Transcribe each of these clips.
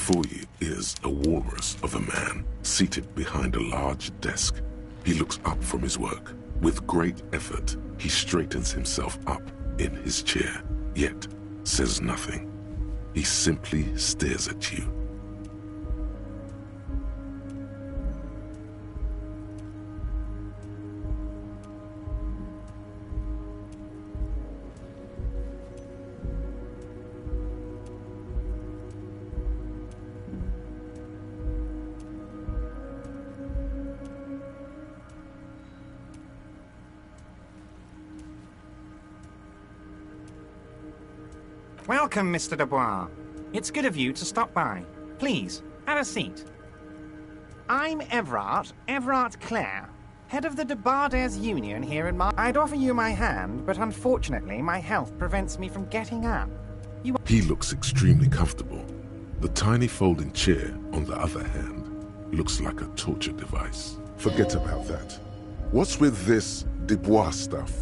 Before you is a walrus of a man seated behind a large desk. He looks up from his work. With great effort, he straightens himself up in his chair, yet says nothing. He simply stares at you. Welcome, Mr. Dubois. It's good of you to stop by. Please, have a seat. I'm Everard Clare, head of the Debarders Union here in I'd offer you my hand, but unfortunately my health prevents me from getting up. He looks extremely comfortable. The tiny folding chair, on the other hand, looks like a torture device. Forget about that. What's with this Dubois stuff?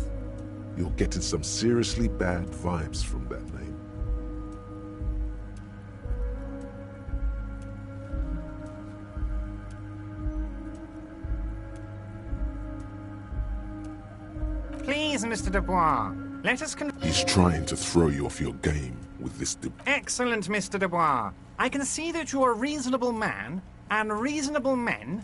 You're getting some seriously bad vibes from that name. Please, Mr. Dubois, let us He's trying to throw you off your game with this Excellent, Mr. Dubois. I can see that you're a reasonable man, and reasonable men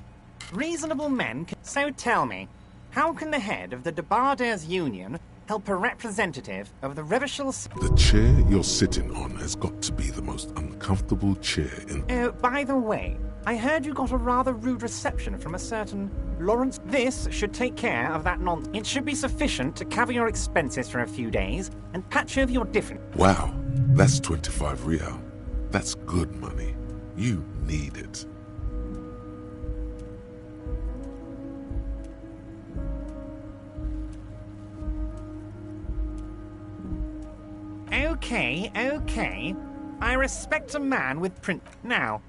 can... So tell me, how can the head of the Debarders Union help a representative of the Revachol... The chair you're sitting on has got to be the most uncomfortable chair in... Oh, by the way, I heard you got a rather rude reception from a certain Lawrence. This should take care of that nonsense. It should be sufficient to cover your expenses for a few days and patch over your different... Wow, that's 25 real. That's good money. You need it. Okay. I respect a man with print. Now,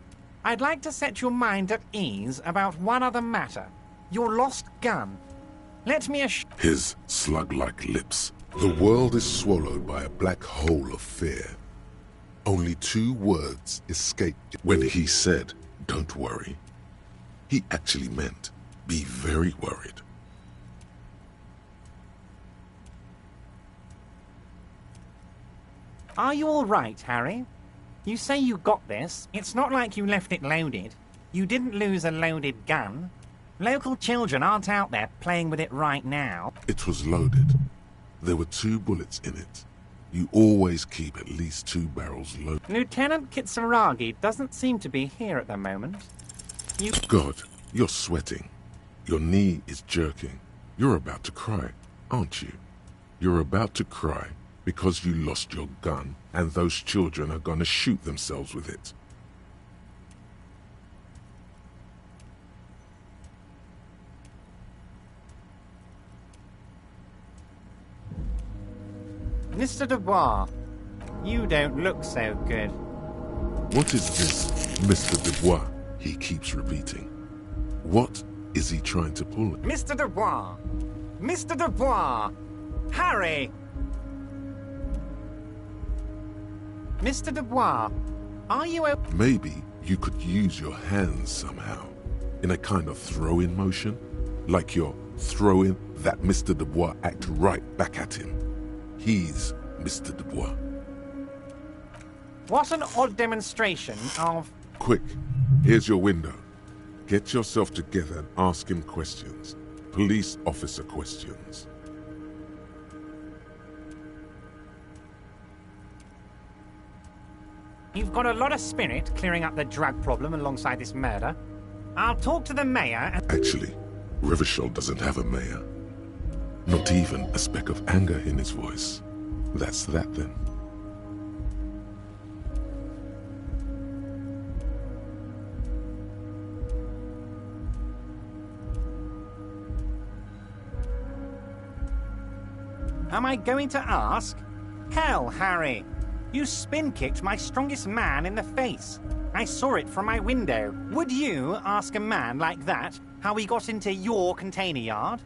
I'd like to set your mind at ease about one other matter. Your lost gun. Let me assure... His slug-like lips. The world is swallowed by a black hole of fear. Only 2 words escaped when he said, "Don't worry." He actually meant, be very worried. Are you all right, Harry? You say you got this. It's not like you left it loaded. You didn't lose a loaded gun. Local children aren't out there playing with it right now. It was loaded. There were 2 bullets in it. You always keep at least 2 barrels loaded. Lieutenant Kitsuragi doesn't seem to be here at the moment. God, you're sweating. Your knee is jerking. You're about to cry, aren't you? You're about to cry because you lost your gun and those children are gonna shoot themselves with it. Mr. Dubois, you don't look so good. What is this, Mr. Dubois? He keeps repeating. What is he trying to pull? Mr. Dubois! Mr. Dubois! Harry! Mr. Dubois, are you Maybe you could use your hands somehow, in a kind of throw-in motion, like you're throwing that Mr. Dubois act right back at him. He's Mr. Dubois. What an odd demonstration of... Quick, here's your window. Get yourself together and ask him questions. Police officer questions. You've got a lot of spirit clearing up the drug problem alongside this murder. I'll talk to the mayor and... Actually, Revachol doesn't have a mayor. Not even a speck of anger in his voice. That's that then. Am I going to ask? Hell, Harry. You spin-kicked my strongest man in the face. I saw it from my window. Would you ask a man like that how he got into your container yard?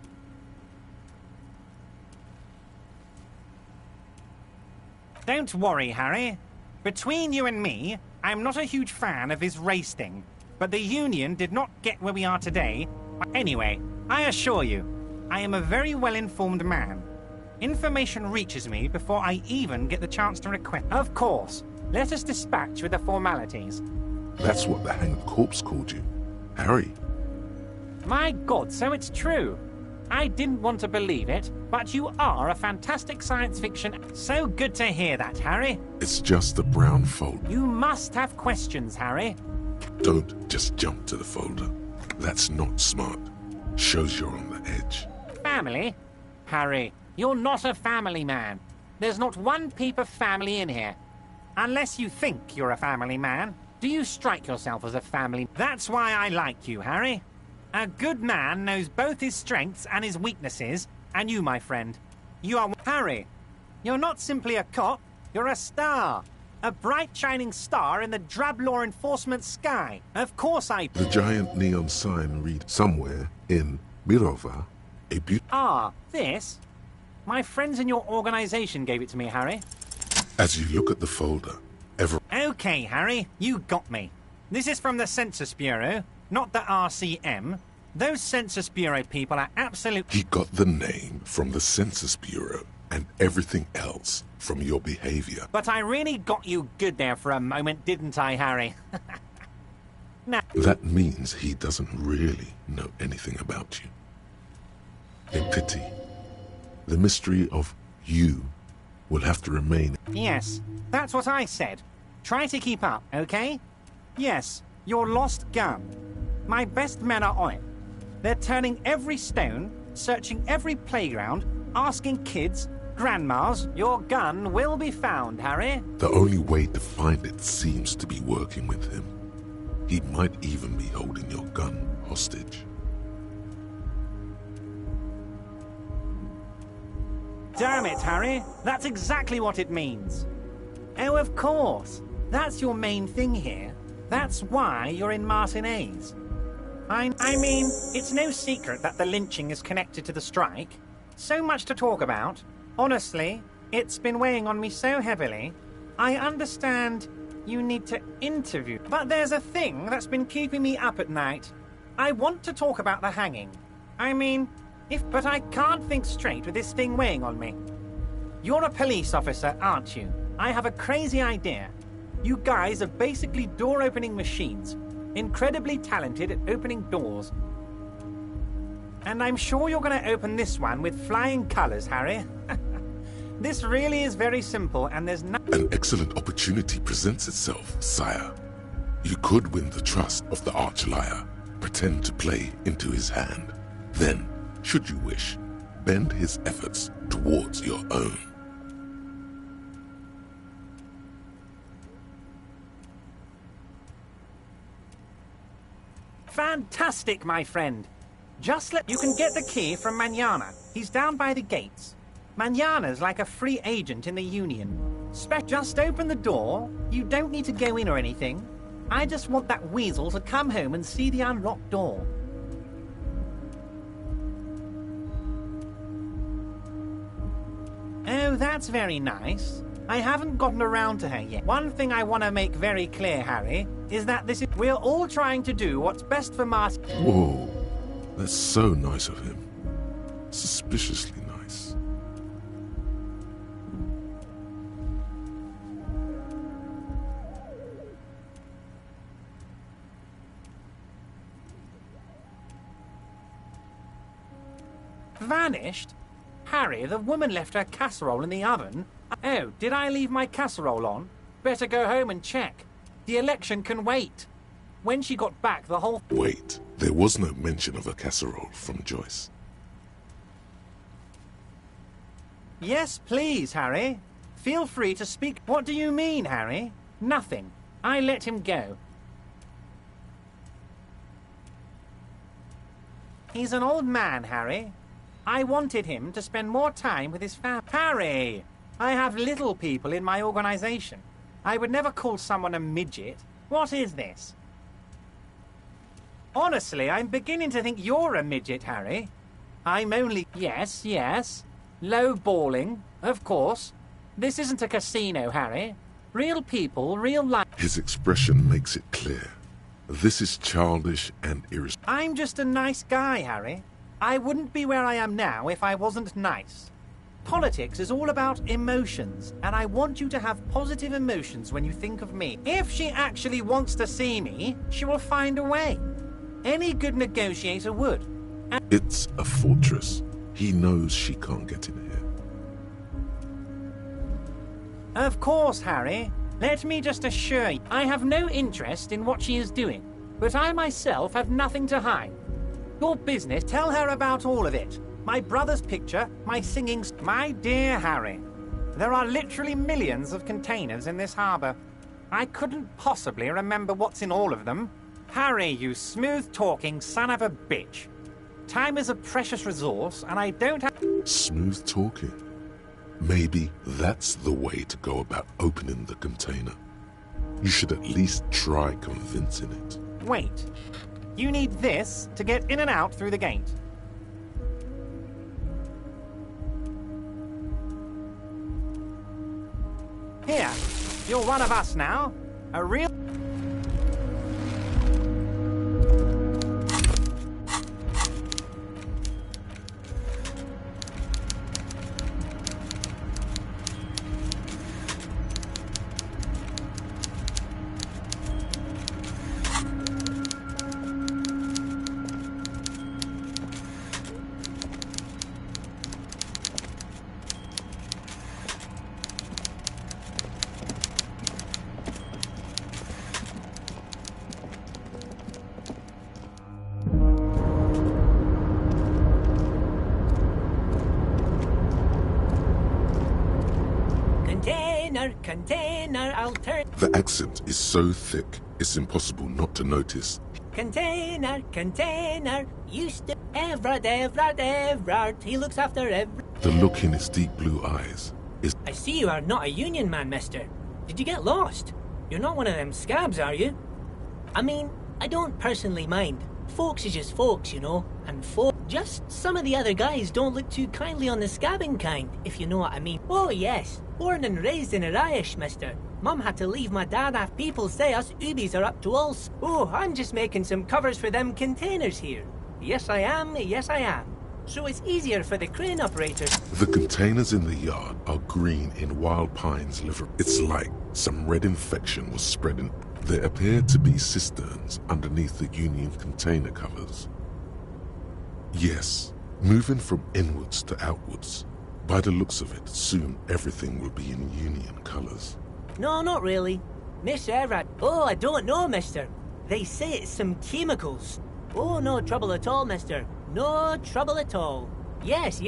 Don't worry, Harry. Between you and me, I'm not a huge fan of his race thing, but the Union did not get where we are today. Anyway, I assure you, I am a very well-informed man. Information reaches me before I even get the chance to request. Of course, let us dispatch with the formalities. That's what the hanged corpse called you. Harry. My God, so it's true. I didn't want to believe it, but you are a fantastic science fiction. So good to hear that, Harry. It's just the brown folder. You must have questions, Harry. Don't just jump to the folder. That's not smart. Shows you're on the edge. Family? Harry, you're not a family man. There's not one peep of family in here. Unless you think you're a family man. Do you strike yourself as a family? That's why I like you, Harry. A good man knows both his strengths and his weaknesses, and you, my friend, you are Harry. You're not simply a cop, you're a star. A bright shining star in the drab law enforcement sky. Of course The giant neon sign reads somewhere in Mirova, a beautiful... Ah, this? My friends in your organization gave it to me, Harry. As you look at the folder, Okay, Harry, you got me. This is from the Census Bureau, not the RCM. Those Census Bureau people are absolute... He got the name from the Census Bureau and everything else from your behavior. But I really got you good there for a moment, didn't I, Harry? Now... That means he doesn't really know anything about you. A pity. The mystery of you will have to remain. Yes, that's what I said. Try to keep up, okay? Yes, your lost gun. My best men are on it. They're turning every stone, searching every playground, asking kids, grandmas, your gun will be found, Harry. The only way to find it seems to be working with him. He might even be holding your gun hostage. Damn it, Harry. That's exactly what it means. Oh, of course. That's your main thing here. That's why you're in Martinez. I mean, it's no secret that the lynching is connected to the strike. So much to talk about. Honestly, it's been weighing on me so heavily. I understand you need to interview. But there's a thing that's been keeping me up at night. I want to talk about the hanging. I mean, but I can't think straight with this thing weighing on me. You're a police officer, aren't you? I have a crazy idea. You guys are basically door-opening machines. Incredibly talented at opening doors. And I'm sure you're going to open this one with flying colors, Harry. This really is very simple, and there's no... An excellent opportunity presents itself, sire. You could win the trust of the arch-liar, pretend to play into his hand. Then, should you wish, bend his efforts towards your own. Fantastic, my friend. You can get the key from Manana. He's down by the gates. Manana's like a free agent in the Union. Just open the door. You don't need to go in or anything. I just want that weasel to come home and see the unlocked door. Oh, that's very nice. I haven't gotten around to her yet. One thing I want to make very clear, Harry, is that we're all trying to do what's best for Martin. Whoa, that's so nice of him. Suspiciously nice. Vanished? Harry, the woman left her casserole in the oven. Oh, did I leave my casserole on? Better go home and check. The election can wait. When she got back, the whole... Wait, there was no mention of a casserole from Joyce. Yes, please, Harry. Feel free to speak. What do you mean, Harry? Nothing. I let him go. He's an old man, Harry. I wanted him to spend more time with his family. Harry! I have little people in my organization. I would never call someone a midget. What is this? Honestly, I'm beginning to think you're a midget, Harry. I'm only... Yes, yes. Low balling, of course. This isn't a casino, Harry. Real people, real life. His expression makes it clear. This is childish and irresponsible. I'm just a nice guy, Harry. I wouldn't be where I am now if I wasn't nice. Politics is all about emotions, and I want you to have positive emotions when you think of me. If she actually wants to see me, she will find a way. Any good negotiator would. It's a fortress. He knows she can't get in here. Of course, Harry. Let me just assure you, I have no interest in what she is doing, but I myself have nothing to hide. Your business, tell her about all of it. My brother's picture, my singing... My dear Harry, there are literally millions of containers in this harbour. I couldn't possibly remember what's in all of them. Harry, you smooth-talking son of a bitch. Time is a precious resource, and I don't have... Smooth talking. Maybe that's the way to go about opening the container. You should at least try convincing it. Wait. You need this to get in and out through the gate. Here, you're one of us now. A real... Container, I'll turn... The accent is so thick, it's impossible not to notice. Container, used to... Everard, he looks after every... The look in his deep blue eyes is... I see you are not a union man, mister. Did you get lost? You're not one of them scabs, are you? I mean, I don't personally mind. Folks is just folks, you know, and just some of the other guys don't look too kindly on the scabbing kind, if you know what I mean. Oh yes, born and raised in Irish, mister. Mum had to leave my dad after people say us Ubies are up to all... Oh, I'm just making some covers for them containers here. Yes I am. So it's easier for the crane operators. The containers in the yard are green in Wild Pine's liver. It's like some red infection was spreading. There appear to be cisterns underneath the Union container covers. Yes, moving from inwards to outwards. By the looks of it, soon everything will be in Union colors. No, not really. Mr. Everett. Oh, I don't know, mister. They say it's some chemicals. Oh, no trouble at all, mister. No trouble at all. Yes.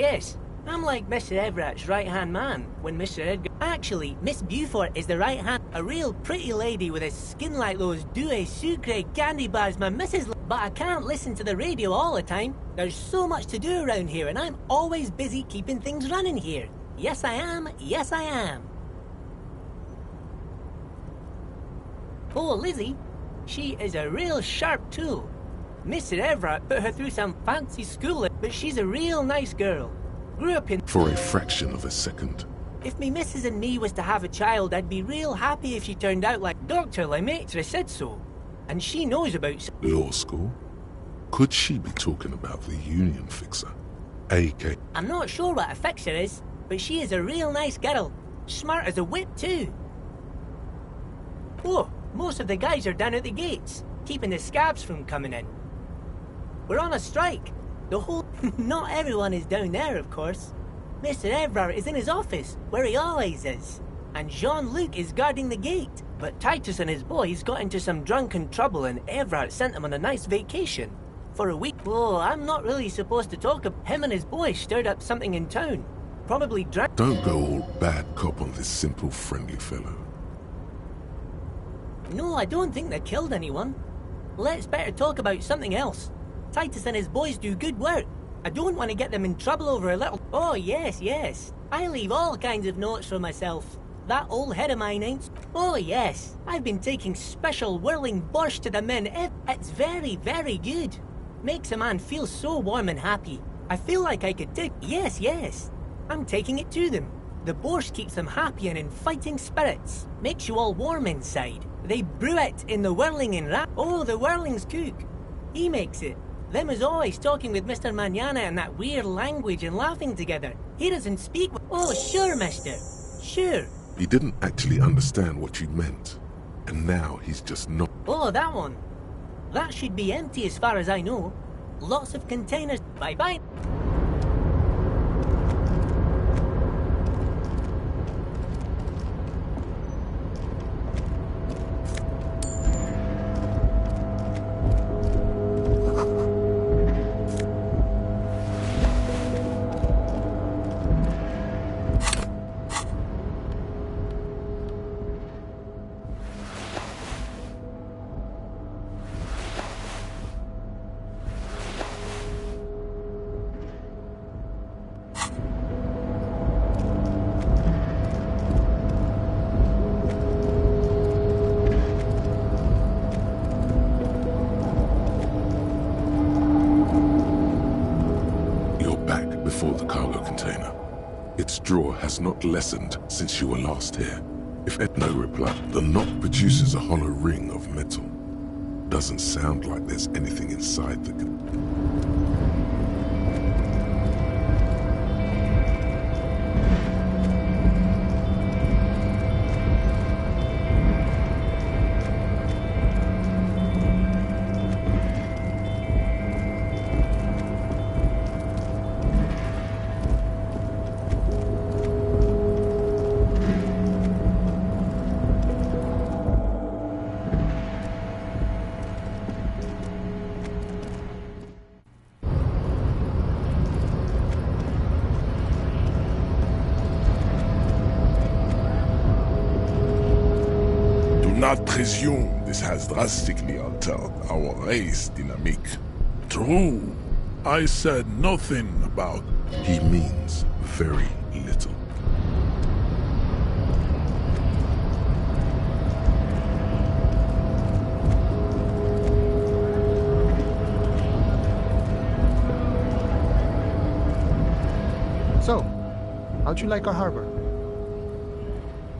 I'm like Mr. Everett's right-hand man when Mr. Edgar... Actually, Miss Beaufort is the right-hand... A real pretty lady with a skin like those Douai Sucre candy bars my missus... But I can't listen to the radio all the time. There's so much to do around here and I'm always busy keeping things running here. Yes, I am. Oh, Lizzie. She is a real sharp tool. Mr. Everett put her through some fancy schooling, but she's a real nice girl. Grew up in... For a fraction of a second. If me missus and me was to have a child, I'd be real happy if she turned out like Dr. Lemaitre said so. And she knows about... Law school? Could she be talking about the Union fixer? AK... I'm not sure what a fixer is, but she is a real nice girl. Smart as a whip, too. Oh, most of the guys are down at the gates, keeping the scabs from coming in. We're on a strike. The whole... Not everyone is down there, of course. Mr. Everard is in his office, where he always is. And Jean-Luc is guarding the gate. But Titus and his boys got into some drunken trouble and Everard sent them on a nice vacation. For a week. Oh, I'm not really supposed to talk about... Him and his boys stirred up something in town. Probably drank... Don't go all bad cop on this simple, friendly fellow. No, I don't think they killed anyone. Let's better talk about something else. Titus and his boys do good work. I don't want to get them in trouble over a little... Oh, yes. I leave all kinds of notes for myself. That old head of mine ain't... Oh, yes. I've been taking special whirling borscht to the men. It's very, very good. Makes a man feel so warm and happy. I feel like I could take... Yes. I'm taking it to them. The borscht keeps them happy and in fighting spirits. Makes you all warm inside. They brew it in the Whirlingen rat. Oh, the Whirling's cook. He makes it. Them is always talking with Mr. Manana in that weird language and laughing together. He doesn't speak. Oh, sure, mister. Sure. He didn't actually understand what you meant. And now he's just not. Oh, that one. That should be empty as far as I know. Lots of containers. Bye-bye. Has not lessened since you were last here. If no reply, the knock produces a hollow ring of metal. Doesn't sound like there's anything inside that could... Not presume this has drastically altered our race dynamic. True, I said nothing about... He means very little. So, how'd you like our harbor?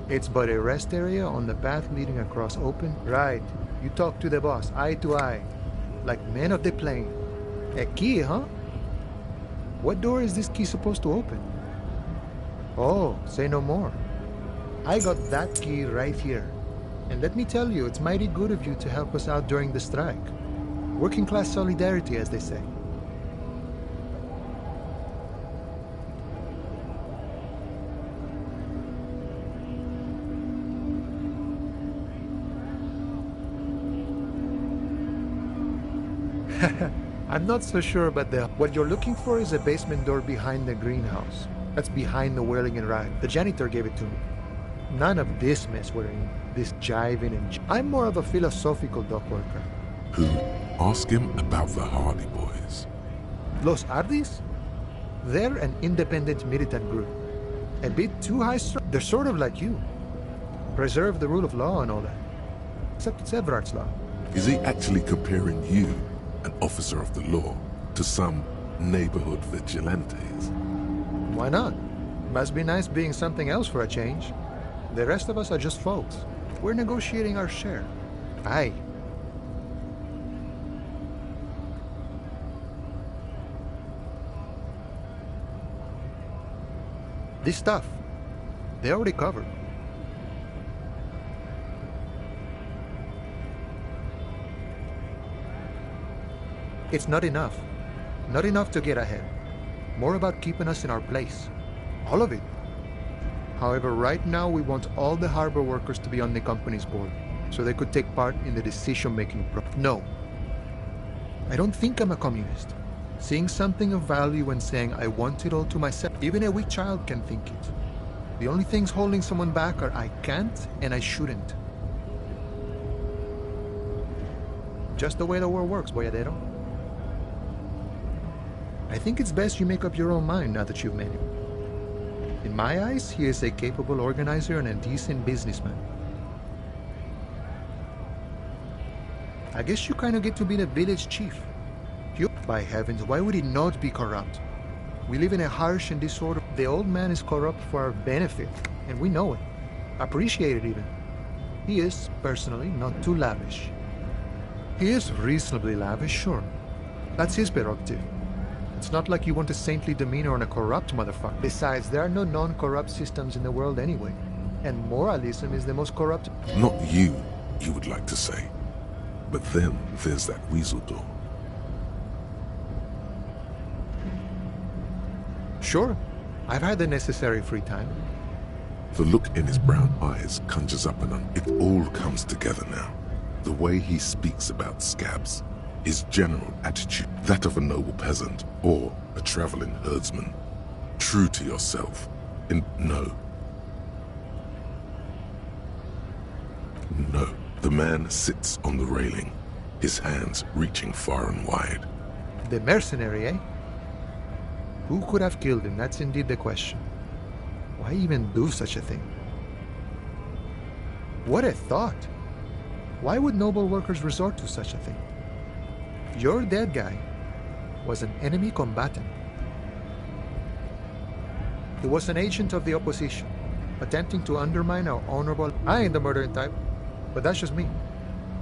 It's but a rest area on the path leading across open. Right. You talk to the boss, eye to eye. Like men of the plain. A key, huh? What door is this key supposed to open? Oh, say no more. I got that key right here. And let me tell you, it's mighty good of you to help us out during the strike. Working class solidarity, as they say. I'm not so sure about that. What you're looking for is a basement door behind the greenhouse. That's behind the Whirlingen rag. The janitor gave it to me. None of this mess we're in. This jiving and... I'm more of a philosophical dock worker. Who? Ask him about the Hardy Boys. Los Ardis? They're an independent militant group. A bit too high strung. They're sort of like you. Preserve the rule of law and all that. Except it's Everard's law. Is he actually comparing you, an officer of the law, to some neighborhood vigilantes? Why not? Must be nice being something else for a change. The rest of us are just folks. We're negotiating our share. Aye. This stuff, they already covered. It's not enough. Not enough to get ahead. More about keeping us in our place. All of it. However, right now we want all the harbor workers to be on the company's board, so they could take part in the decision-making process. No. I don't think I'm a communist. Seeing something of value and saying I want it all to myself. Even a weak child can think it. The only things holding someone back are I can't and I shouldn't. Just the way the world works, Boyadero. I think it's best you make up your own mind now that you've met him. In my eyes, he is a capable organizer and a decent businessman. I guess you kind of get to be the village chief. By heavens, why would he not be corrupt? We live in a harsh and disorder. The old man is corrupt for our benefit, and we know it. Appreciate it even. He is, personally, not too lavish. He is reasonably lavish, sure. That's his prerogative. It's not like you want a saintly demeanor on a corrupt motherfucker. Besides, there are no non-corrupt systems in the world anyway. And moralism is the most corrupt. Not you, you would like to say. But then there's that weasel door. Sure, I've had the necessary free time. The look in his brown eyes conjures up it all comes together now. The way he speaks about scabs, his general attitude, that of a noble peasant or a traveling herdsman. True to yourself. No. The man sits on the railing, his hands reaching far and wide. The mercenary, eh? Who could have killed him? That's indeed the question. Why even do such a thing? What a thought! Why would noble workers resort to such a thing? Your dead guy was an enemy combatant. He was an agent of the opposition, attempting to undermine our honorable... I ain't the murdering type, but that's just me.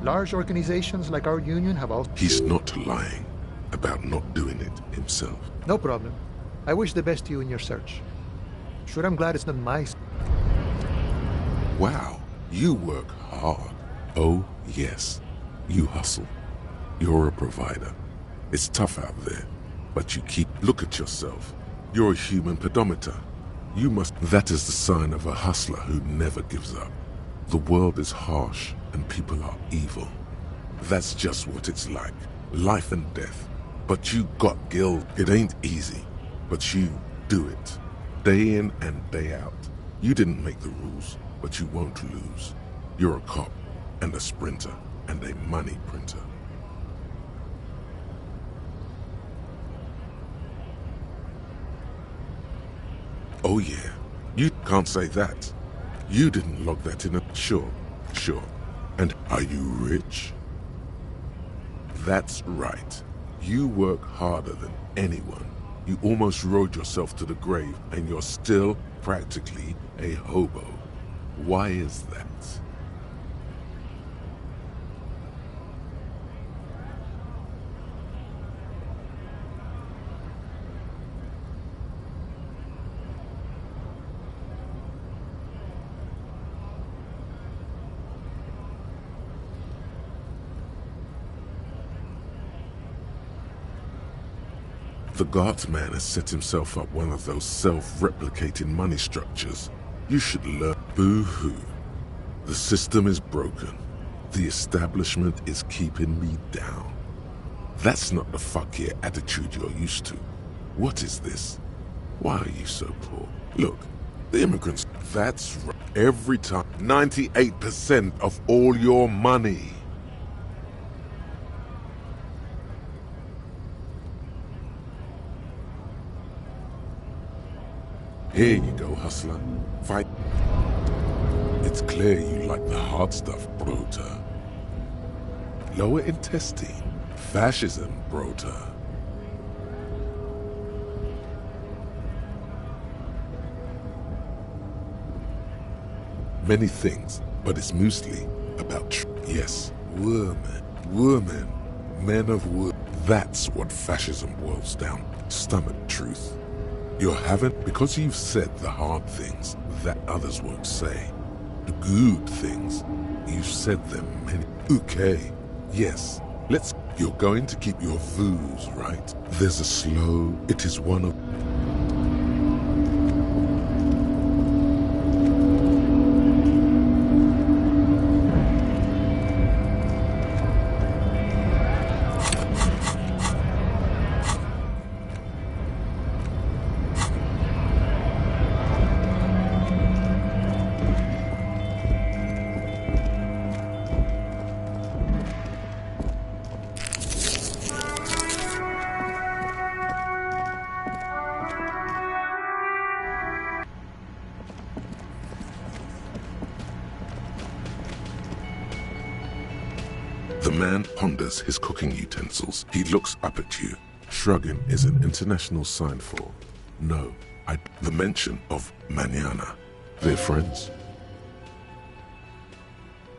Large organizations like our union have all... He's not lying about not doing it himself. No problem. I wish the best to you in your search. Sure, I'm glad it's not my... Wow, you work hard. Oh, yes. You hustle. You're a provider. It's tough out there, but you keep... Look at yourself. You're a human pedometer. You must... That is the sign of a hustler who never gives up. The world is harsh and people are evil. That's just what it's like. Life and death. But you got guild. It ain't easy, but you do it. Day in and day out. You didn't make the rules, but you won't lose. You're a cop and a sprinter and a money printer. Oh yeah, you can't say that. You didn't log that in a... Sure. And are you rich? That's right. You work harder than anyone. You almost rode yourself to the grave, and you're still practically a hobo. Why is that? The guardsman has set himself up one of those self-replicating money structures. You should learn. Boo-hoo. The system is broken. The establishment is keeping me down. That's not the fuck yeah attitude you're used to. What is this? Why are you so poor? Look, the immigrants, that's right. Every time, 98% of all your money. Here you go, hustler. Fight. It's clear you like the hard stuff, Brota. Lower intestine. Fascism, Brota. Many things, but it's mostly about yes, women, men of wood. That's what fascism boils down. Stomach truth. You're having, because you've said the hard things that others won't say. The good things, you've said them many. Okay, yes, you're going to keep your views, right? There's a slow, it is one of... The man ponders his cooking utensils. He looks up at you. Shrugging is an international sign for No, the mention of mañana. They're friends?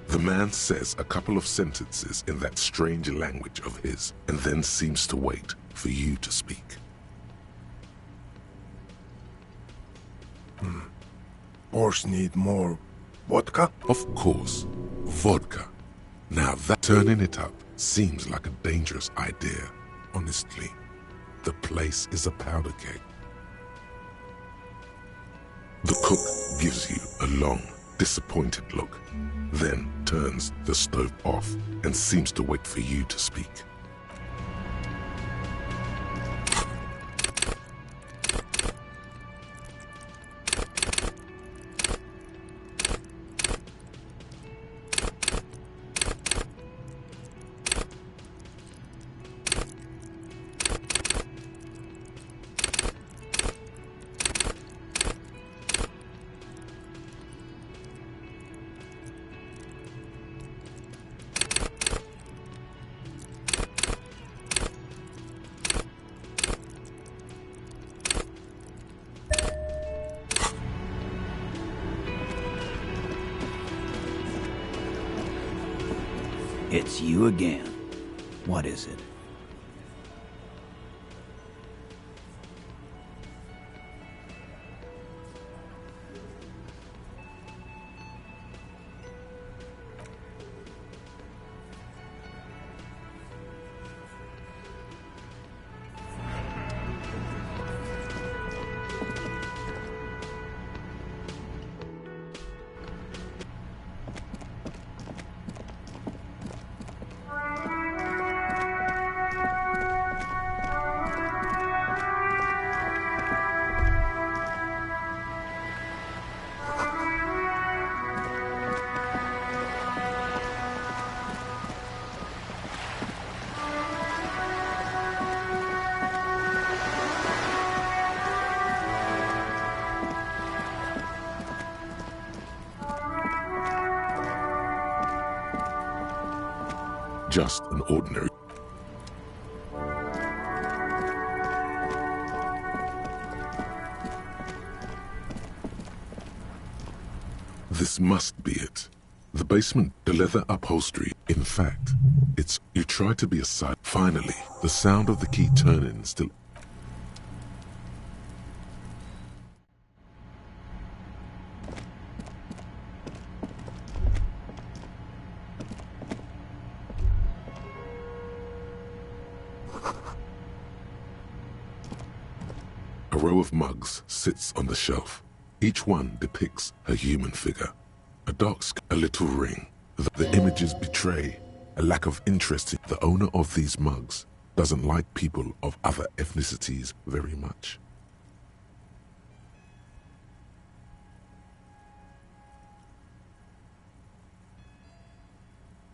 The man says a couple of sentences in that strange language of his, and then seems to wait for you to speak. Horse need more vodka? Of course, vodka. Now that turning it up seems like a dangerous idea, honestly. The place is a powder keg. The cook gives you a long, disappointed look, then turns the stove off and seems to wait for you to speak. It's you again. What is it? Just an ordinary. This must be it. The basement, the leather upholstery. In fact, it's... You try to be aside. Finally, the sound of the key turning still... A row of mugs sits on the shelf. Each one depicts a human figure. A dark skin, a little ring. The images betray a lack of interest. The owner of these mugs doesn't like people of other ethnicities very much.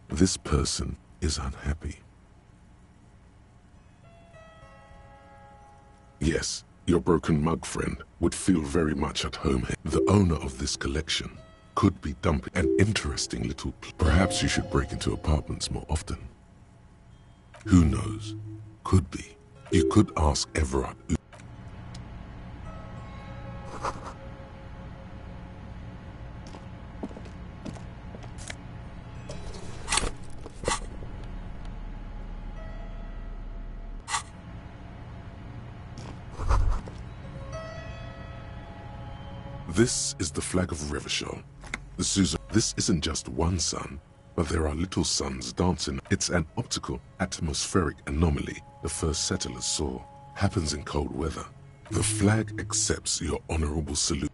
This person is unhappy. Yes, your broken mug friend would feel very much at home here. The owner of this collection could be dumping an interesting little... Perhaps you should break into apartments more often. Who knows? Could be. You could ask Everard. This is the flag of Revachol. This isn't just one sun, but there are little suns dancing. It's an optical, atmospheric anomaly the first settlers saw. Happens in cold weather. The flag accepts your honorable salute.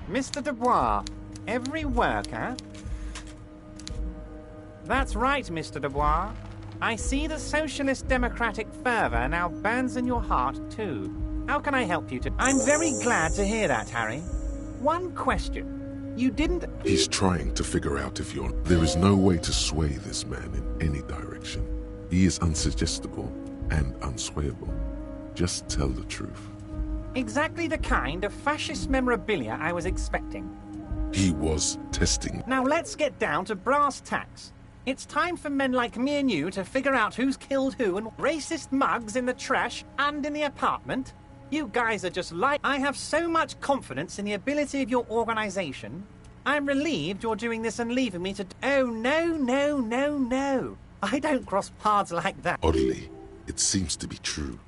Mr. Dubois, every worker... That's right, Mr. Dubois. I see the socialist democratic fervour now burns in your heart, too. How can I help you to... I'm very glad to hear that, Harry. One question. You didn't... He's trying to figure out if you're... There is no way to sway this man in any direction. He is unsuggestible and unswayable. Just tell the truth. Exactly the kind of fascist memorabilia I was expecting. He was testing. Now let's get down to brass tacks. It's time for men like me and you to figure out who's killed who and racist mugs in the trash and in the apartment. You guys are just like... I have so much confidence in the ability of your organization. I'm relieved you're doing this and leaving me to... Oh, no, no, no, no. I don't cross paths like that. Oddly, it seems to be true.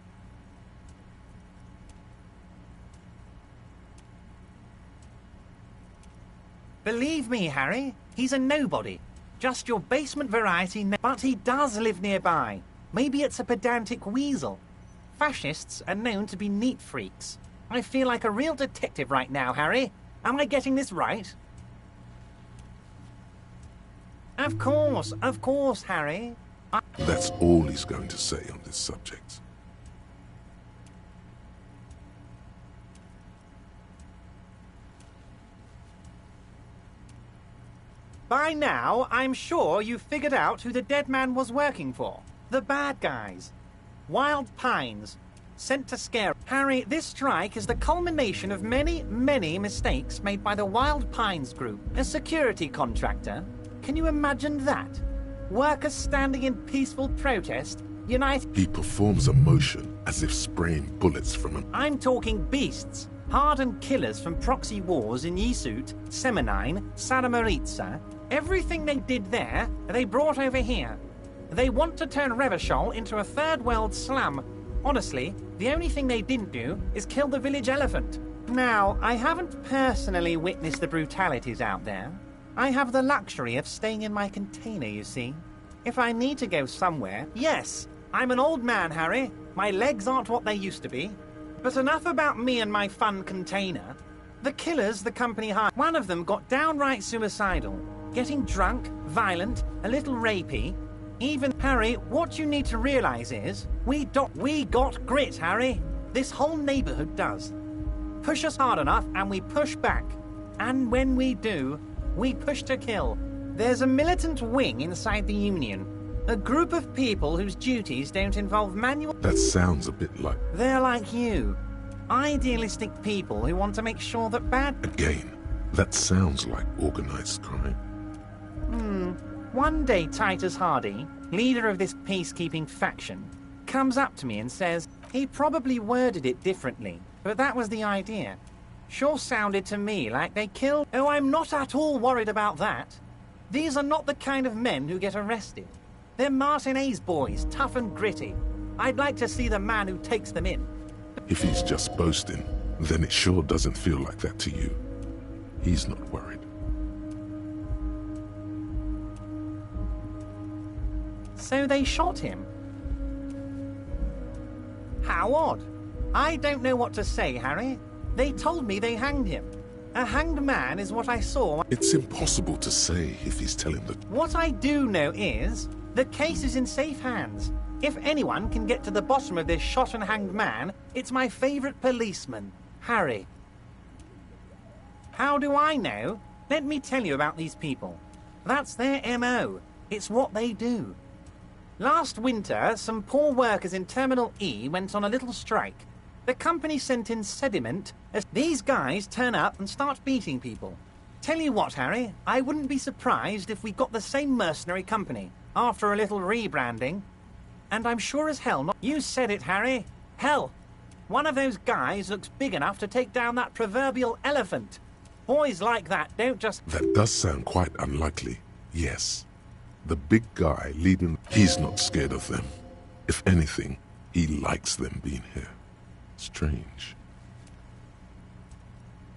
Believe me, Harry, he's a nobody. Just your basement variety, but he does live nearby. Maybe it's a pedantic weasel. Fascists are known to be neat freaks. I feel like a real detective right now, Harry. Am I getting this right? Of course, Harry. That's all he's going to say on this subject. By now, I'm sure you've figured out who the dead man was working for. The bad guys. Wild Pines. Sent to scare... Harry, this strike is the culmination of many, many mistakes made by the Wild Pines Group, a security contractor. Can you imagine that? Workers standing in peaceful protest, unite... He performs a motion as if spraying bullets from him. I'm talking beasts. Hardened killers from proxy wars in Yisut, Semenine, Saramaritsa. Everything they did there, they brought over here. They want to turn Revachol into a third world slum. Honestly, the only thing they didn't do is kill the village elephant. Now, I haven't personally witnessed the brutalities out there. I have the luxury of staying in my container, you see. If I need to go somewhere... Yes, I'm an old man, Harry. My legs aren't what they used to be. But enough about me and my fun container. The killers the company hired, one of them got downright suicidal. Getting drunk, violent, a little rapey. Even, Harry, what you need to realize is, we got grit, Harry. This whole neighborhood does. Push us hard enough and we push back. And when we do, we push to kill. There's a militant wing inside the Union. A group of people whose duties don't involve manual... That sounds a bit like... They're like you. Idealistic people who want to make sure that bad... Again, that sounds like organized crime. One day Titus Hardy, leader of this peacekeeping faction, comes up to me and says he probably worded it differently, but that was the idea. Sure sounded to me like they killed... Oh, I'm not at all worried about that. These are not the kind of men who get arrested. They're Martinez boys, tough and gritty. I'd like to see the man who takes them in. If he's just boasting, then it sure doesn't feel like that to you. He's not worried. So they shot him. How odd. I don't know what to say, Harry. They told me they hanged him. A hanged man is what I saw. It's impossible to say if he's telling the... What I do know is, the case is in safe hands. If anyone can get to the bottom of this shot and hanged man, it's my favorite policeman, Harry. How do I know? Let me tell you about these people. That's their MO. It's what they do. Last winter, some poor workers in Terminal E went on a little strike. The company sent in sediment as these guys turn up and start beating people. Tell you what, Harry, I wouldn't be surprised if we got the same mercenary company after a little rebranding. And I'm sure as hell not... You said it, Harry. Hell, one of those guys looks big enough to take down that proverbial elephant. Boys like that don't just... That does sound quite unlikely, yes. The big guy leading... He's not scared of them. If anything, he likes them being here. Strange.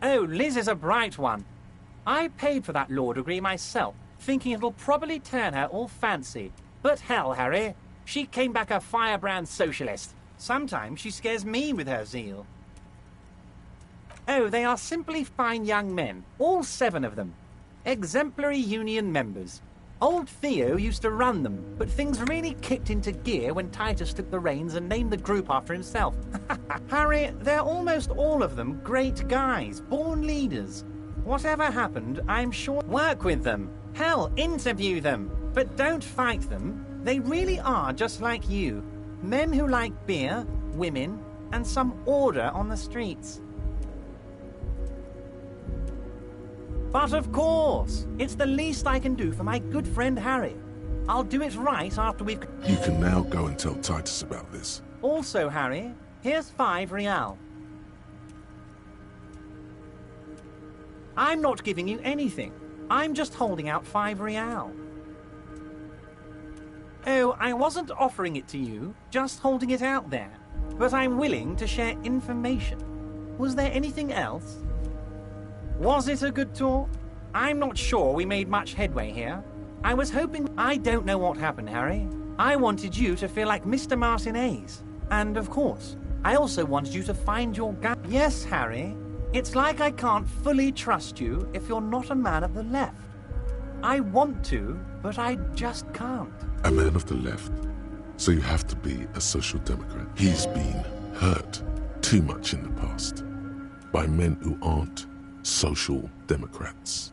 Oh, Liz is a bright one. I paid for that law degree myself, thinking it'll probably turn her all fancy. But hell, Harry, she came back a firebrand socialist. Sometimes she scares me with her zeal. Oh, they are simply fine young men, all 7 of them. Exemplary Union members. Old Theo used to run them, but things really kicked into gear when Titus took the reins and named the group after himself. Harry, they're almost all of them great guys, born leaders. Whatever happened, I'm sure... Work with them. Hell, interview them. But don't fight them. They really are just like you. Men who like beer, women, and some order on the streets. But of course, it's the least I can do for my good friend Harry. I'll do it right after we've... You can now go and tell Titus about this. Also, Harry, here's 5 real. I'm not giving you anything. I'm just holding out 5 real. Oh, I wasn't offering it to you, just holding it out there. But I'm willing to share information. Was there anything else? Was it a good tour? I'm not sure we made much headway here. I was hoping... I don't know what happened, Harry. I wanted you to feel like Mr. Martinez. And, of course, I also wanted you to find your gun. Yes, Harry. It's like I can't fully trust you if you're not a man of the left. I want to, but I just can't. A man of the left. So you have to be a social democrat. He's been hurt too much in the past by men who aren't social democrats.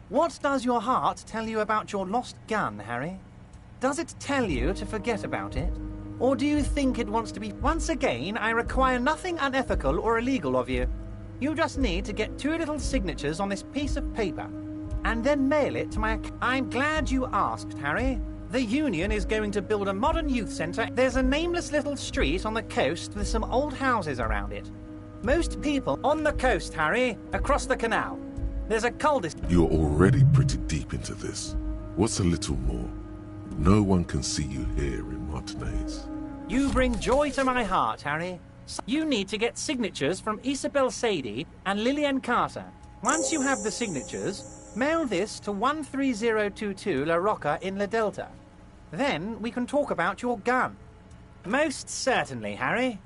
What does your heart tell you about your lost gun, Harry? Does it tell you to forget about it? Or do you think it wants to be... Once again, I require nothing unethical or illegal of you. You just need to get 2 little signatures on this piece of paper, and then mail it to my... I'm glad you asked, Harry. The Union is going to build a modern youth centre. There's a nameless little street on the coast with some old houses around it. Most people... On the coast, Harry, across the canal. There's a cul-de-sac... You're already pretty deep into this. What's a little more? No one can see you here in Martinez. You bring joy to my heart, Harry. You need to get signatures from Isabel Sadie and Lillian Carter. Once you have the signatures, mail this to 13022 La Rocca in La Delta. Then we can talk about your gun. Most certainly, Harry.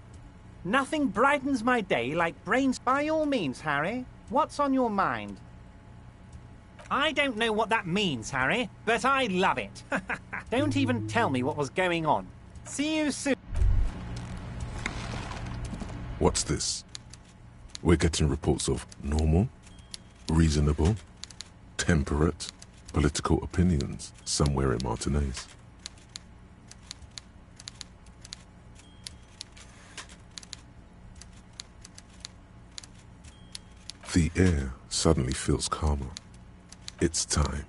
Nothing brightens my day like brains... By all means, Harry. What's on your mind? I don't know what that means, Harry, but I love it. Don't even tell me what was going on. See you soon. What's this? We're getting reports of normal, reasonable, temperate political opinions somewhere in Martinez. The air suddenly feels calmer. It's time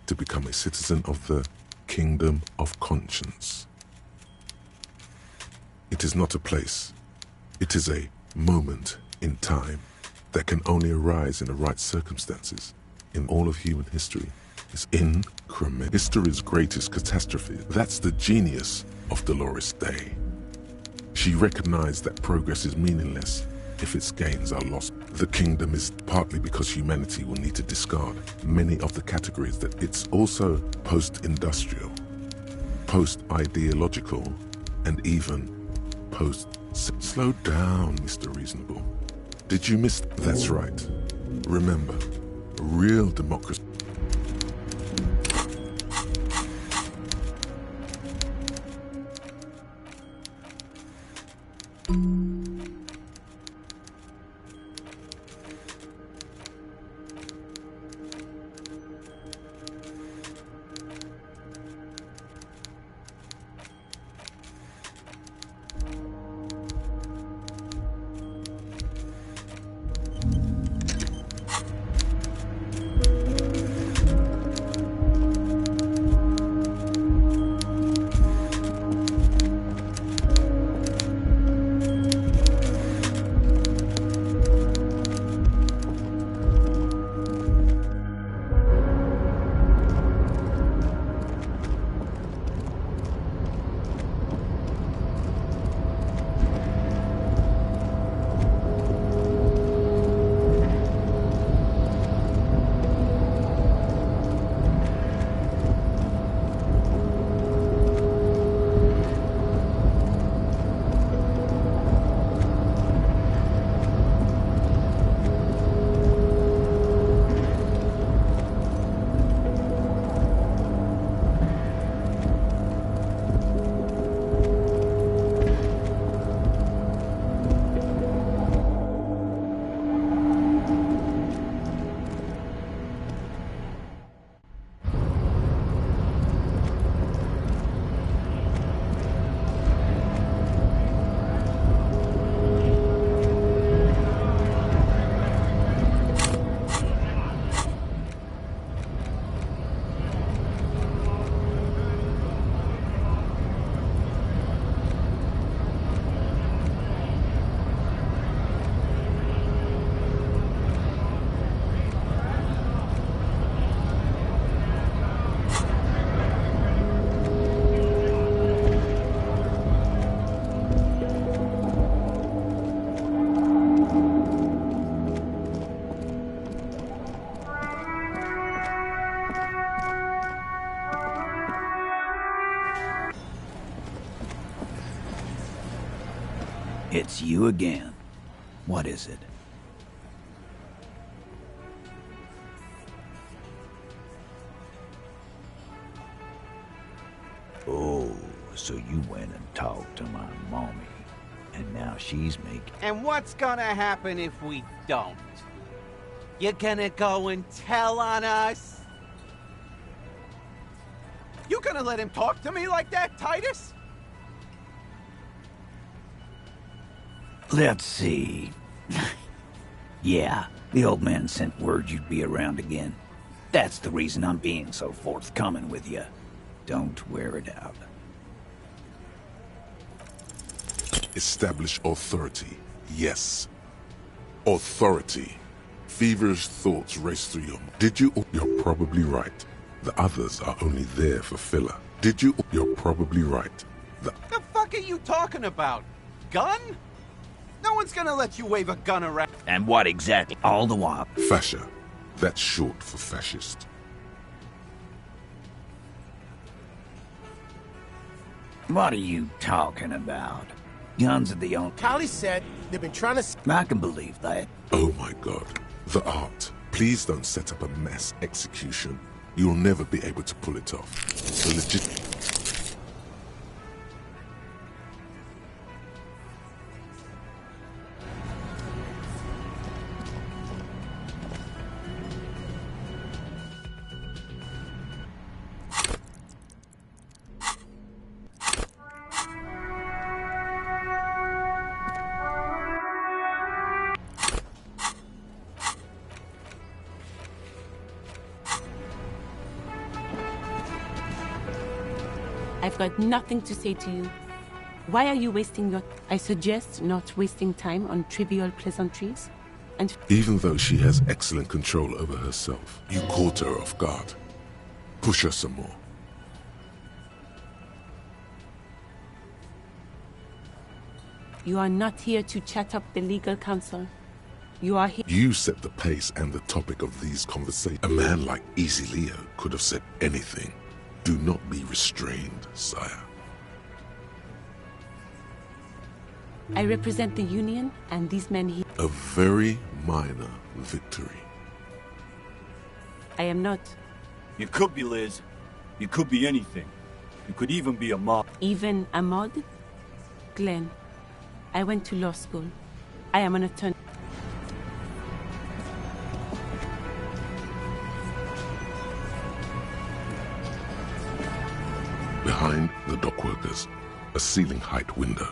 to become a citizen of the Kingdom of Conscience. It is not a place. It is a moment in time that can only arise in the right circumstances in all of human history. It's increment. History's greatest catastrophe. That's the genius of Dolores Day. She recognized that progress is meaningless if its gains are lost. The kingdom is partly because humanity will need to discard many of the categories that it's also post-industrial, post-ideological, and even post... Slow down, Mr. Reasonable. Did you miss... That's right. Remember, real democracy... It's you again. What is it? Oh, so you went and talked to my mommy, and now she's making... And what's gonna happen if we don't? You gonna go and tell on us? You gonna let him talk to me like that, Titus? Let's see. Yeah, the old man sent word you'd be around again. That's the reason I'm being so forthcoming with you. Don't wear it out. Establish authority. Yes. Authority. Feverish thoughts race through your... Did you... You're probably right. The others are only there for filler. Did you... You're probably right. The fuck are you talking about? Gun? No one's gonna let you wave a gun around. And what exactly? All the while. Fascia. That's short for fascist. What are you talking about? Guns are the only... Callie said they've been trying to... I can believe that. Oh my god. The art. Please don't set up a mass execution. You'll never be able to pull it off. The legit... I've got nothing to say to you. Why are you wasting your... I suggest not wasting time on trivial pleasantries. And... Even though she has excellent control over herself, you caught her off guard. Push her some more. You are not here to chat up the legal counsel. You are here... You set the pace and the topic of these conversations. A man like Easy Leo could have said anything. Do not be restrained, sire. I represent the Union and these men here. A very minor victory. I am not. You could be, Liz. You could be anything. You could even be a mod. Even a mod? Glenn, I went to law school. I am an attorney. Behind the dockworkers, a ceiling-height window.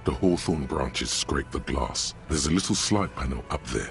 The hawthorn branches scrape the glass. There's a little slide panel up there.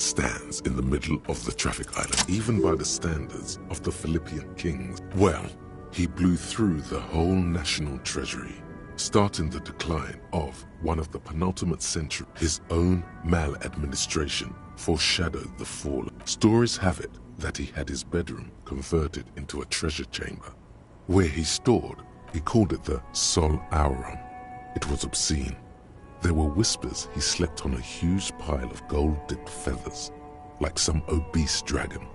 stands in the middle of the traffic island, even by the standards of the Philippian kings. Well, he blew through the whole national treasury, starting the decline of one of the penultimate century. His own maladministration foreshadowed the fall. Stories have it that he had his bedroom converted into a treasure chamber, where he stored, he called it the Sol Auron. It was obscene. There were whispers he slept on a huge pile of gold-dipped feathers, like some obese dragon,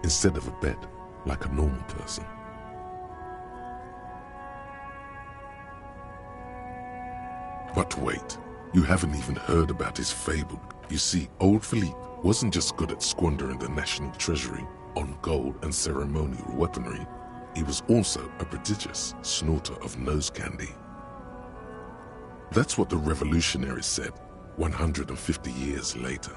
instead of a bed, like a normal person. But wait, you haven't even heard about his fable. You see, old Philippe wasn't just good at squandering the national treasury on gold and ceremonial weaponry, he was also a prodigious snorter of nose candy. That's what the revolutionaries said 150 years later,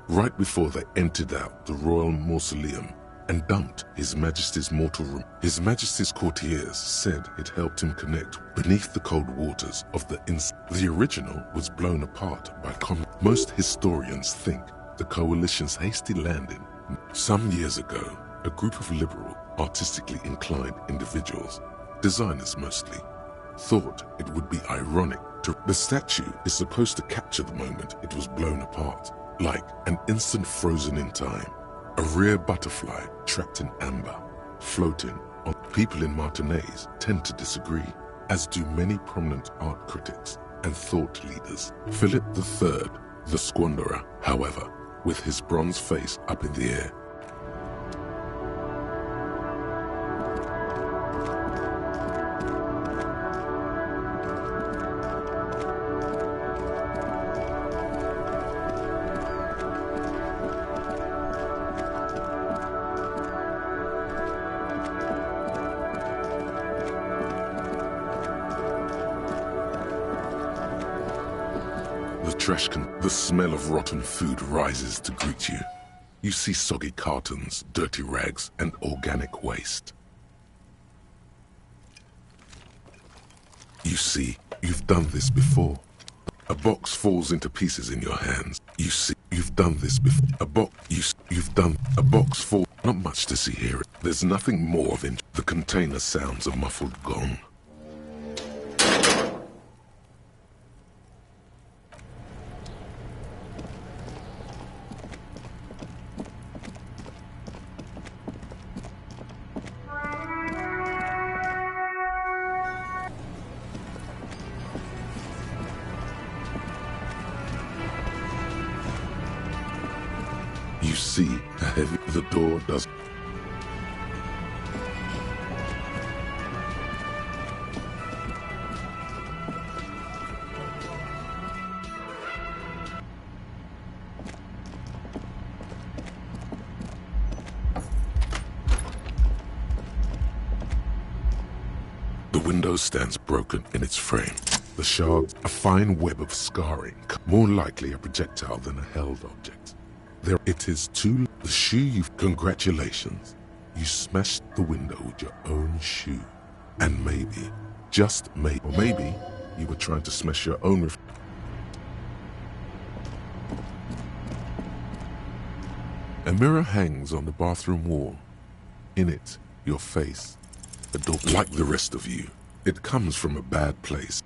right before they emptied out the royal mausoleum and dumped His Majesty's mortal room. His Majesty's courtiers said it helped him connect beneath the cold waters of the original was blown apart by Most historians think the coalition's hasty landing. Some years ago, a group of liberal, artistically inclined individuals, designers mostly, thought it would be ironic to... The statue is supposed to capture the moment it was blown apart, like an instant frozen in time, a rare butterfly trapped in amber, floating on. People in Martinaise tend to disagree, as do many prominent art critics and thought leaders. Philip III, the squanderer, however, with his bronze face up in the air, the smell of rotten food rises to greet you. You see soggy cartons, dirty rags, and organic waste. You see, you've done this before. A box falls into pieces in your hands. You see, you've done this before. A box falls. Not much to see here. There's nothing more of it. The container sounds a muffled gong. You see, the door does. The window stands broken in its frame. The shards, a fine web of scarring, more likely a projectile than a held object. There it is too. The shoe you've... Congratulations. You smashed the window with your own shoe. And maybe, just maybe, or maybe, you were trying to smash your own A mirror hangs on the bathroom wall. In it, your face. A door like the rest of you. It comes from a bad place.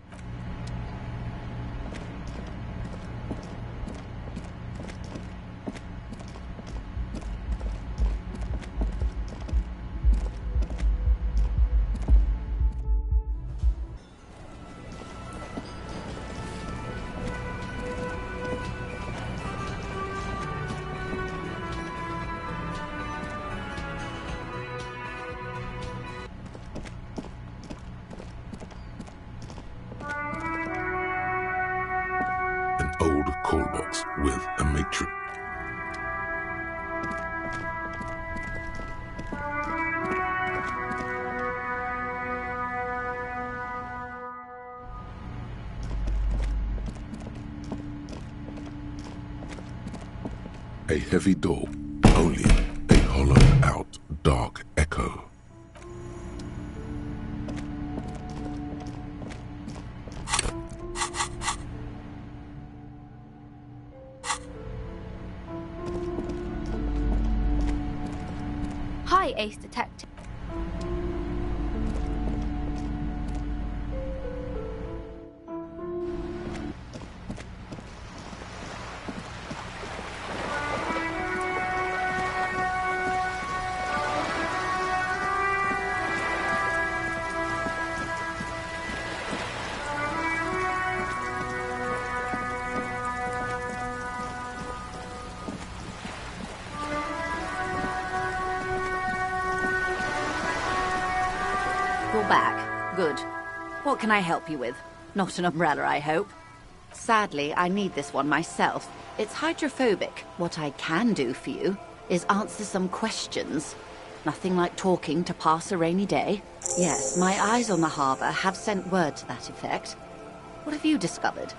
Old call box with a matrix. A heavy door, only a hollowed-out dark echo. Hi, Ace Detective. You're back. Good. What can I help you with? Not an umbrella, I hope. Sadly, I need this one myself. It's hydrophobic. What I can do for you is answer some questions. Nothing like talking to pass a rainy day. Yes, my eyes on the harbor have sent word to that effect. What have you discovered?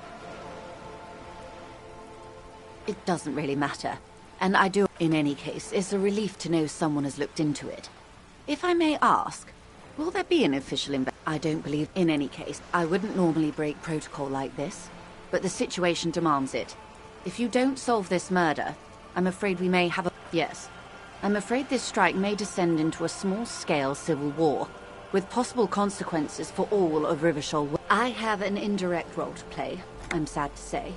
It doesn't really matter. And I do, in any case, it's a relief to know someone has looked into it. If I may ask, will there be an official I don't believe in any case. I wouldn't normally break protocol like this, but the situation demands it. If you don't solve this murder, I'm afraid we may have a... Yes. I'm afraid this strike may descend into a small-scale civil war, with possible consequences for all of Rivershoal. I have an indirect role to play, I'm sad to say.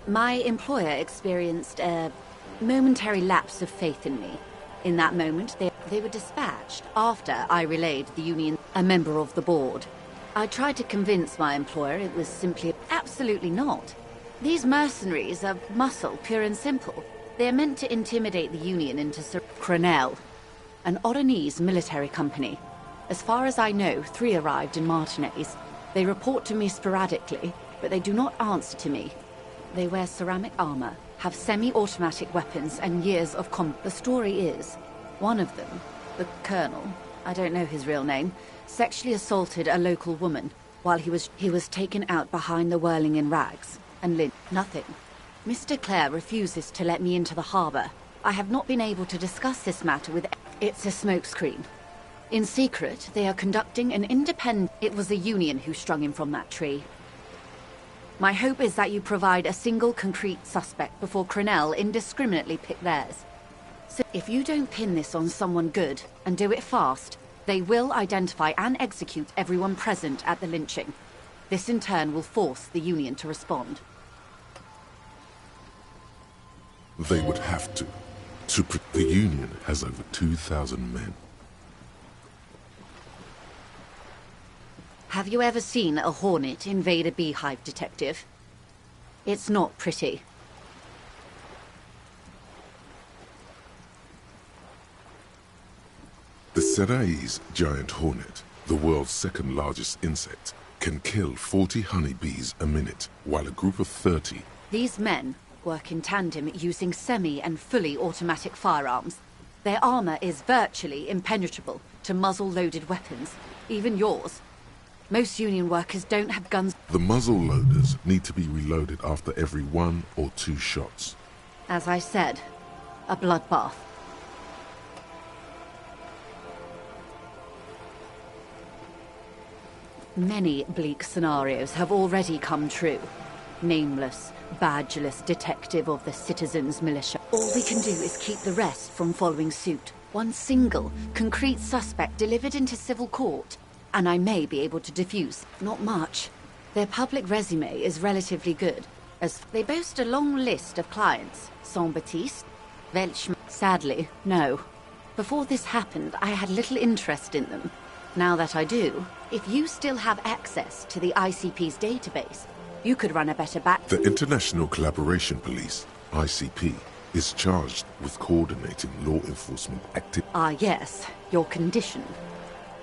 My employer experienced a momentary lapse of faith in me. In that moment, they were dispatched after I relayed the Union, a member of the board. I tried to convince my employer it was simply absolutely not. These mercenaries are muscle, pure and simple. They are meant to intimidate the Union into Crenel, an Oronese military company. As far as I know, 3 arrived in Martinez. They report to me sporadically, but they do not answer to me. They wear ceramic armor, have semi-automatic weapons, and years of The story is, one of them, the Colonel, I don't know his real name, sexually assaulted a local woman while he was taken out behind the whirling in rags. And nothing. Mr. Clare refuses to let me into the harbor. I have not been able to discuss this matter with... It's a smokescreen. In secret, they are conducting an independent... It was the Union who strung him from that tree. My hope is that you provide a single concrete suspect before Crenel indiscriminately pick theirs. So if you don't pin this on someone good, and do it fast, they will identify and execute everyone present at the lynching. This in turn will force the Union to respond. They would have to. The Union has over 2,000 men. Have you ever seen a hornet invade a beehive, Detective? It's not pretty. The Seraï's giant hornet, the world's second largest insect, can kill 40 honeybees a minute, while a group of 30... These men work in tandem using semi- and fully automatic firearms. Their armor is virtually impenetrable to muzzle-loaded weapons, even yours. Most Union workers don't have guns. The muzzle loaders need to be reloaded after every 1 or 2 shots. As I said, a bloodbath. Many bleak scenarios have already come true. Nameless, badgeless detective of the citizens' militia. All we can do is keep the rest from following suit. One single, concrete suspect delivered into civil court, and I may be able to defuse. Not much. Their public resume is relatively good, as they boast a long list of clients. Saint-Baptiste, Welchman. Sadly, no. Before this happened, I had little interest in them. Now that I do, if you still have access to the ICP's database, you could run a better back... The International Collaboration Police, ICP, is charged with coordinating law enforcement activities. Ah, yes, your condition.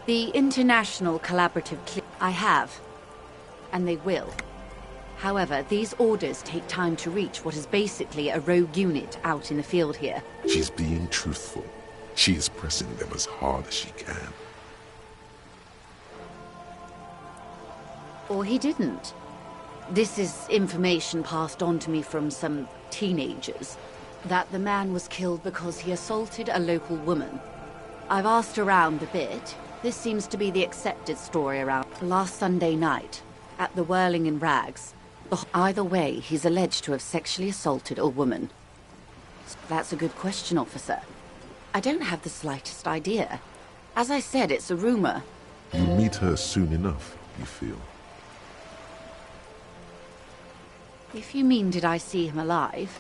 The International Collaborative... I have, and they will. However, these orders take time to reach what is basically a rogue unit out in the field here. She's being truthful. She is pressing them as hard as she can. Or he didn't. This is information passed on to me from some teenagers. That the man was killed because he assaulted a local woman. I've asked around a bit. This seems to be the accepted story around. Last Sunday night, at the Whirling in Rags. Either way, he's alleged to have sexually assaulted a woman. That's a good question, officer. I don't have the slightest idea. As I said, it's a rumor. You'll meet her soon enough, you feel? If you mean did I see him alive?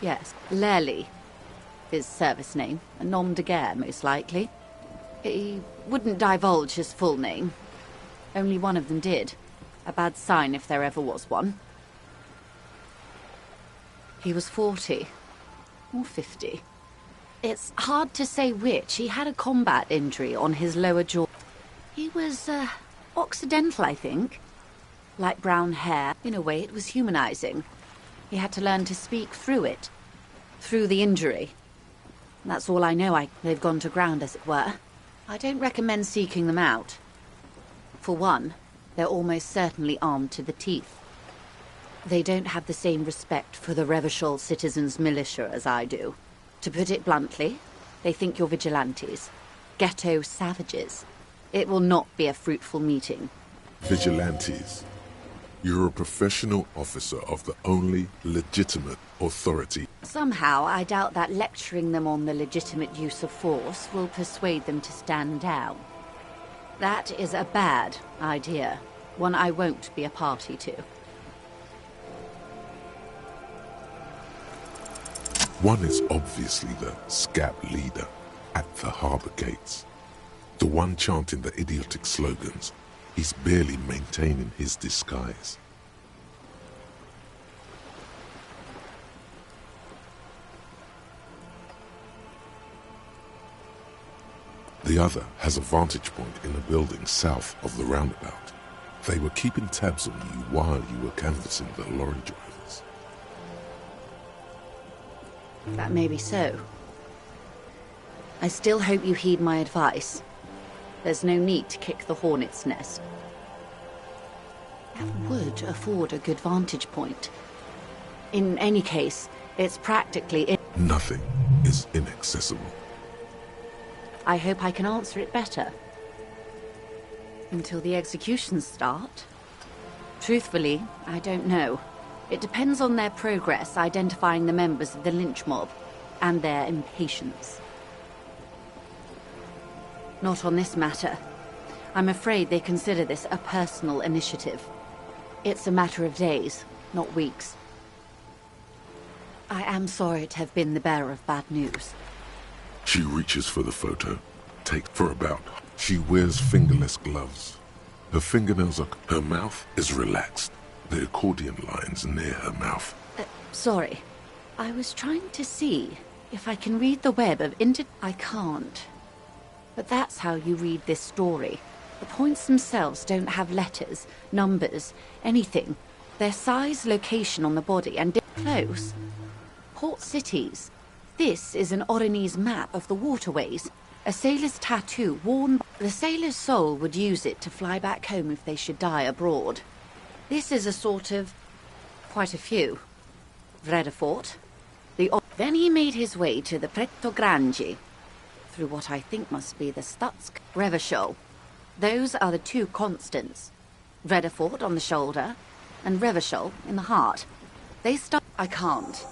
Yes. Lely. His service name. A nom de guerre, most likely. He wouldn't divulge his full name. Only one of them did. A bad sign if there ever was one. He was 40. Or 50. It's hard to say which. He had a combat injury on his lower jaw. He was, Occidental, I think. Light brown hair. In a way, it was humanizing. He had to learn to speak through it. Through the injury. That's all I know. They've gone to ground, as it were. I don't recommend seeking them out. For one, they're almost certainly armed to the teeth. They don't have the same respect for the Revachol citizens' militia as I do. To put it bluntly, they think you're vigilantes. Ghetto savages. It will not be a fruitful meeting. Vigilantes. You're a professional officer of the only legitimate authority. Somehow, I doubt that lecturing them on the legitimate use of force will persuade them to stand down. That is a bad idea. One I won't be a party to. One is obviously the scab leader at the harbor gates. The one chanting the idiotic slogans. He's barely maintaining his disguise. The other has a vantage point in a building south of the roundabout. They were keeping tabs on you while you were canvassing the lorry drivers. That may be so. I still hope you heed my advice. There's no need to kick the hornet's nest. That would afford a good vantage point. In any case, it's practically Nothing is inaccessible. I hope I can answer it better. Until the executions start? Truthfully, I don't know. It depends on their progress identifying the members of the lynch mob, and their impatience. Not on this matter. I'm afraid they consider this a personal initiative. It's a matter of days, not weeks. I am sorry to have been the bearer of bad news. She reaches for the photo. Take for about. She wears fingerless gloves. Her fingernails are. Her mouth is relaxed. The accordion lines near her mouth. Sorry. I was trying to see if I can read the web of I can't. But that's how you read this story. The points themselves don't have letters, numbers, anything. Their size, location on the body, and close. Port cities. This is an Oronese map of the waterways. A sailor's tattoo worn. The sailor's soul would use it to fly back home if they should die abroad. This is a sort of. Quite a few. Vredefort. Then he made his way to the Pretto Grande, through what I think must be the Stutsk Revachol. Those are the two constants. Vredefort on the shoulder, and Revachol in the heart. They start. I can't.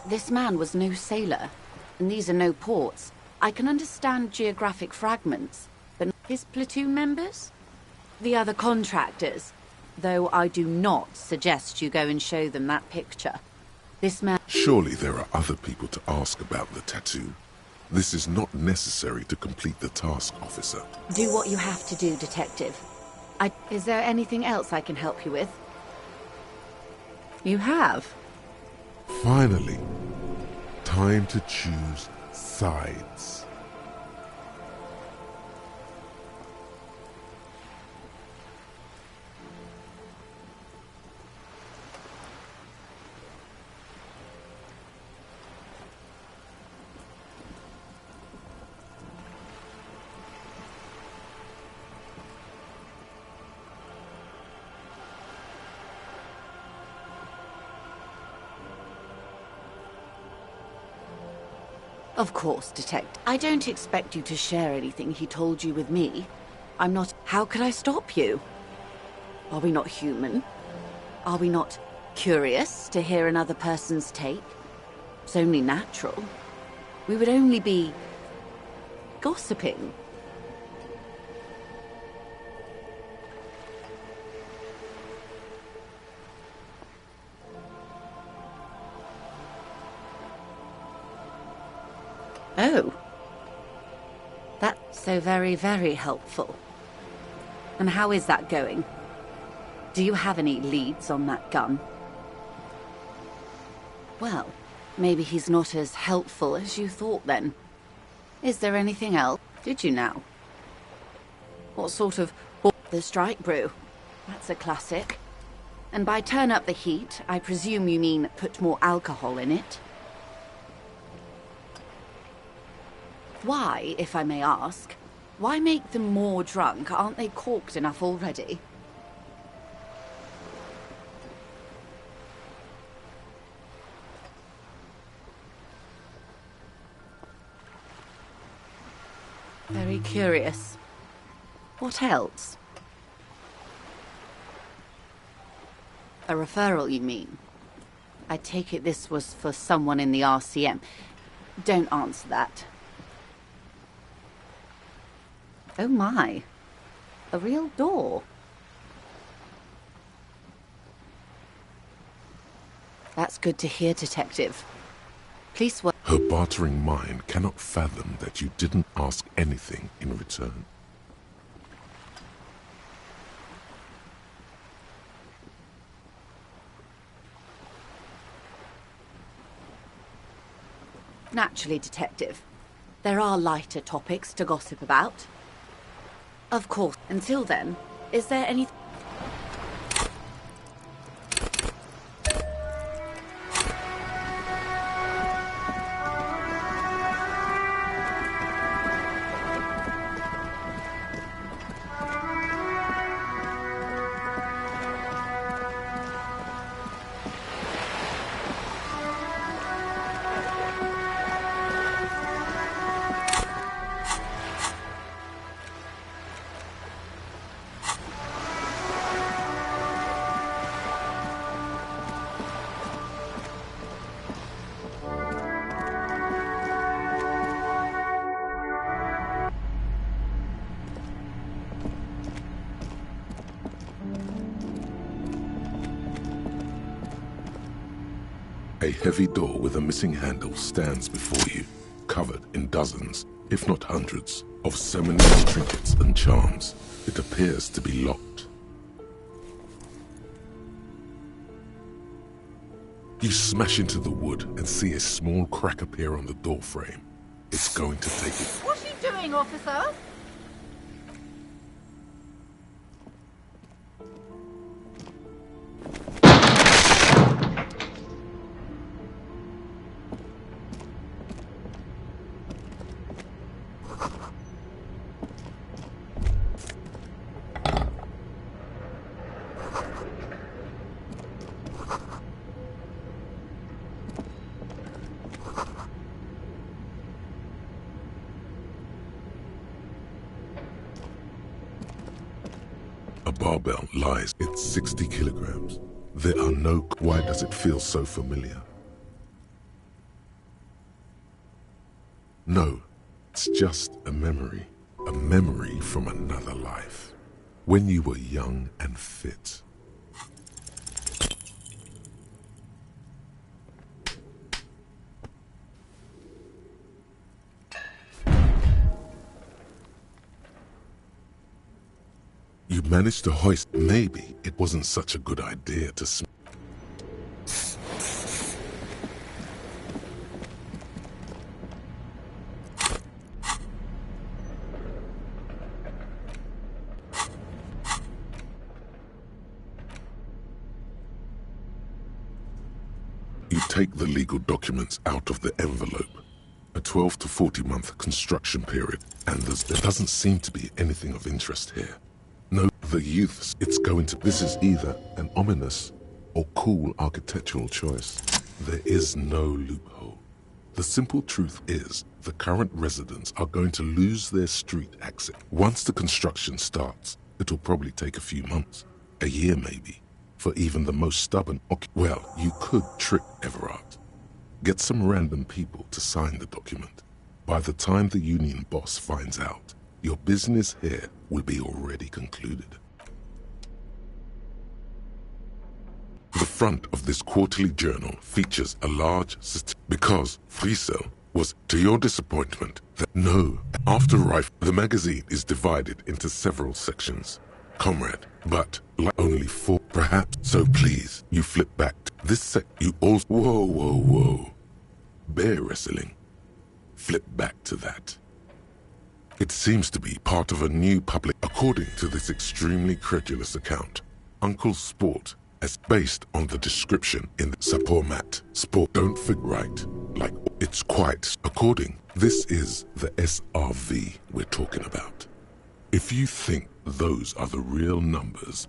This man was no sailor, and these are no ports. I can understand geographic fragments, but his platoon members? The other contractors, though I do not suggest you go and show them that picture. This man... Surely there are other people to ask about the tattoo. This is not necessary to complete the task, officer. Do what you have to do, detective. Is there anything else I can help you with? You have? Finally, time to choose sides. Of course, Detective. I don't expect you to share anything he told you with me. I'm not... How could I stop you? Are we not human? Are we not curious to hear another person's take? It's only natural. We would only be gossiping. Oh. That's so very, very helpful. And how is that going? Do you have any leads on that gun? Well, maybe he's not as helpful as you thought then. Is there anything else? Did you now? What sort of... The strike brew. That's a classic. And by turn up the heat, I presume you mean put more alcohol in it? Why, if I may ask, why make them more drunk? Aren't they corked enough already? Very curious. What else? A referral, you mean? I take it this was for someone in the RCM. Don't answer that. Oh my. A real door. That's good to hear, Detective. Police were... Her bartering mind cannot fathom that you didn't ask anything in return. Naturally, Detective. There are lighter topics to gossip about. Of course. Until then, is there anything... A heavy door with a missing handle stands before you, covered in dozens, if not hundreds, of ceremonial trinkets and charms. It appears to be locked. You smash into the wood and see a small crack appear on the door frame. It's going to take it. What's he doing, officer? A barbell lies. It's 60 kilograms. There are no... Why does it feel so familiar? No, it's just a memory. A memory from another life. When you were young and fit. You managed to hoist. Maybe it wasn't such a good idea to You take the legal documents out of the envelope. A 12 to 40 month construction period, and there doesn't seem to be anything of interest here. No, the youths, it's going to... This is either an ominous or cool architectural choice. There is no loophole. The simple truth is, the current residents are going to lose their street access. Once the construction starts, it'll probably take a few months, a year maybe, for even the most stubborn... Well, you could trick Everard. Get some random people to sign the document. By the time the Union boss finds out, your business here will be already concluded. The front of this quarterly journal features a large because Friesel was, to your disappointment, that no, after Rife, the magazine is divided into several sections. Comrade, but like only 4, perhaps. So please, you flip back to this you also, whoa. Bear wrestling. Flip back to that. It seems to be part of a new public, according to this extremely credulous account. Uncle Sport, as based on the description in the Sapormat. Sport don't fit right, like it's quite according. This is the SRV we're talking about. If you think those are the real numbers,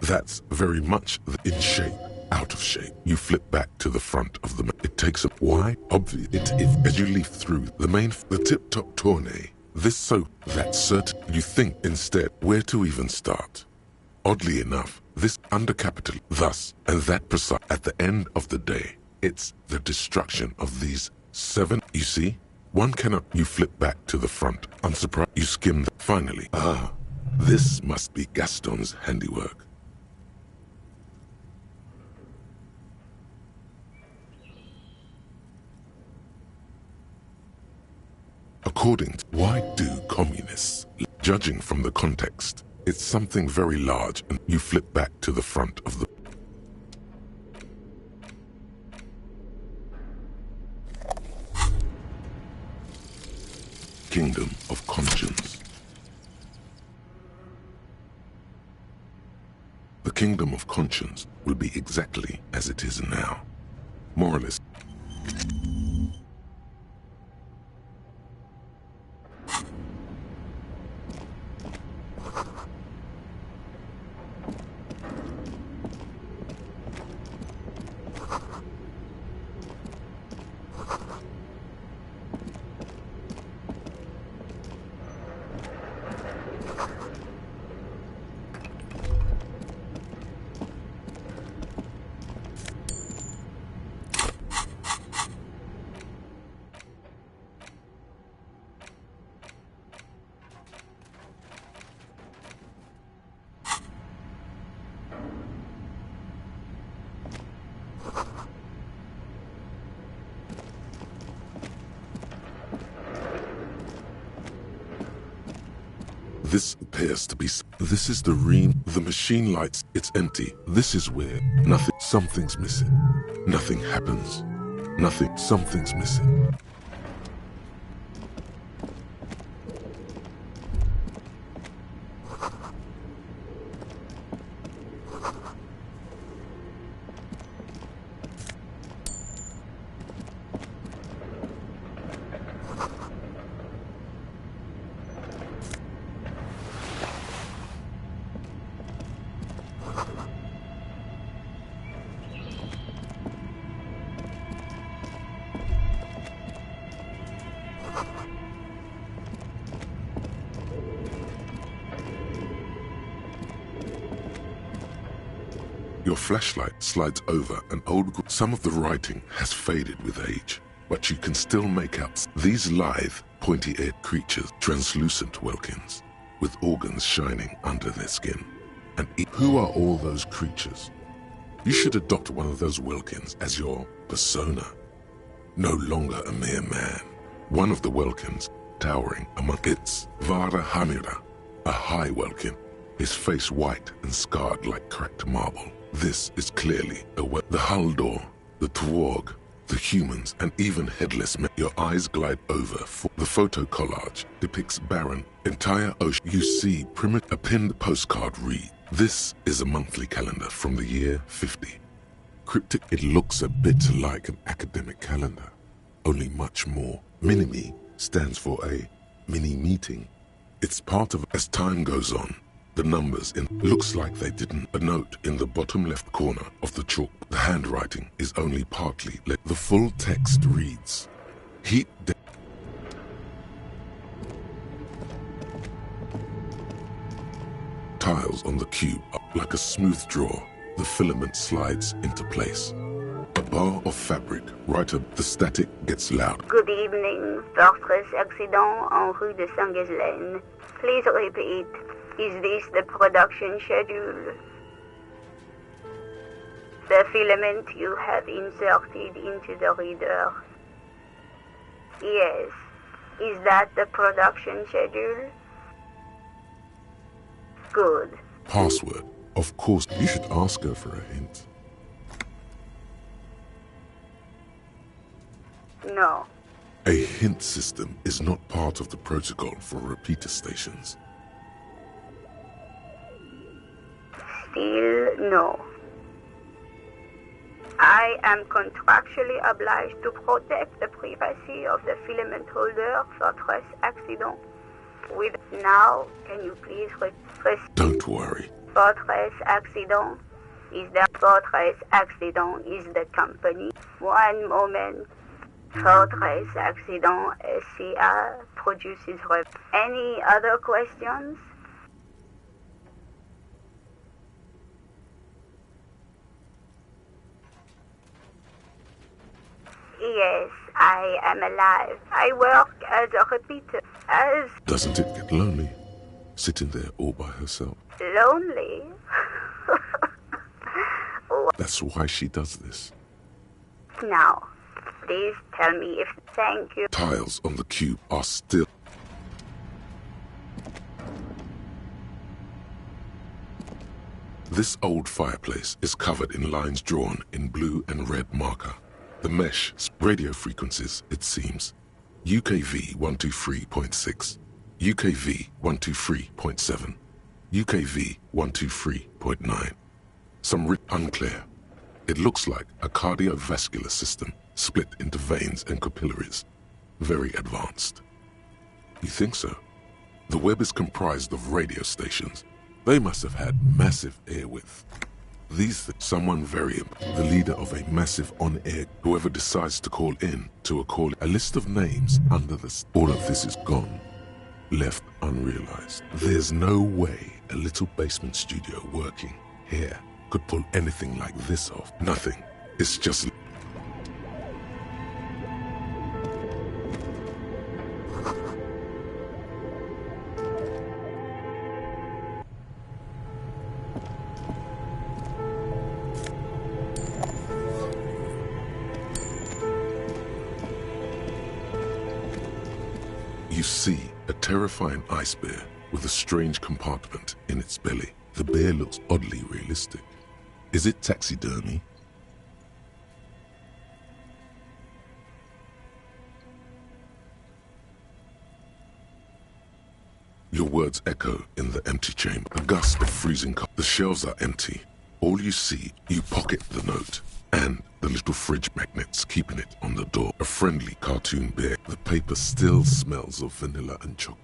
that's very much in shape. Out of shape. You flip back to the front of the. It takes a why obvious. As you leaf through the tip-top tournée. This so that certain you think instead where to even start. Oddly enough, this undercapital thus and that precise. At the end of the day, it's the destruction of these 7. You see, one cannot. You flip back to the front. Unsurprised. You skim. Finally, this must be Gaston's handiwork. According to why do communists, judging from the context, it's something very large, and you flip back to the front of the Kingdom of Conscience. The Kingdom of Conscience will be exactly as it is now, more or less. This appears to be. This is the ream. The machine lights. It's empty. This is where nothing. Something's missing. Nothing happens. Nothing. Something's missing. Your flashlight slides over an old. Some of the writing has faded with age, but you can still make out these lithe, pointy-eared creatures, translucent Welkins, with organs shining under their skin. And who are all those creatures? You should adopt one of those Welkins as your persona. No longer a mere man. One of the Welkins, towering among its Vara Hamira, a high Welkin, his face white and scarred like cracked marble. This is clearly the Haldor, the Twarg, the humans, and even headless men. Your eyes glide over. The photo collage depicts barren, entire ocean. You see a pinned postcard read, "This is a monthly calendar from the year 50. Cryptic. It looks a bit like an academic calendar, only much more. Minimi stands for a mini-meeting. It's part of, as time goes on, the numbers in looks like they didn't. A note in the bottom left corner of the chalk. The handwriting is only partly lit. The full text reads, "Heat tiles on the cube are like a smooth draw. The filament slides into place. But bar of fabric. Right up, the static gets loud. Good evening, Fortress Accident en rue de Saint-Ghislaine. Please repeat. Is this the production schedule? The filament you have inserted into the reader. Yes. Is that the production schedule? Good. Password. Of course, you should ask her for a hint. No. A hint system is not part of the protocol for repeater stations. Still no. I am contractually obliged to protect the privacy of the filament holder Fortress Accident. With now, can you please Don't worry. Fortress Accident is the Fortress Accident is the company. One moment. Fortress Accident SCA produces Any other questions? Yes, I am alive. I work as a repeater. Doesn't it get lonely? Sitting there all by herself. Lonely? That's why she does this. Now, please tell me if... Thank you. Tiles on the cube are still... This old fireplace is covered in lines drawn in blue and red marker. The mesh radio frequencies, it seems. UKV 123.6, UKV 123.7, UKV 123.9. Some unclear. It looks like a cardiovascular system split into veins and capillaries. Very advanced. You think so? The web is comprised of radio stations. They must have had massive airwidth. Someone very the leader of a massive on-air, whoever decides to call in to a list of names under this. All of this is gone, left unrealized. There's no way a little basement studio working here could pull anything like this off. Nothing. It's just... You see a terrifying ice bear with a strange compartment in its belly. The bear looks oddly realistic. Is it taxidermy? Your words echo in the empty chamber. A gust of freezing cold. The shelves are empty. All you see, you pocket the note and the little fridge magnets keeping it on the door. A friendly cartoon bear. The paper still smells of vanilla and chocolate.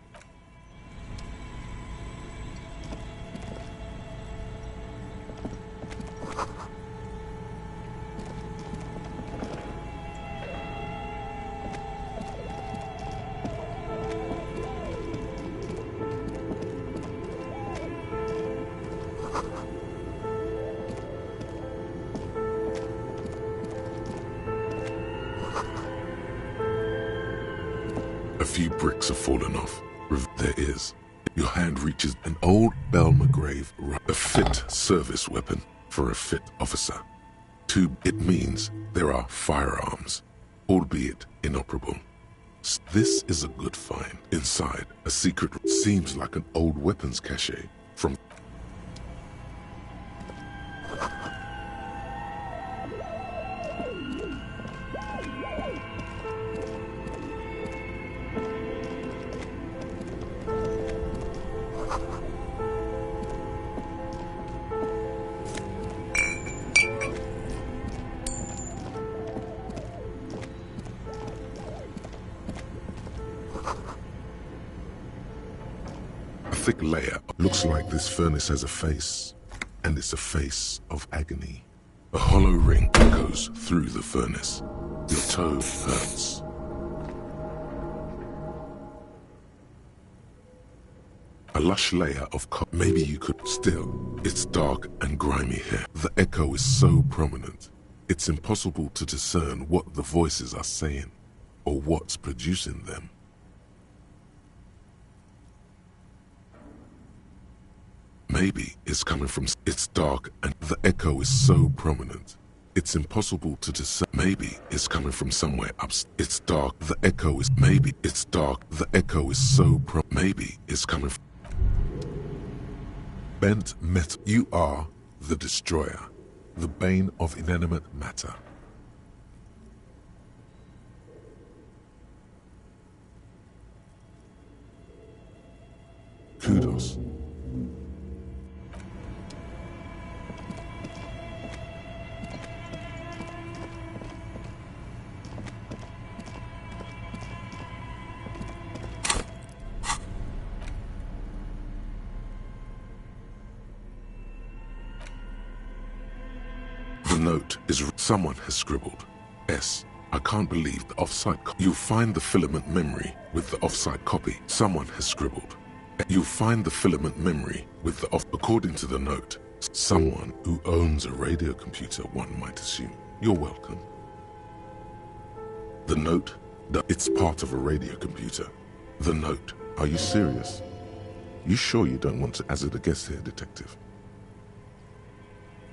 A few bricks have fallen off. There is. Your hand reaches an old Belmagrave, a fit service weapon for a fit officer. It means there are firearms, albeit inoperable. This is a good find. Inside, a secret seems like an old weapons cache from... A thick layer. Looks like this furnace has a face, and it's a face of agony. A hollow ring echoes through the furnace. Your toe hurts. A lush layer of maybe you could still. It's dark and grimy here. The echo is so prominent. It's impossible to discern what the voices are saying, or what's producing them. Maybe it's coming from... It's dark and the echo is so prominent. It's impossible to discern. Maybe it's coming from somewhere upstairs. It's dark, the echo is... Maybe it's dark, the echo is so Maybe it's coming from... Bent metal. You are the destroyer, the bane of inanimate matter. Kudos. The note is... Someone has scribbled. S. I can't believe the offsite... You'll find the filament memory with the offsite copy. Someone has scribbled. You'll find the filament memory with the off... According to the note, someone who owns a radio computer, one might assume. You're welcome. The note? It's part of a radio computer. The note. Are you serious? You sure you don't want to hazard a guess here, Detective?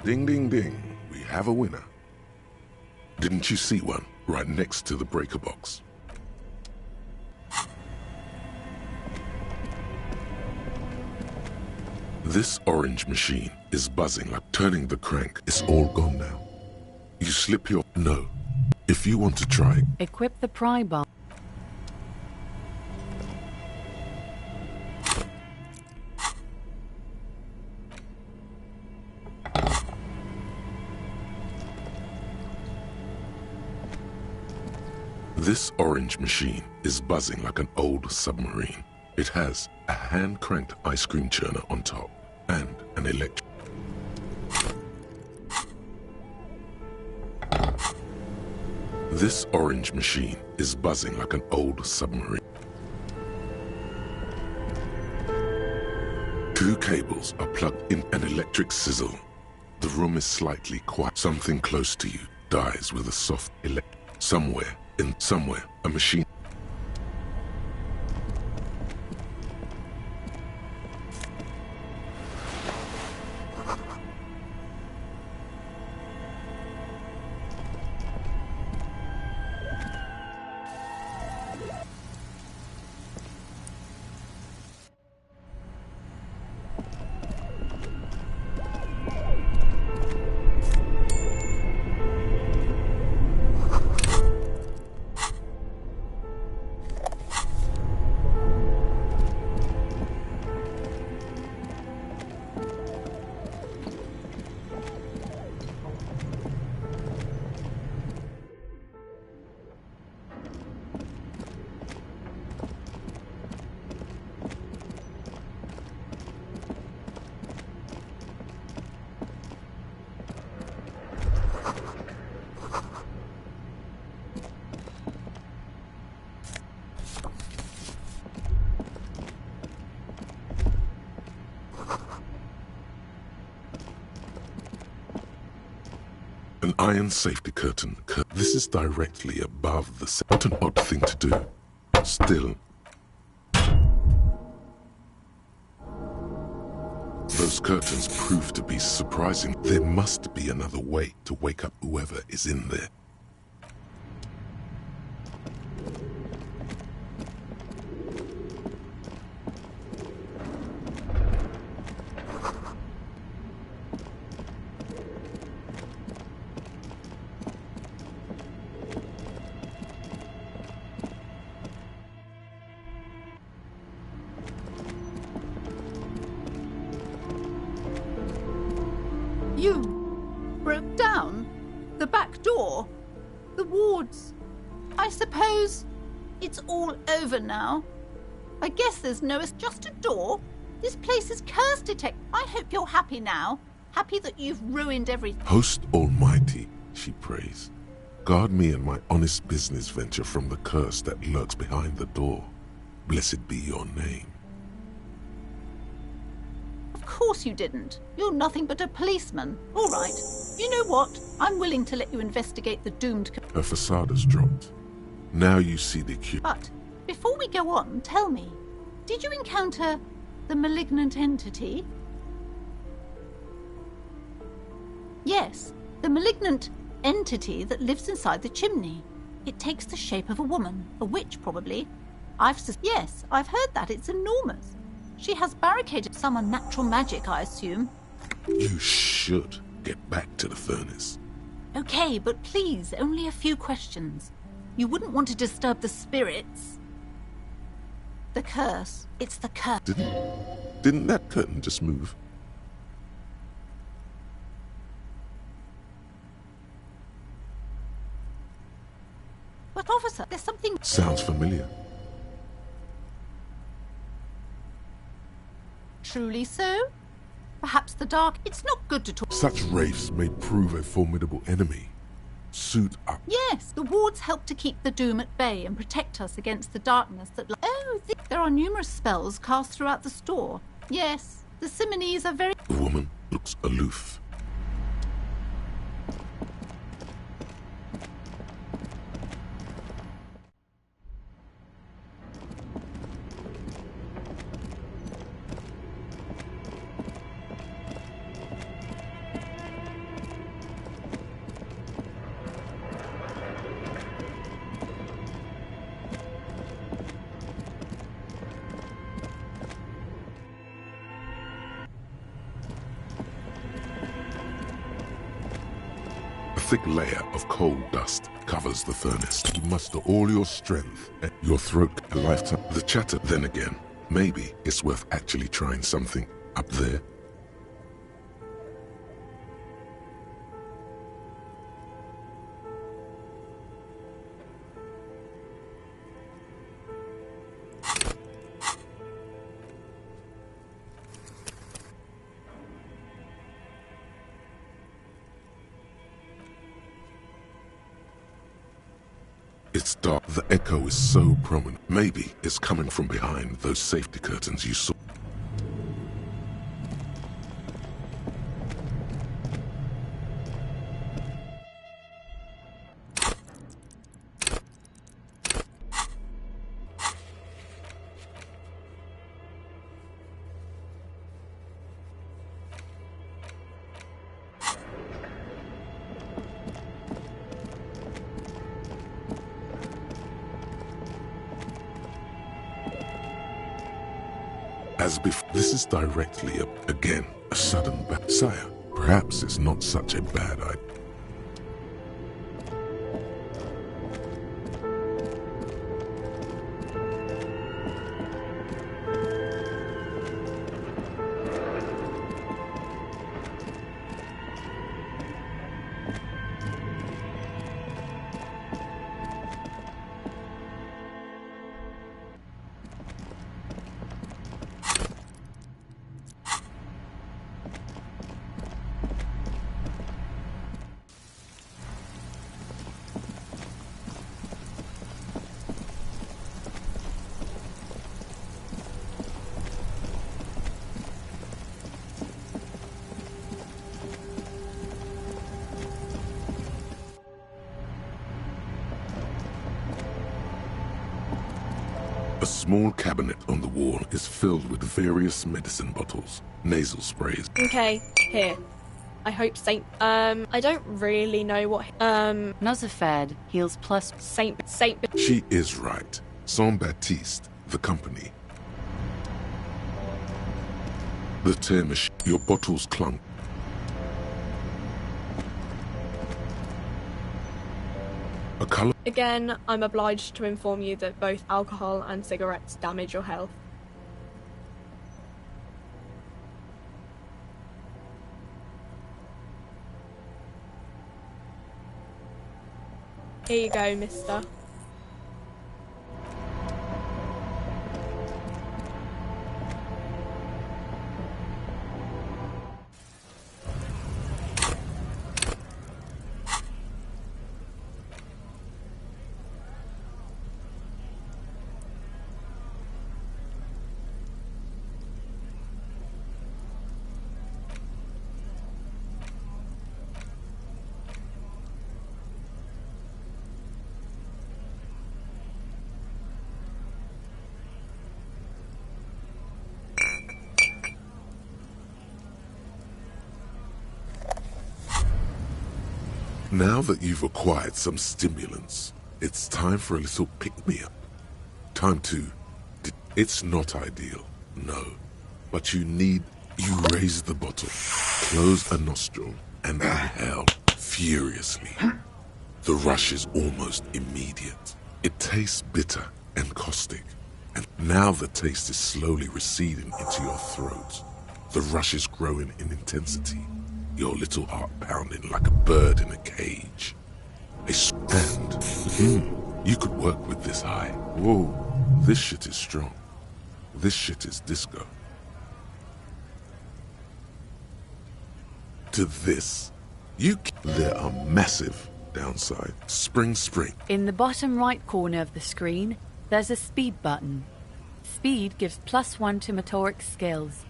Ding, ding, ding. We have a winner. Didn't you see one right next to the breaker box? This orange machine is buzzing like turning the crank. It's all gone now. You slip your... No. If you want to try... Equip the pry bar. This orange machine is buzzing like an old submarine. It has a hand-cranked ice cream churner on top and an electric... This orange machine is buzzing like an old submarine. 2 cables are plugged in an electric sizzle. The room is slightly quiet. Something close to you dies with a soft Somewhere, a machine... An iron safety curtain. This is directly above the... What an odd thing to do. Still. Those curtains prove to be surprising. There must be another way to wake up whoever is in there. You broke down the back door, the wards. I suppose it's all over now. I guess there's no... It's just a door. This place is curse detect. I hope you're happy now. Happy that you've ruined everything. Host Almighty, she prays. Guard me and my honest business venture from the curse that lurks behind the door. Blessed be your name. Of course you didn't. You're nothing but a policeman. All right. You know what? I'm willing to let you investigate the doomed... Her facade has dropped. Now you see the cube. But, before we go on, tell me, did you encounter the malignant entity? Yes, the malignant entity that lives inside the chimney. It takes the shape of a woman, a witch probably. Yes, I've heard that. It's enormous. She has barricaded some unnatural magic, I assume. You should get back to the furnace. Okay, but please, only a few questions. You wouldn't want to disturb the spirits. The curse. It's the curse. Didn't that curtain just move? But officer, there's something... Sounds familiar. Truly so? Perhaps the dark... It's not good to talk... Such wraiths may prove a formidable enemy. Suit up. Yes, the wards help to keep the doom at bay and protect us against the darkness that... Oh, there are numerous spells cast throughout the store. Yes, the Simonees are very... The woman looks aloof. A thick layer of coal dust covers the furnace. You muster all your strength and your throat a lifetime. The chatter, then again, maybe it's worth actually trying something up there. It's dark. The echo is so prominent. Maybe it's coming from behind those safety curtains you saw. As before, this is directly up again. A sudden Sire, perhaps it's not such a bad idea. A small cabinet on the wall is filled with various medicine bottles, nasal sprays. Okay, here. I hope Saint... I don't really know what... Nosafed heals plus... Saint... She is right. Saint Baptiste, the company. The termish, your bottles clunk. A color... Again, I'm obliged to inform you that both alcohol and cigarettes damage your health. Here you go, mister. Now that you've acquired some stimulants, it's time for a little pick-me-up. Time to... It's not ideal, no. But you raise the bottle, close a nostril, and inhale furiously. The rush is almost immediate. It tastes bitter and caustic, and now the taste is slowly receding into your throat. The rush is growing in intensity, your little heart pounding like a bird in a cage. You could work with this high. Whoa, this shit is strong. This shit is disco. To this, there are massive downsides. Spring. In the bottom right corner of the screen, there's a speed button. Speed gives +1 to motoric skills.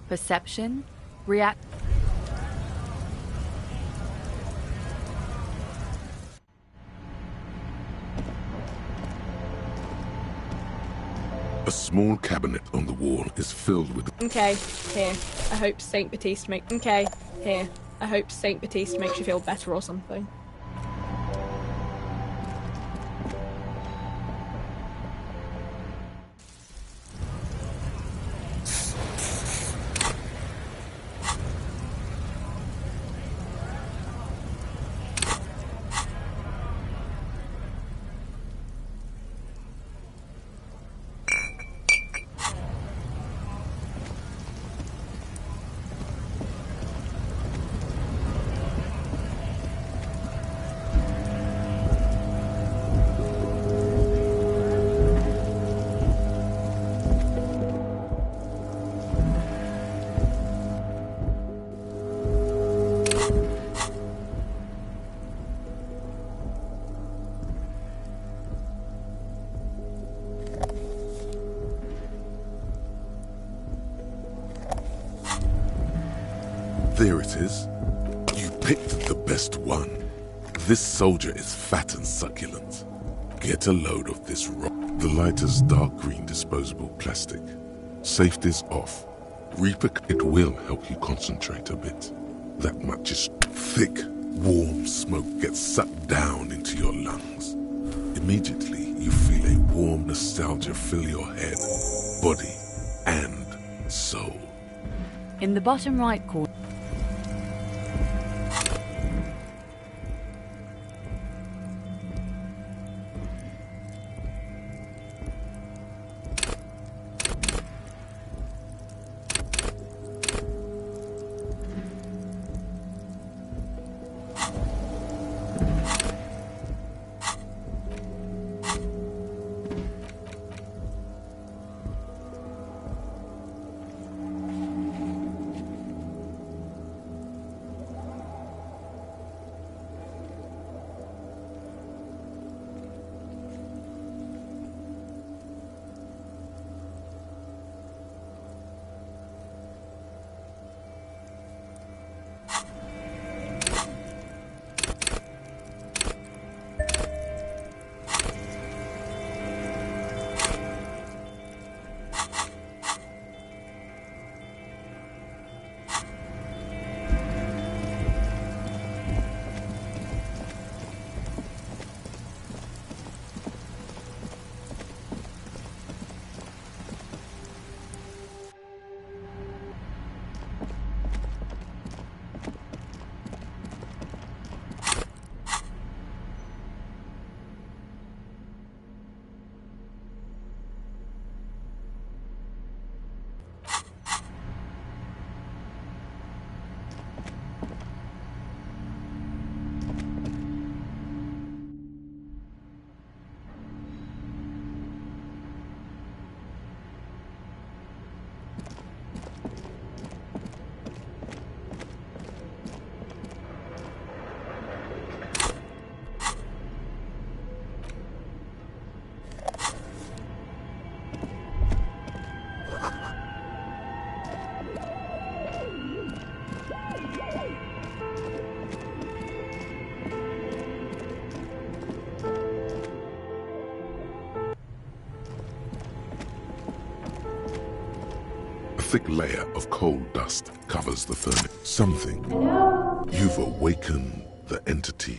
Perception, react... A small cabinet on the wall is filled with... Okay, here. I hope Saint Baptiste makes... Okay, here. I hope Saint Baptiste makes you feel better or something. There it is. You picked the best one. This soldier is fat and succulent. Get a load of this rock. The lighter's dark green disposable plastic. Safety's off. It will help you concentrate a bit. That much is thick, warm smoke gets sucked down into your lungs. Immediately, you feel a warm nostalgia fill your head, body, and soul. In the bottom right corner... thick layer of coal dust covers the furnace. Something. You've awakened the entity.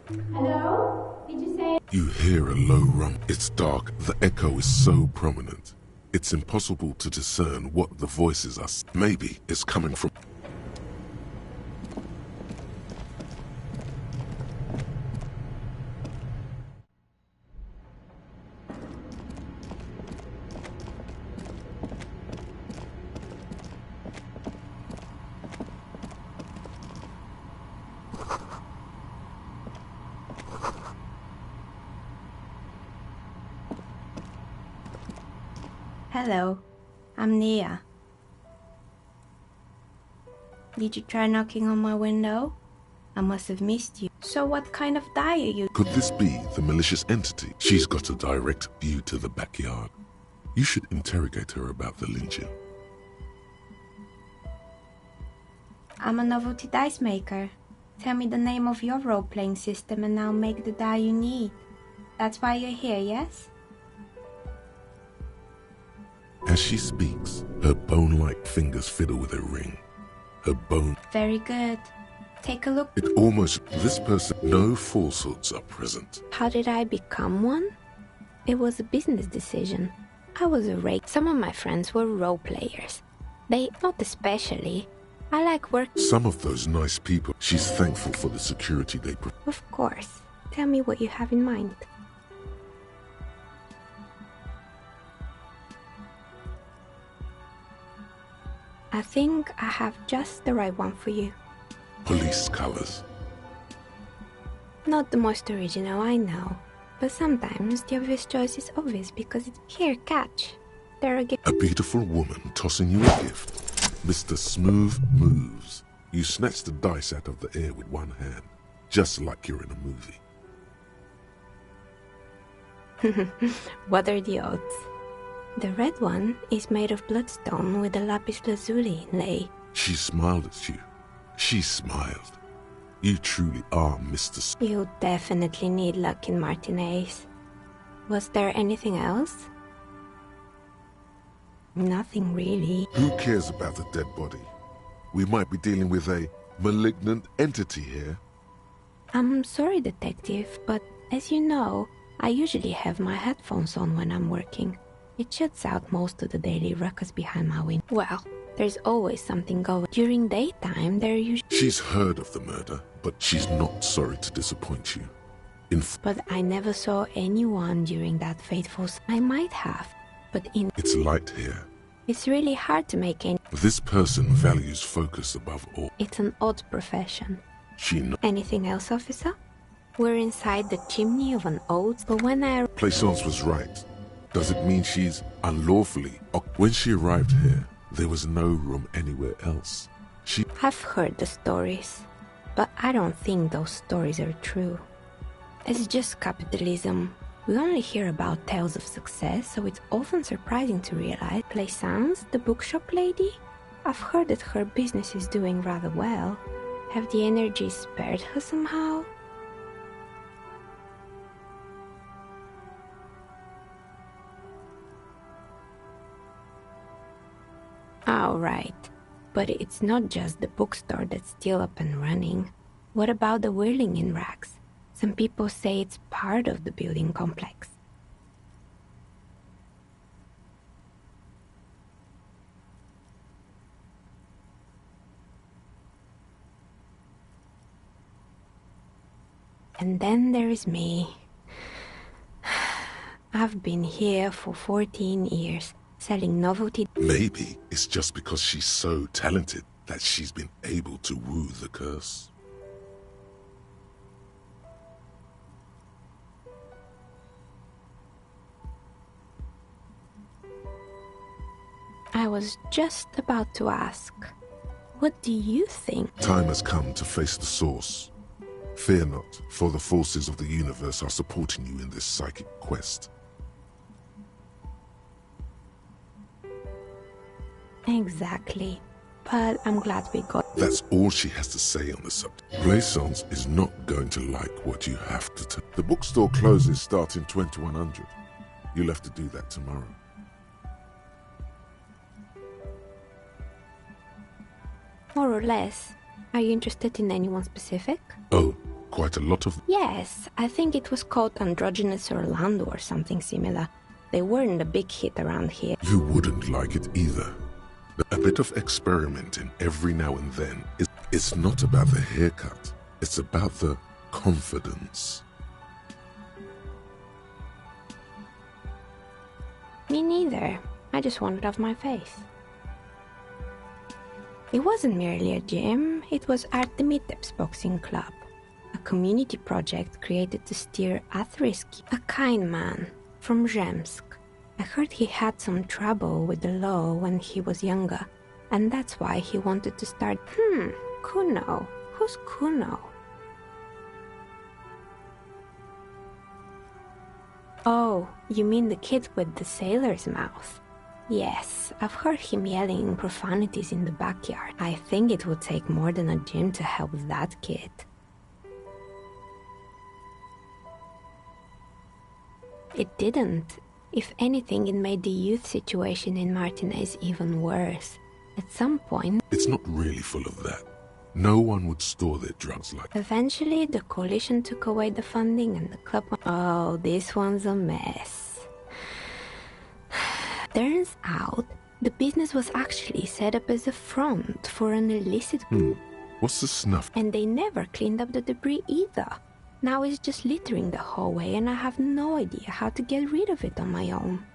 Hello? Did you say? You hear a low rumble. It's dark. The echo is so prominent. It's impossible to discern what the voices are. Maybe it's coming from... Hello, I'm Nia. Did you try knocking on my window? I must have missed you. So what kind of die are you? Could this be the malicious entity? She's got a direct view to the backyard. You should interrogate her about the Legion. I'm a novelty dice maker. Tell me the name of your role-playing system and I'll make the die you need. That's why you're here, yes? As she speaks, her bone-like fingers fiddle with a ring. Her bone... Very good. Take a look. It almost... This person... No falsehoods are present. How did I become one? It was a business decision. I was a rake. Some of my friends were role players. They... Not especially. I like work... Some of those nice people. She's thankful for the security they provide. Of course. Tell me what you have in mind. I think I have just the right one for you. Police colors. Not the most original, I know. But sometimes the obvious choice is obvious because it's... Here, catch. There are a beautiful woman tossing you a gift. Mr. Smooth moves. You snatch the dice out of the air with one hand, just like you're in a movie. What are the odds? The red one is made of bloodstone with a lapis lazuli inlay. She smiled at you. She smiled. You truly are Mr. You definitely need luck in Martinez. Was there anything else? Nothing really. Who cares about the dead body? We might be dealing with a malignant entity here. I'm sorry, detective, but as you know, I usually have my headphones on when I'm working. It shuts out most of the daily ruckus behind my window. Well, there's always something going. During daytime, there usually... She's heard of the murder, but she's not sorry to disappoint you. But I never saw anyone during that fateful... I might have, but in... It's light here. It's really hard to make any... This person values focus above all. It's an odd profession. She Anything else, officer? We're inside the chimney of an old... But when I... Plaisance was right. Does it mean she's unlawfully... When she arrived here, there was no room anywhere else. I've heard the stories, but I don't think those stories are true. It's just capitalism. We only hear about tales of success, so it's often surprising to realize Plaisance, the bookshop lady? I've heard that her business is doing rather well. Have the energies spared her somehow? All right, but it's not just the bookstore that's still up and running. What about the whirling in rags? Some people say it's part of the building complex. And then there is me. I've been here for 14 years. Selling novelty. Maybe it's just because she's so talented that she's been able to woo the curse. I was just about to ask, what do you think? Time has come to face the source. Fear not, for the forces of the universe are supporting you in this psychic quest. Exactly. But I'm glad we got... That's all she has to say on the subject. Plaisance is not going to like what you have to tell. The bookstore closes starting 2100. You'll have to do that tomorrow. More or less. I Are you interested in anyone specific? Oh, quite a lot of... Yes, I think it was called Androgynous Orlando or something similar. They weren't a big hit around here. You wouldn't like it either. A bit of experimenting every now and then it's not about the haircut. It's about the confidence. Me neither. I just wanted off my face. It wasn't merely a gym, it was Artemiteps Boxing Club, a community project created to steer Athrisky, a kind man from Zemsk. I heard he had some trouble with the law when he was younger, and that's why he wanted to start... Kuno. Who's Kuno? Oh, you mean the kid with the sailor's mouth? Yes, I've heard him yelling profanities in the backyard. I think it would take more than a gym to help that kid. It didn't. If anything, it made the youth situation in Martinez even worse. At some point... It's not really full of that. No one would store their drugs like... Eventually, the coalition took away the funding and the club... Oh, this one's a mess. Turns out, the business was actually set up as a front for an illicit... What's the snuff? And they never cleaned up the debris either. Now it's just littering the hallway and I have no idea how to get rid of it on my own.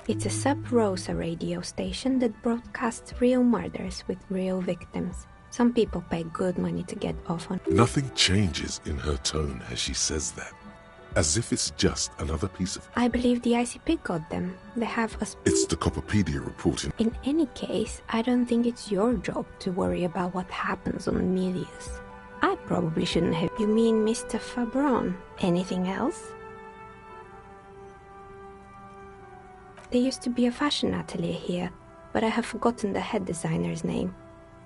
It's a Sub Rosa radio station that broadcasts real murders with real victims. Some people pay good money to get off on... Nothing changes in her tone as she says that. As if it's just another piece of... I believe the ICP got them. They have a... It's the Copperpedia reporting. In any case, I don't think it's your job to worry about what happens on Milius. I probably shouldn't have... You mean Mr. Fabron? Anything else? There used to be a fashion atelier here, but I have forgotten the head designer's name.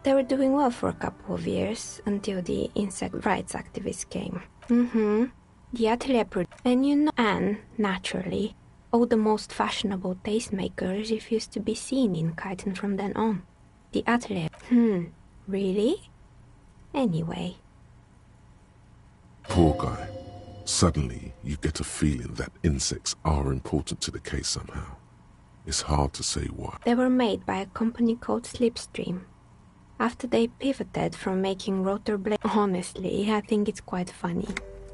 They were doing well for a couple of years, until the insect rights activists came. The atelier and you know, and, naturally, all the most fashionable tastemakers refused to be seen in Kyton from then on. The atelier... really? Anyway. Poor guy. Suddenly, you get a feeling that insects are important to the case somehow. It's hard to say why. They were made by a company called Slipstream. After they pivoted from making rotor blades... Honestly, I think it's quite funny.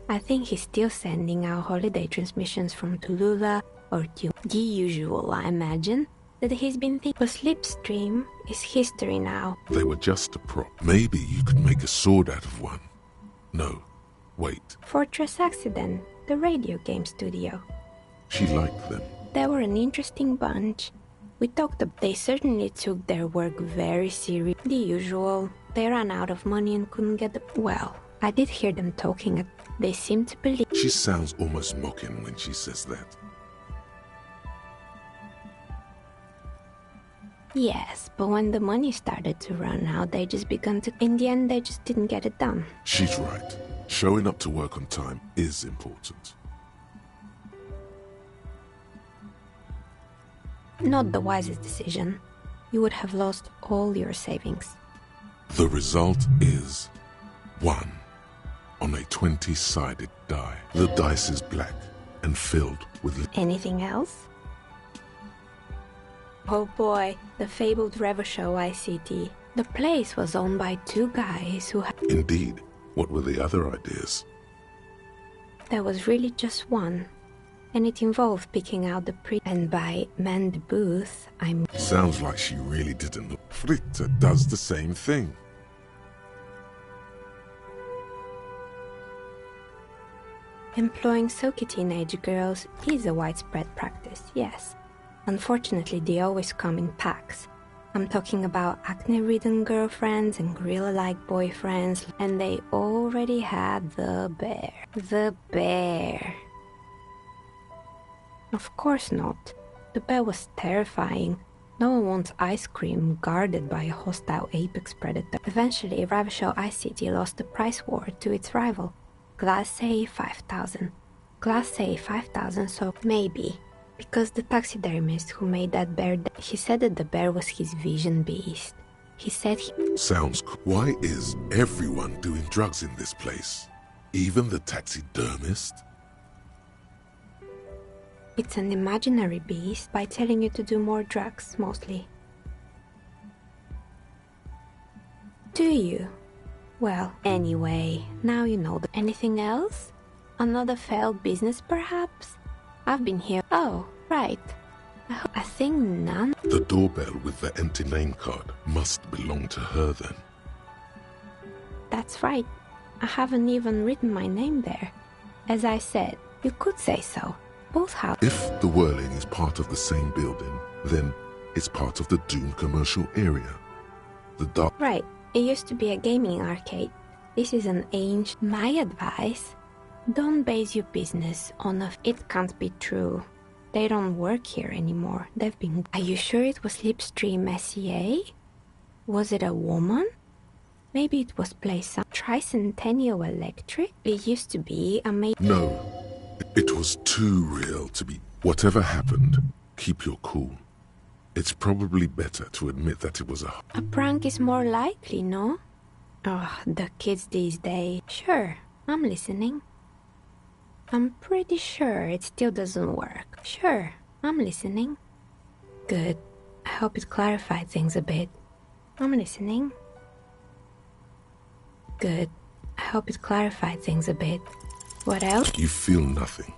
I think he's still sending out holiday transmissions from Tulula or the usual, I imagine, that he's been thinking. But Slipstream is history now. They were just a prop. Maybe you could make a sword out of one. No, wait. Fortress Accident, the radio game studio. She liked them. They were an interesting bunch. We talked about... They certainly took their work very serious. The usual. They ran out of money and couldn't get the... Well, I did hear them talking at... They seem to believe... She sounds almost mocking when she says that. Yes, but when the money started to run out, they just began to... In the end, they just didn't get it done. She's right. Showing up to work on time is important. Not the wisest decision. You would have lost all your savings. The result is 1 on a 20-sided die. The dice is black and filled with... Anything else? Oh boy, the fabled Revachol ICT. The place was owned by 2 guys who had... Indeed. What were the other ideas? There was really just one. And it involved picking out the and by man the booth, I mean... Sounds like she really didn't know. Fritta does the same thing. Employing silky teenage girls is a widespread practice, yes. Unfortunately, they always come in packs. I'm talking about acne-ridden girlfriends and gorilla-like boyfriends, and they already had the bear. The bear. Of course not. The bear was terrifying. No one wants ice cream guarded by a hostile apex predator. Eventually, Revachol ICT lost the price war to its rival, Glass A 5000. Glass A 5000, so maybe. Because the taxidermist who made that bear, he said that the bear was his vision beast. He said he... Sounds cool. Why is everyone doing drugs in this place? Even the taxidermist? It's an imaginary beast by telling you to do more drugs, mostly. Do you? Well, anyway, now you know. Anything else? Another failed business, perhaps? I've been here. Oh, right. I think none. The doorbell with the empty name card must belong to her then. That's right. I haven't even written my name there. As I said, you could say so. Both have. If the Whirling is part of the same building, then it's part of the Dune commercial area. The dark. Right. It used to be a gaming arcade. This is an ancient. My advice: don't base your business on a. It can't be true. They don't work here anymore. They've been. Are you sure it was Slipstream SEA? Was it a woman? Maybe it was placed on Tricentennial Electric. It used to be a No, it was too real to be. Whatever happened, keep your cool. It's probably better to admit that it was a prank is more likely, no? Oh, the kids these days. Sure, I'm listening. I'm pretty sure it still doesn't work. Sure, I'm listening. Good. I hope it clarified things a bit. I'm listening. Good. I hope it clarified things a bit. What else? You feel nothing.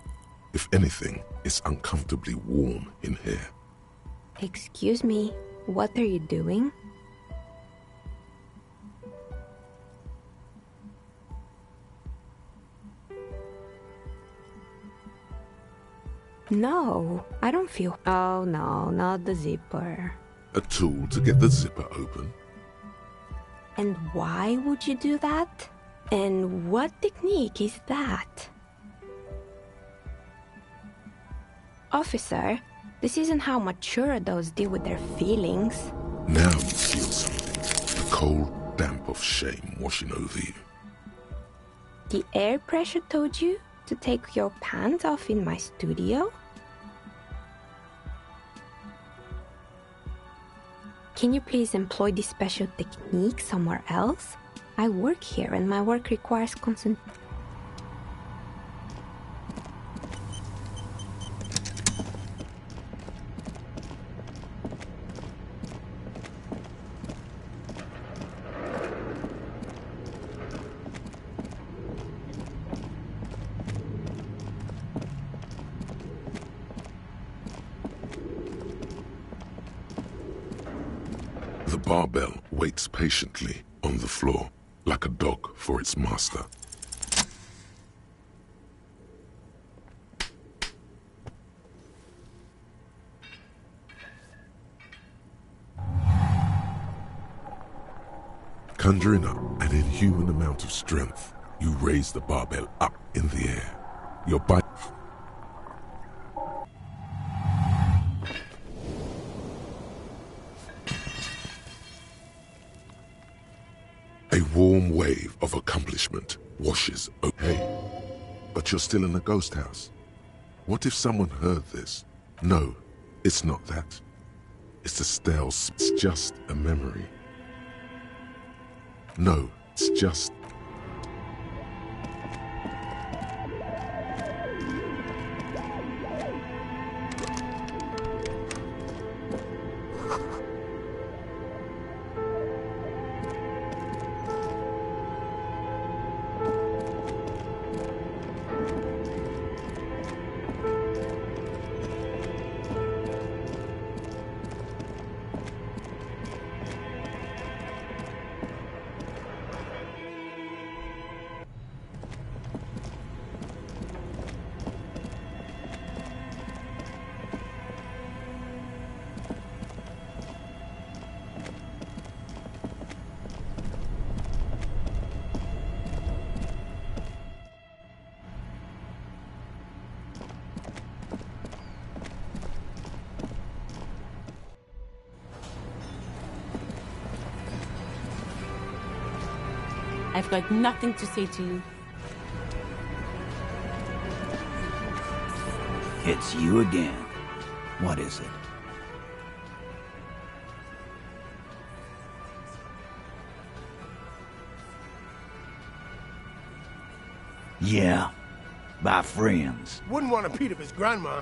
If anything, it's uncomfortably warm in here. Excuse me, what are you doing? No, I don't feel... Oh no, not the zipper. A tool to get the zipper open. And why would you do that? And what technique is that? Officer, this isn't how mature adults deal with their feelings. Now you feel something. The cold damp of shame washing over you. The air pressure told you to take your pants off in my studio? Can you please employ this special technique somewhere else? I work here and my work requires concentration. The barbell waits patiently on the floor, like a dog for its master. Conjuring up an inhuman amount of strength, you raise the barbell up in the air. Your body... A warm wave of accomplishment washes over. Hey, but you're still in a ghost house. What if someone heard this? No, it's not that. It's a stale... It's just a memory. No, it's just... I've got nothing to say to you. It's you again. What is it? Yeah, by friends. Wouldn't want to beat up his grandma.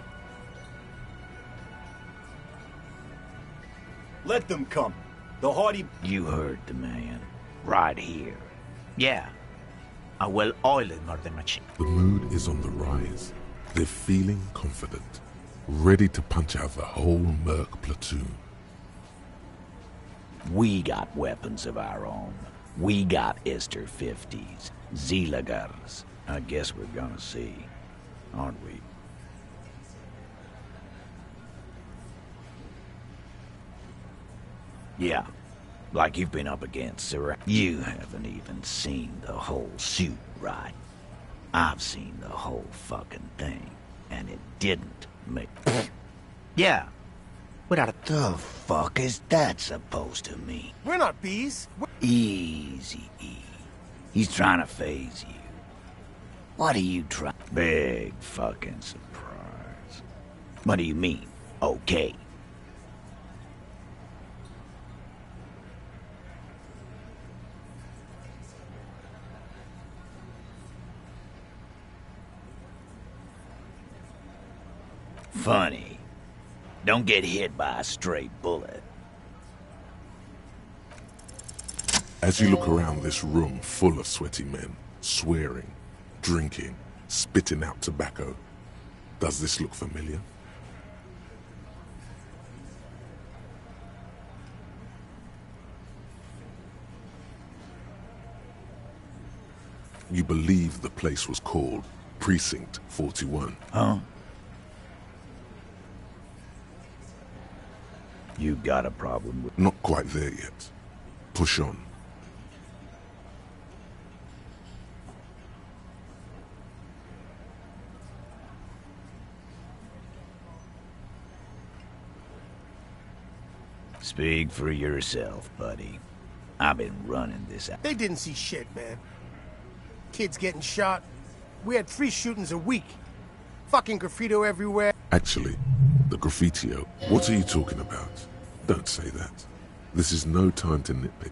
Let them come. The hardy... You heard the man. Right here. Yeah. A well-oiled northern machine. The mood is on the rise. They're feeling confident, ready to punch out the whole Merc platoon. We got weapons of our own. We got Ester-50s, Z-Lagars. I guess we're gonna see, aren't we? Yeah, like you've been up against, sir. You haven't even seen the whole suit, right? I've seen the whole fucking thing, and it didn't make... Yeah. What the fuck is that supposed to mean? We're not bees. Easy, E. He's trying to phase you. What are you trying? Big fucking surprise. What do you mean, okay? Funny. Don't get hit by a stray bullet. As you look around this room full of sweaty men, swearing, drinking, spitting out tobacco, does this look familiar? You believe the place was called Precinct 41. Huh? You got a problem with... Not quite there yet. Push on. Speak for yourself, buddy. I've been running this out. They didn't see shit, man. Kids getting shot. We had 3 shootings a week. Fucking graffito everywhere. Actually, the graffitio. What are you talking about? Don't say that. This is no time to nitpick.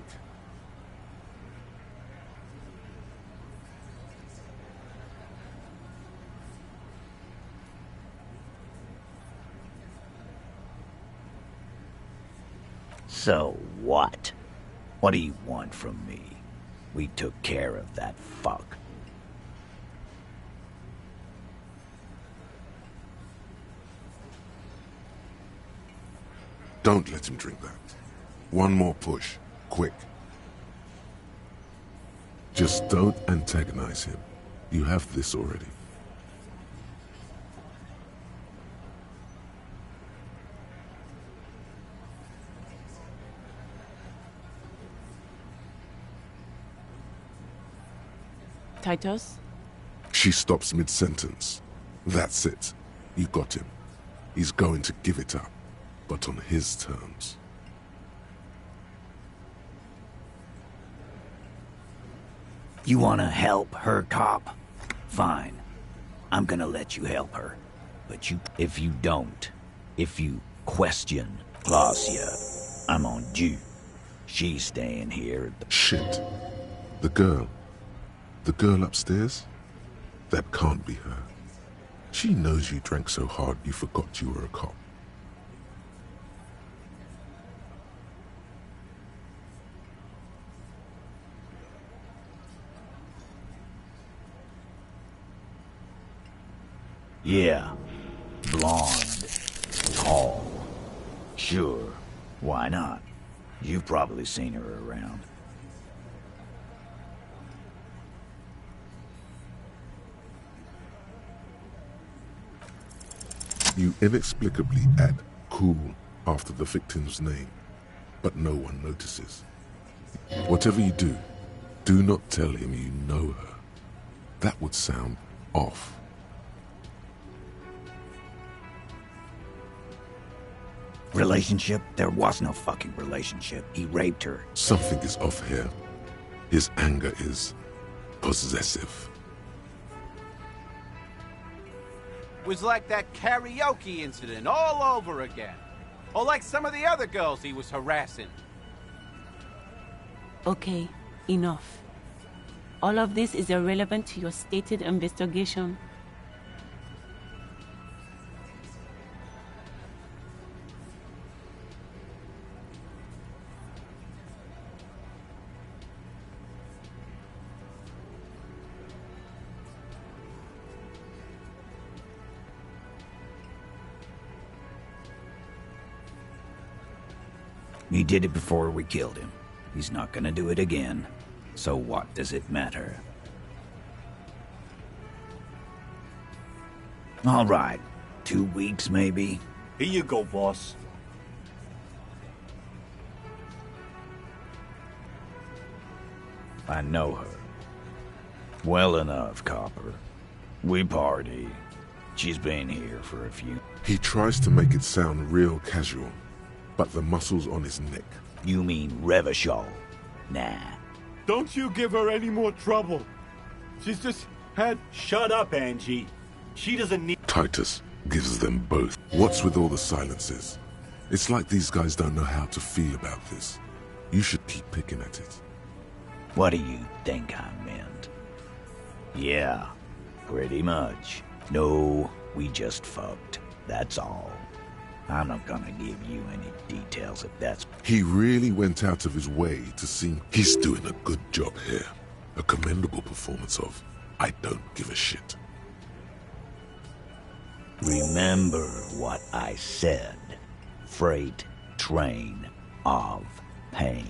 So what? What do you want from me? We took care of that fuck. Don't let him drink that. One more push. Quick. Just don't antagonize him. You have this already. Titus? She stops mid-sentence. That's it. You got him. He's going to give it up, but on his terms. You wanna help her, cop? Fine. I'm gonna let you help her. But if you don't, if you question Glacia, I'm on you. She's staying here. Shit. The girl. The girl upstairs? That can't be her. She knows you drank so hard you forgot you were a cop. Yeah. Blonde. Tall. Sure. Why not? You've probably seen her around. You inexplicably add cool after the victim's name, but no one notices. Whatever you do, do not tell him you know her. That would sound off. Relationship? There was no fucking relationship. He raped her. Something is off here. His anger is possessive. was like that karaoke incident all over again. Or like some of the other girls he was harassing. Okay, enough. All of this is irrelevant to your stated investigation. He did it before we killed him. He's not gonna do it again. So what does it matter? All right. 2 weeks, maybe? Here you go, boss. I know her. Well enough, Copper. We party. She's been here for a few... He tries to make it sound real casual, but the muscles on his neck... You mean Revachol? Nah. Don't you give her any more trouble. She's just had... Shut up, Angie. She doesn't need... Titus gives them both. What's with all the silences? It's like these guys don't know how to feel about this. You should keep picking at it. What do you think I meant? Yeah, pretty much. No, we just fucked. That's all. I'm not gonna give you any details if that's... He really went out of his way to seem... He's doing a good job here. A commendable performance of, I don't give a shit. Remember what I said. Freight train of pain.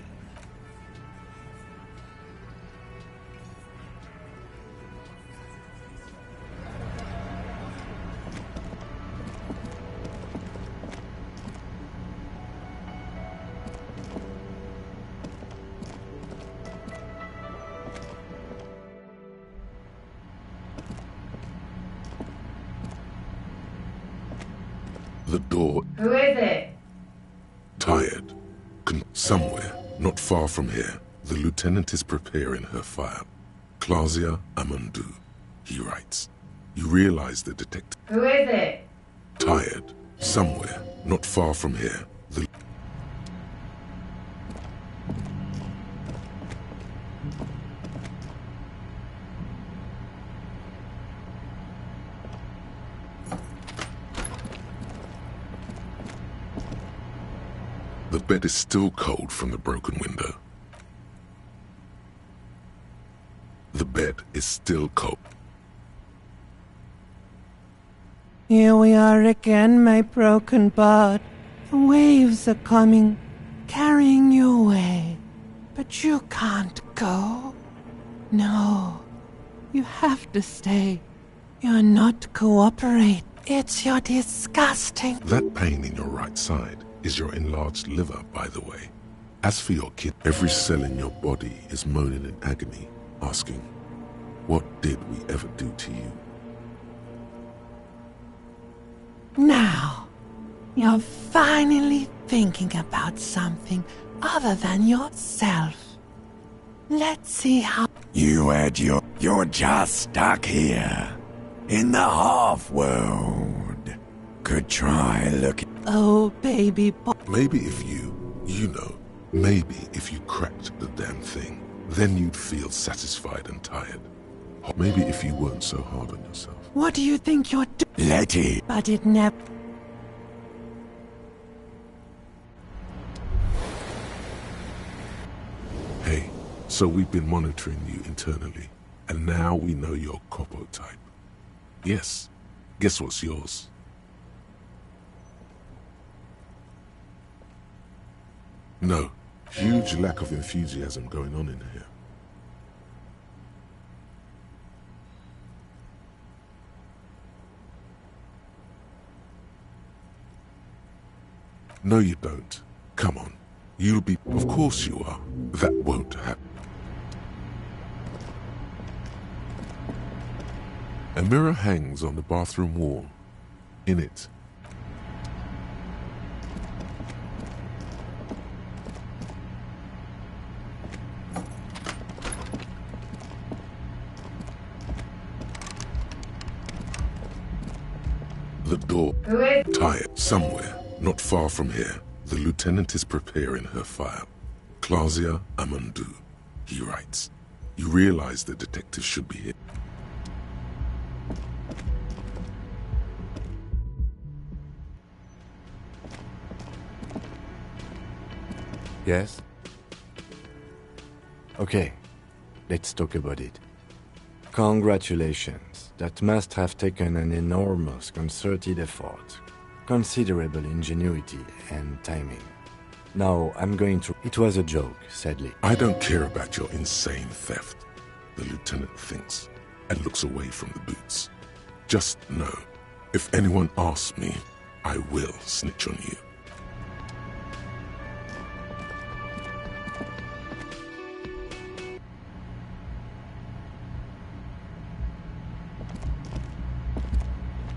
The door... Who is it? Tired. Somewhere, not far from here, the lieutenant is preparing her file. Clausia Amandu, he writes. You realize the detective... Who is it? Tired. Somewhere, not far from here, the... The bed is still cold from the broken window. The bed is still cold. Here we are again, my broken bud. The waves are coming, carrying you away. But you can't go. No, you have to stay. You're not cooperating. It's your disgusting... That pain in your right side is your enlarged liver, by the way. As for your kid, every cell in your body is moaning in agony, asking, what did we ever do to you? Now, you're finally thinking about something other than yourself. Let's see how... You're just stuck here, in the half-world. Could try looking... Oh, baby boy. Maybe if maybe if you cracked the damn thing, then you'd feel satisfied and tired. Maybe if you weren't so hard on yourself. What do you think you're doing? Letty. But it never... Hey, so we've been monitoring you internally, and now we know your Copo type. Yes, guess what's yours? No, huge lack of enthusiasm going on in here. No, you don't. Come on. You'll be... Of course you are. That won't happen. A mirror hangs on the bathroom wall. In it, The door. Who is? Tired. Somewhere, not far from here, the lieutenant is preparing her file. Claudia Amandu, he writes. You realize the detective should be here. Yes? Okay, let's talk about it. Congratulations. That must have taken an enormous concerted effort, considerable ingenuity and timing. Now, I'm going to... It was a joke, sadly. I don't care about your insane theft, the lieutenant thinks, and looks away from the boots. Just know, if anyone asks me, I will snitch on you.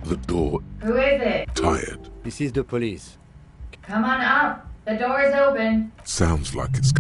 The door. Who is it? Tired. This is the police. Come on up. The door is open. Sounds like it's...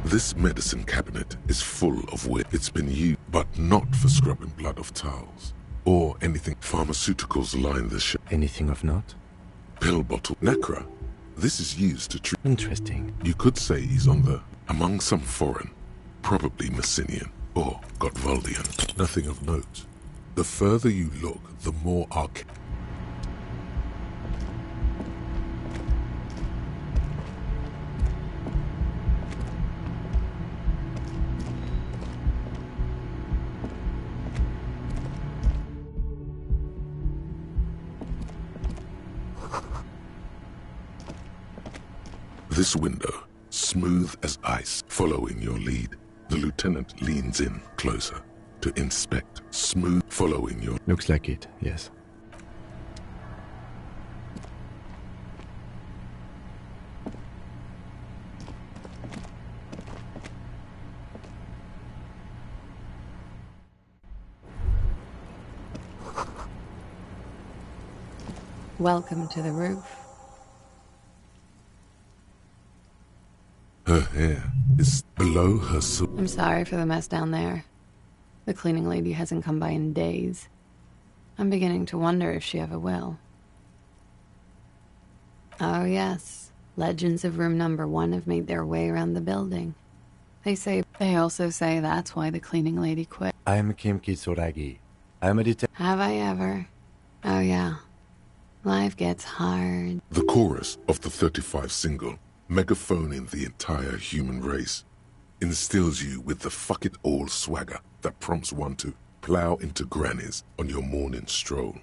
This medicine cabinet is full of wit. It's been used, but not for scrubbing blood off towels. Or anything. Pharmaceuticals line the shelf. Anything of note? Pill bottle. Nacra. This is used to treat... Interesting. You could say he's on the... among some foreign. Probably Messinian. Or Gotvaldian. Nothing of note. The further you look, the more archaic... This window, smooth as ice, following your lead. The lieutenant leans in closer to inspect. Smooth, following your... Looks like it, yes. Welcome to the roof. Her hair is below her... I'm sorry for the mess down there. The cleaning lady hasn't come by in days. I'm beginning to wonder if she ever will. Oh yes, legends of room number 1 have made their way around the building. They also say that's why the cleaning lady quit. I'm Kim Kitsuragi. I'm a detective. Have I ever? Oh yeah. Life gets hard. The chorus of the 35 single, megaphoning the entire human race, instills you with the fuck it all swagger that prompts one to plow into grannies on your morning stroll.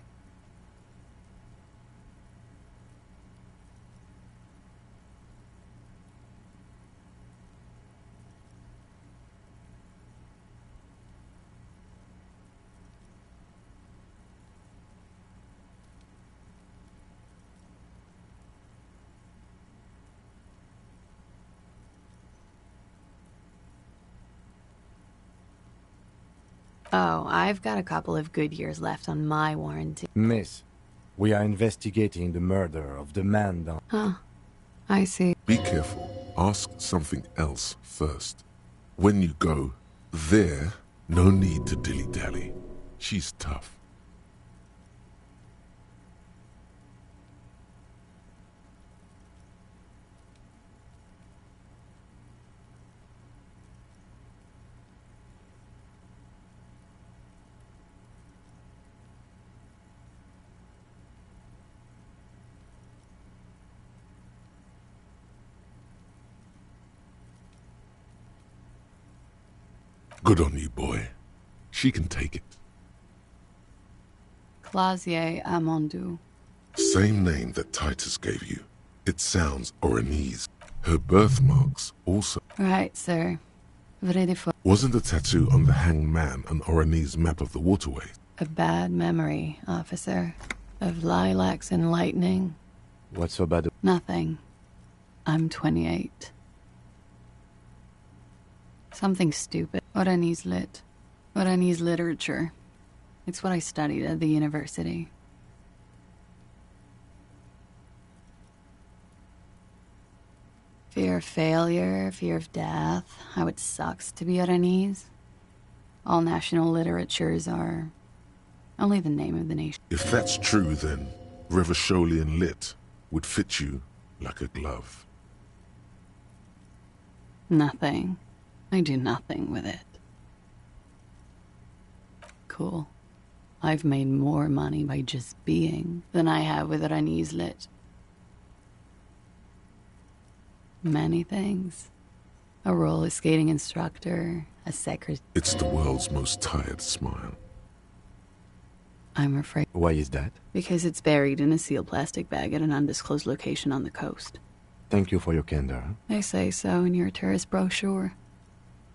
Oh, I've got a couple of good years left on my warranty. Miss, we are investigating the murder of the man down... Huh. I see. Be careful. Ask something else first. When you go there, no need to dilly-dally. She's tough. Good on you, boy. She can take it. Clausier Amandu. Same name that Titus gave you. It sounds Oranese. Her birthmarks also. Right, sir. Vrai de faux. Wasn't the tattoo on the hanged man an Oranese map of the waterway? A bad memory, officer. Of lilacs and lightning. What's so bad? Nothing. I'm 28. Something stupid. Oranese lit. Oranese literature. It's what I studied at the university. Fear of failure, fear of death, how it sucks to be Oranese. All national literatures are only the name of the nation. If that's true, then Revacholian lit would fit you like a glove. Nothing. I do nothing with it. Cool. I've made more money by just being than I have with Oranese lit. Many things. A roller skating instructor, a secretary. It's the world's most tired smile. I'm afraid. Why is that? Because it's buried in a sealed plastic bag at an undisclosed location on the coast. Thank you for your candor. They say so in your tourist brochure.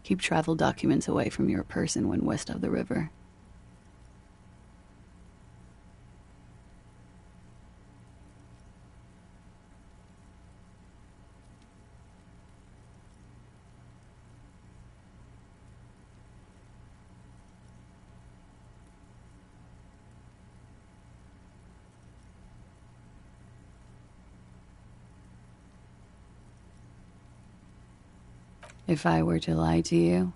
Keep travel documents away from your person when west of the river. If I were to lie to you,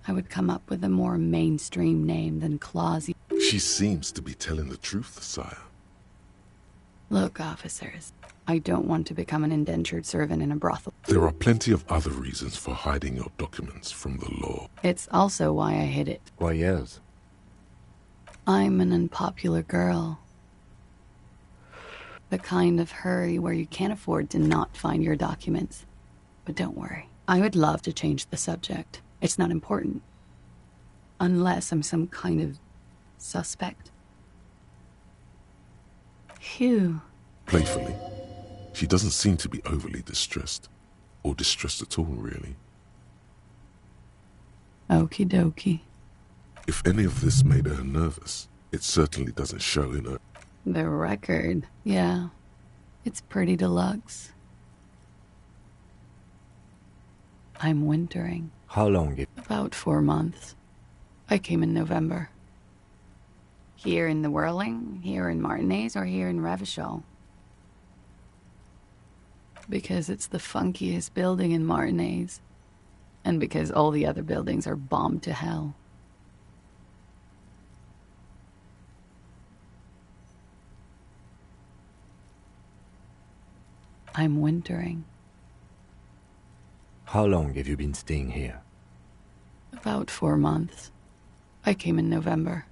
I would come up with a more mainstream name than Clausier. She seems to be telling the truth, sire. Look, officers, I don't want to become an indentured servant in a brothel. There are plenty of other reasons for hiding your documents from the law. It's also why I hid it. Why, yes. I'm an unpopular girl. The kind of hurry where you can't afford to not find your documents. But don't worry. I would love to change the subject. It's not important. Unless I'm some kind of suspect. Phew. Playfully. She doesn't seem to be overly distressed. Or distressed at all, really. Okie dokie. If any of this made her nervous, it certainly doesn't show in her. The record, yeah. It's pretty deluxe. I'm wintering. How long? About 4 months. I came in November. Here in the Whirling, here in Martinez, or here in Revachol? Because it's the funkiest building in Martinez. And because all the other buildings are bombed to hell. I'm wintering. How long have you been staying here? About 4 months. I came in November.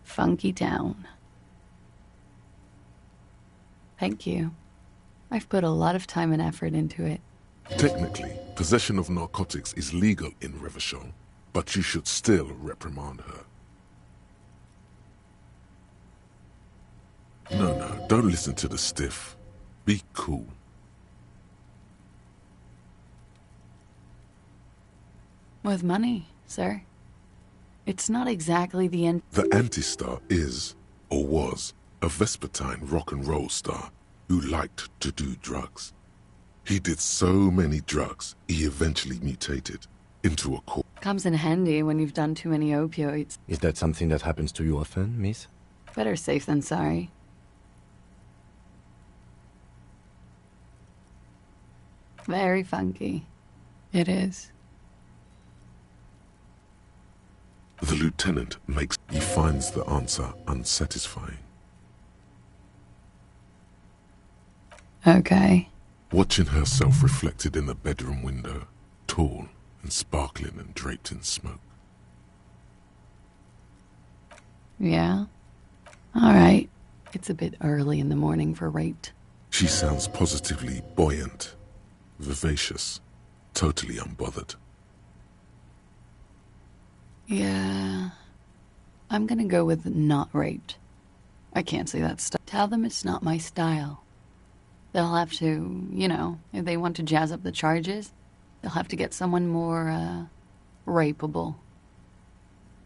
Funky town. Thank you. I've put a lot of time and effort into it. Technically, possession of narcotics is legal in Revachol, but you should still reprimand her. No, don't listen to the stiff. Be cool. With money, sir. It's not exactly the end. The Anti-Star is, or was, a Vespertine rock and roll star who liked to do drugs. He did so many drugs, he eventually mutated. into a court. Comes in handy when you've done too many opioids. Is that something that happens to you often, miss? Better safe than sorry. Very funky. It is. The lieutenant he finds the answer unsatisfying. Okay. Watching herself reflected in the bedroom window, tall and sparkling and draped in smoke. Yeah? Alright. It's a bit early in the morning for rape. She sounds positively buoyant, vivacious, totally unbothered. Yeah. I'm gonna go with not raped. I can't say that stuff. Tell them it's not my style. They'll have to, you know, if they want to jazz up the charges, they'll have to get someone more, rapeable.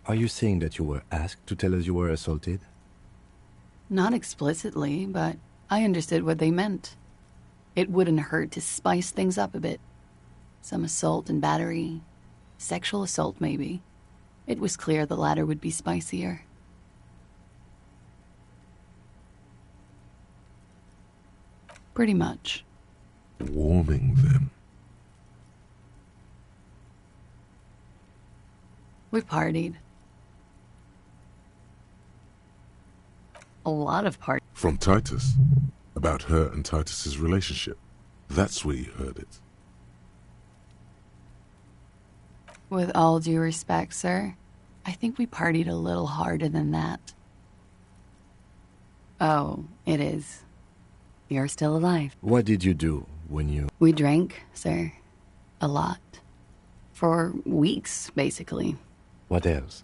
Are you saying that you were asked to tell us you were assaulted? Not explicitly, but I understood what they meant. It wouldn't hurt to spice things up a bit. Some assault and battery. Sexual assault, maybe. It was clear the latter would be spicier. Pretty much. Warming them. We partied. A lot of parties. From Titus. About her and Titus's relationship. That's where you heard it. With all due respect, sir, I think we partied a little harder than that. Oh, it is. You're still alive. What did you do when you... We drank, sir. A lot. For weeks, basically. What else?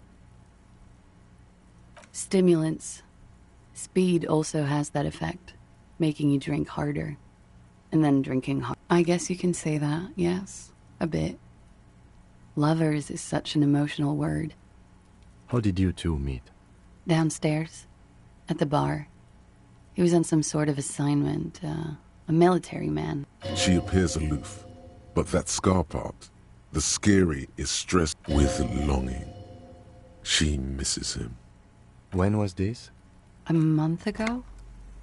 Stimulants. Speed also has that effect, making you drink harder. And then drinking hard. I guess you can say that, yes. A bit. Lovers is such an emotional word. How did you two meet? Downstairs. At the bar. He was on some sort of assignment, a military man. She appears aloof, but that scar part, the scary, is stressed with longing. She misses him. When was this? A month ago?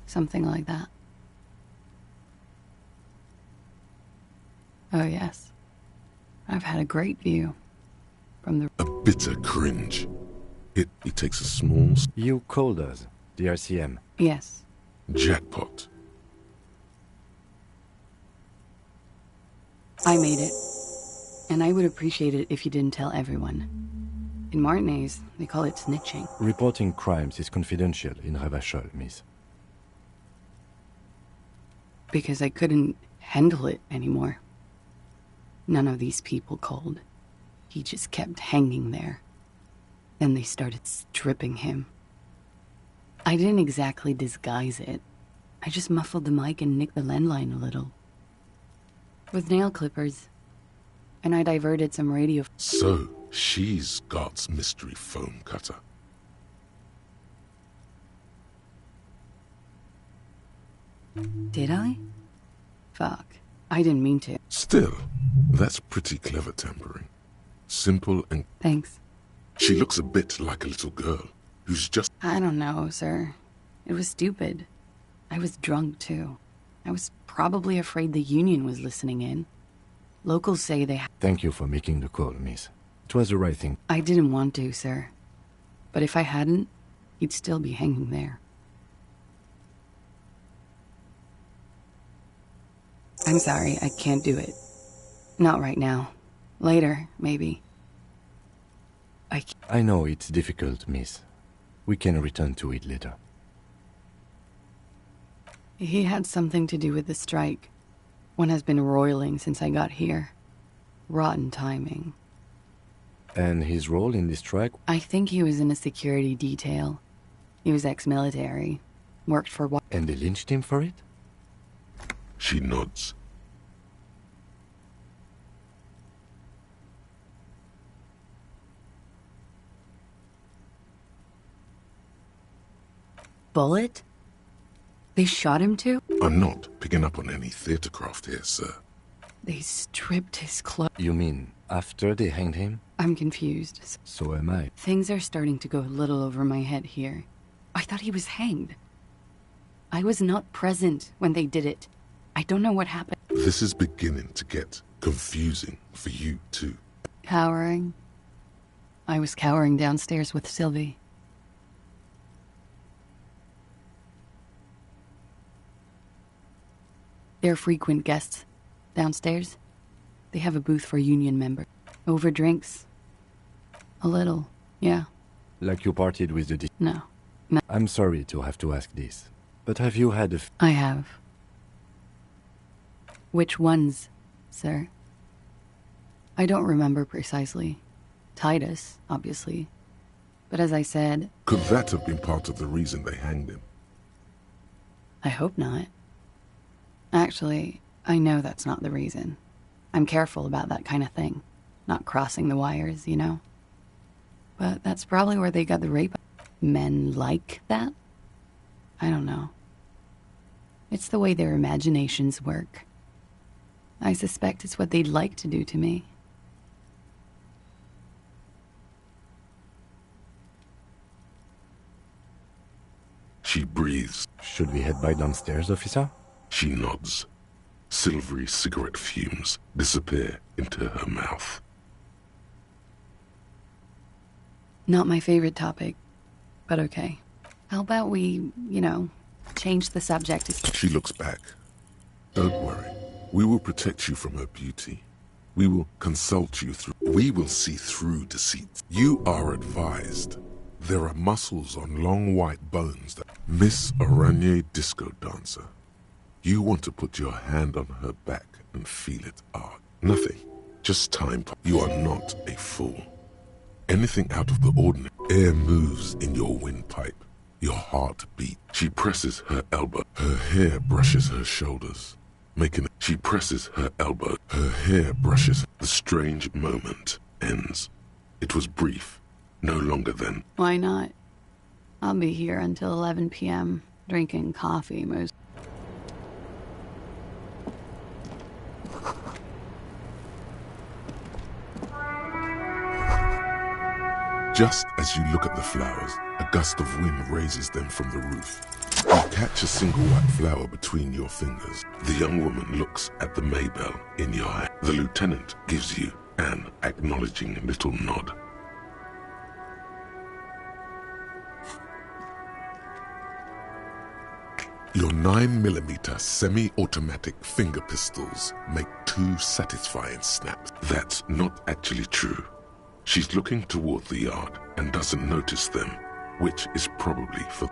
Something like that. Oh, yes. I've had a great view. From the... A bitter cringe. He takes a small... You called us, the RCM. Yes. Jackpot. I made it. And I would appreciate it if you didn't tell everyone. In Martinez, they call it snitching. Reporting crimes is confidential in Revachol, miss. Because I couldn't handle it anymore. None of these people called. He just kept hanging there. Then they started stripping him. I didn't exactly disguise it. I just muffled the mic and nicked the landline a little. With nail clippers. And I diverted some radio... So, she's God's mystery foam cutter. Did I? Fuck. I didn't mean to. Still, that's pretty clever tampering. Simple and... Thanks. She looks a bit like a little girl who's just... I don't know, sir. It was stupid. I was drunk, too. I was probably afraid the Union was listening in. Locals say they... Thank you for making the call, miss. It was the right thing. I didn't want to, sir. But if I hadn't, he'd still be hanging there. I'm sorry, I can't do it. Not right now. Later, maybe. I know it's difficult, miss. We can return to it later. He had something to do with the strike. One has been roiling since I got here. Rotten timing. And his role in this strike? I think he was in a security detail. He was ex-military. Worked for... And they lynched him for it? She nods. Bullet? They shot him too? I'm not picking up on any theatercraft here, sir. They stripped his clothes. You mean after they hanged him? I'm confused. So am I. Things are starting to go a little over my head here. I thought he was hanged. I was not present when they did it. I don't know what happened. This is beginning to get confusing for you, too. Cowering? I was cowering downstairs with Sylvie. They're frequent guests. Downstairs, they have a booth for union members. Over drinks. A little, yeah. Like you partied with the... No. I'm sorry to have to ask this, but have you had a... I have. Which ones, sir? I don't remember precisely. Titus, obviously. But as I said... Could that have been part of the reason they hanged him? I hope not. Actually, I know that's not the reason. I'm careful about that kind of thing. Not crossing the wires, you know? But that's probably where they got the rape. Men like that? I don't know. It's the way their imaginations work. I suspect it's what they'd like to do to me. She breathes. Should we head by downstairs, officer? She nods. Silvery cigarette fumes disappear into her mouth. Not my favorite topic, but okay. How about we, change the subject? She looks back. Don't worry. We will protect you from her beauty. We will consult you through... We will see through deceit. You are advised. There are muscles on long white bones that... Miss Araignée Disco Dancer. You want to put your hand on her back and feel it art. Nothing. Just time. You are not a fool. Anything out of the ordinary. Air moves in your windpipe. Your heart beats. She presses her elbow. Her hair brushes her shoulders. She presses her elbow. Her hair brushes. The strange moment ends. It was brief. No longer than... Why not? I'll be here until 11 p.m. drinking coffee most... Just as you look at the flowers, a gust of wind raises them from the roof. You catch a single white flower between your fingers. The young woman looks at the Maybell in your hand. The lieutenant gives you an acknowledging little nod. Your 9mm semi-automatic finger pistols make 2 satisfying snaps. That's not actually true. She's looking toward the yard and doesn't notice them, which is probably for...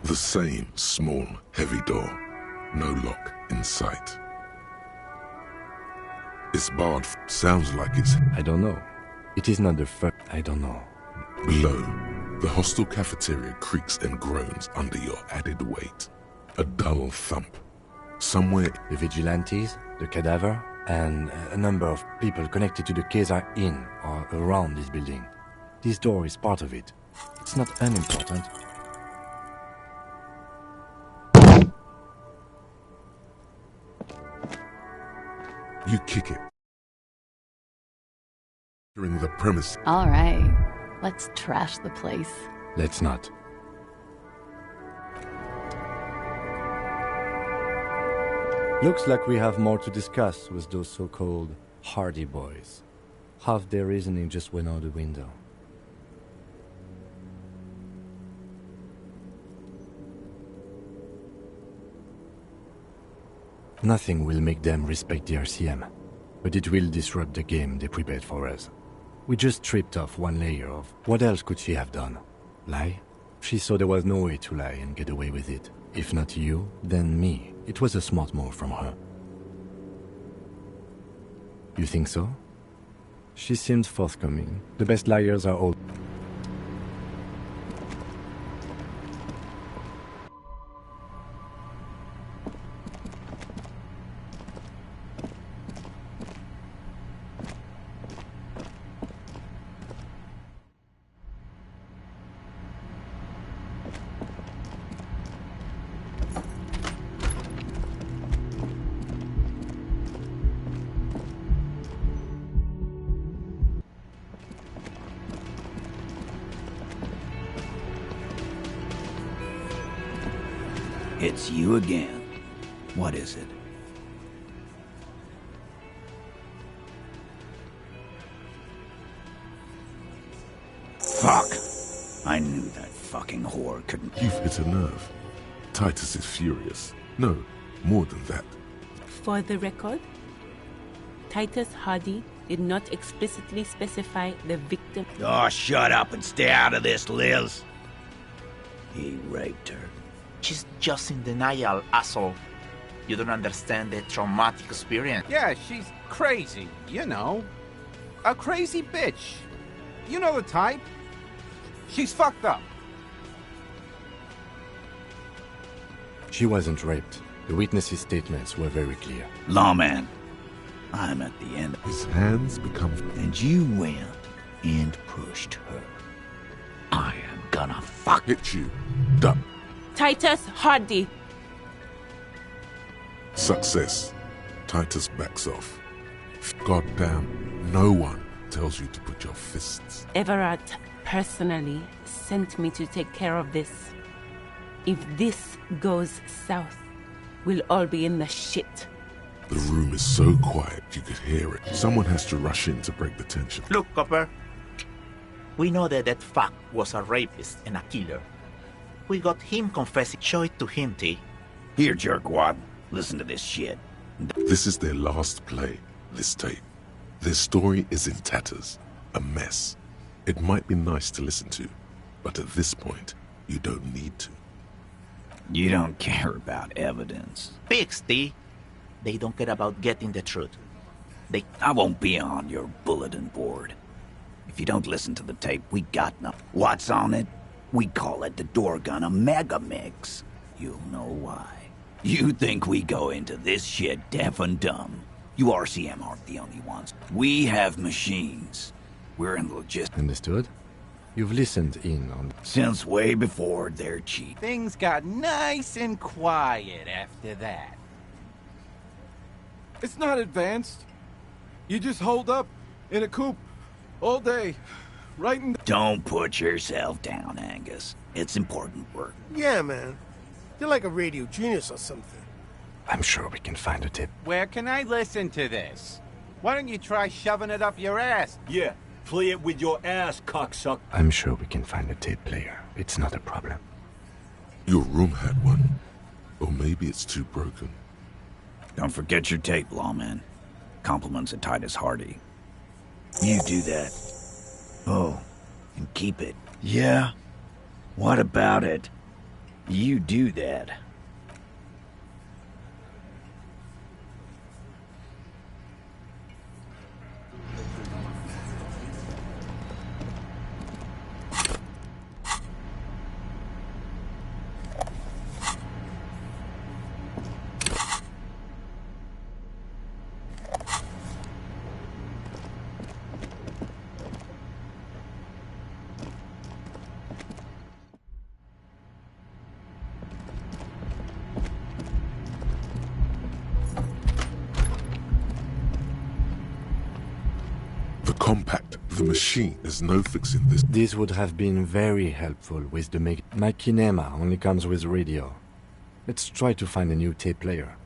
The same small, heavy door. No lock in sight. It's barred. Sounds like it's... I don't know. It is not the first... I don't know. Below, the hostel cafeteria creaks and groans under your added weight. A dull thump. Somewhere... The vigilantes, the cadaver, and a number of people connected to the case are in or around this building. This door is part of it. It's not unimportant. You kick it. During the premise. All right. Let's trash the place. Let's not. Looks like we have more to discuss with those so-called Hardy Boys. Half their reasoning just went out the window. Nothing will make them respect the RCM, but it will disrupt the game they prepared for us. We just stripped off one layer of... What else could she have done? Lie? She saw there was no way to lie and get away with it. If not you, then me. It was a smart move from her. You think so? She seemed forthcoming. The best liars are all... It's you again. What is it? Fuck! I knew that fucking whore couldn't... You've hit a nerve. Titus is furious. No, more than that. For the record, Titus Hardy did not explicitly specify the victim. Oh, shut up and stay out of this, Liz. He raped her. She's just in denial, asshole. You don't understand the traumatic experience. Yeah, she's crazy, you know. A crazy bitch. You know the type. She's fucked up. She wasn't raped. The witnesses' statements were very clear. Lawman, I'm at the end. His hands become... And you went and pushed her. I am gonna fuck... Hit you. Duck. Titus Hardy. Success. Titus backs off. Goddamn, no one tells you to put your fists. Everard personally sent me to take care of this. If this goes south, we'll all be in the shit. The room is so quiet you could hear it. Someone has to rush in to break the tension. Look, Copper. We know that fuck was a rapist and a killer. We got him confessing. Show it to him, T. Here, jerkwad. Listen to this shit. This is their last play, this tape. Their story is in tatters. A mess. It might be nice to listen to, but at this point, you don't need to. You don't care about evidence. Pigs, T. They don't care about getting the truth. I won't be on your bulletin board. If you don't listen to the tape, we got nothing. What's on it? We call it the door gun a mega mix. You'll know why. You think we go into this shit deaf and dumb. You RCM aren't the only ones. We have machines. We're in logistics. Understood? You've listened in on... Since way before their chief. Things got nice and quiet after that. It's not advanced. You just hold up in a coop all day. Right in... Don't put yourself down, Angus. It's important work. Yeah, man. You're like a radio genius or something. I'm sure we can find a tip. Where can I listen to this? Why don't you try shoving it up your ass? Yeah, play it with your ass, cocksucker. I'm sure we can find a tape player. It's not a problem. Your room had one. Or maybe it's too broken. Don't forget your tape, lawman. Compliments of Titus Hardy. You do that. Oh, and keep it. Yeah? What about it? You do that. Compact. The machine. There's no fixing this. This would have been very helpful with the My Kinema only comes with radio. Let's try to find a new tape player.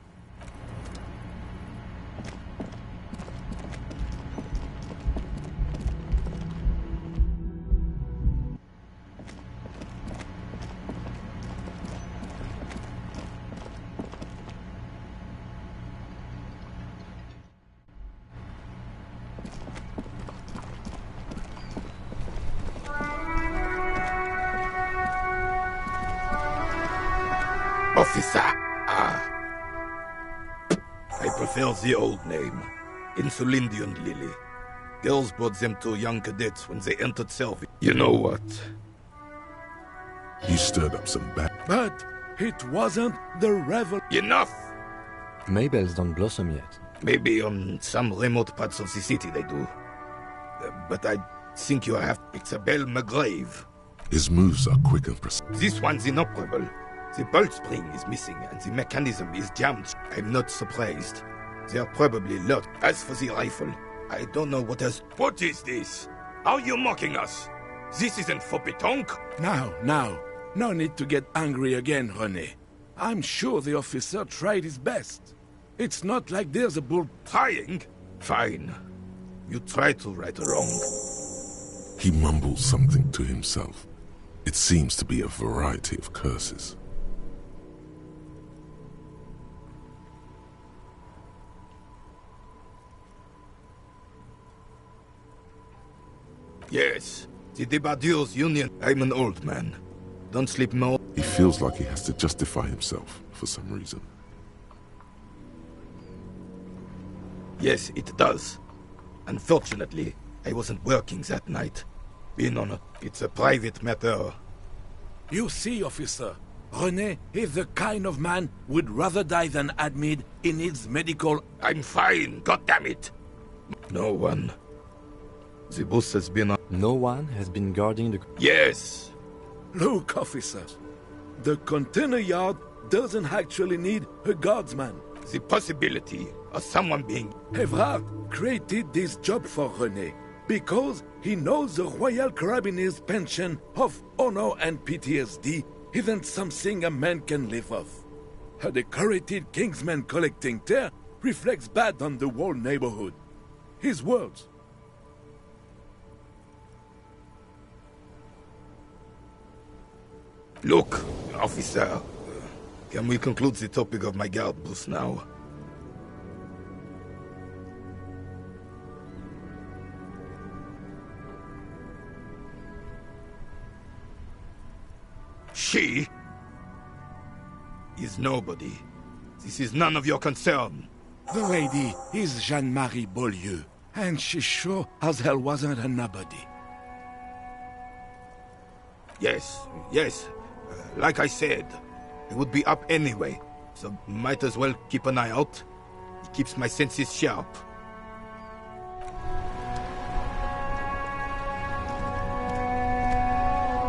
Officer! I prefer the old name. Insulindian Lily. Girls brought them to young cadets when they entered service. You know what? You stirred up some bad... But it wasn't the revel... Enough! Maybells don't blossom yet. Maybe on some remote parts of the city they do. But I think you have... It's a Belle McGrave. His moves are quick and precise. This one's inoperable. The bolt spring is missing and the mechanism is jammed. I'm not surprised. They are probably locked. As for the rifle, I don't know what else... What is this? Are you mocking us? This isn't for pétanque. Now. No need to get angry again, René. I'm sure the officer tried his best. It's not like there's a bull... Trying? Fine. You try to right a wrong. He mumbles something to himself. It seems to be a variety of curses. Yes, the Debardeurs Union. I'm an old man. Don't sleep more. He feels like he has to justify himself for some reason. Yes, it does. Unfortunately, I wasn't working that night. Being on it's a private matter. You see, officer, René is the kind of man would rather die than admit he needs medical... I'm fine, goddammit! No one. The boss has been... No one has been guarding the... Yes! Look, officer, the container yard doesn't actually need a guardsman. The possibility of someone being... Evrard created this job for René because he knows the Royal Carabiniers' pension of honor and PTSD isn't something a man can live off. A decorated Kingsman collecting tear reflects bad on the whole neighborhood. His words. Look, officer, can we conclude the topic of my guard boost now? She is nobody. This is none of your concern. The lady is Jeanne-Marie Beaulieu, and she sure as hell wasn't a nobody. Yes. Like I said, it would be up anyway, so might as well keep an eye out. It keeps my senses sharp.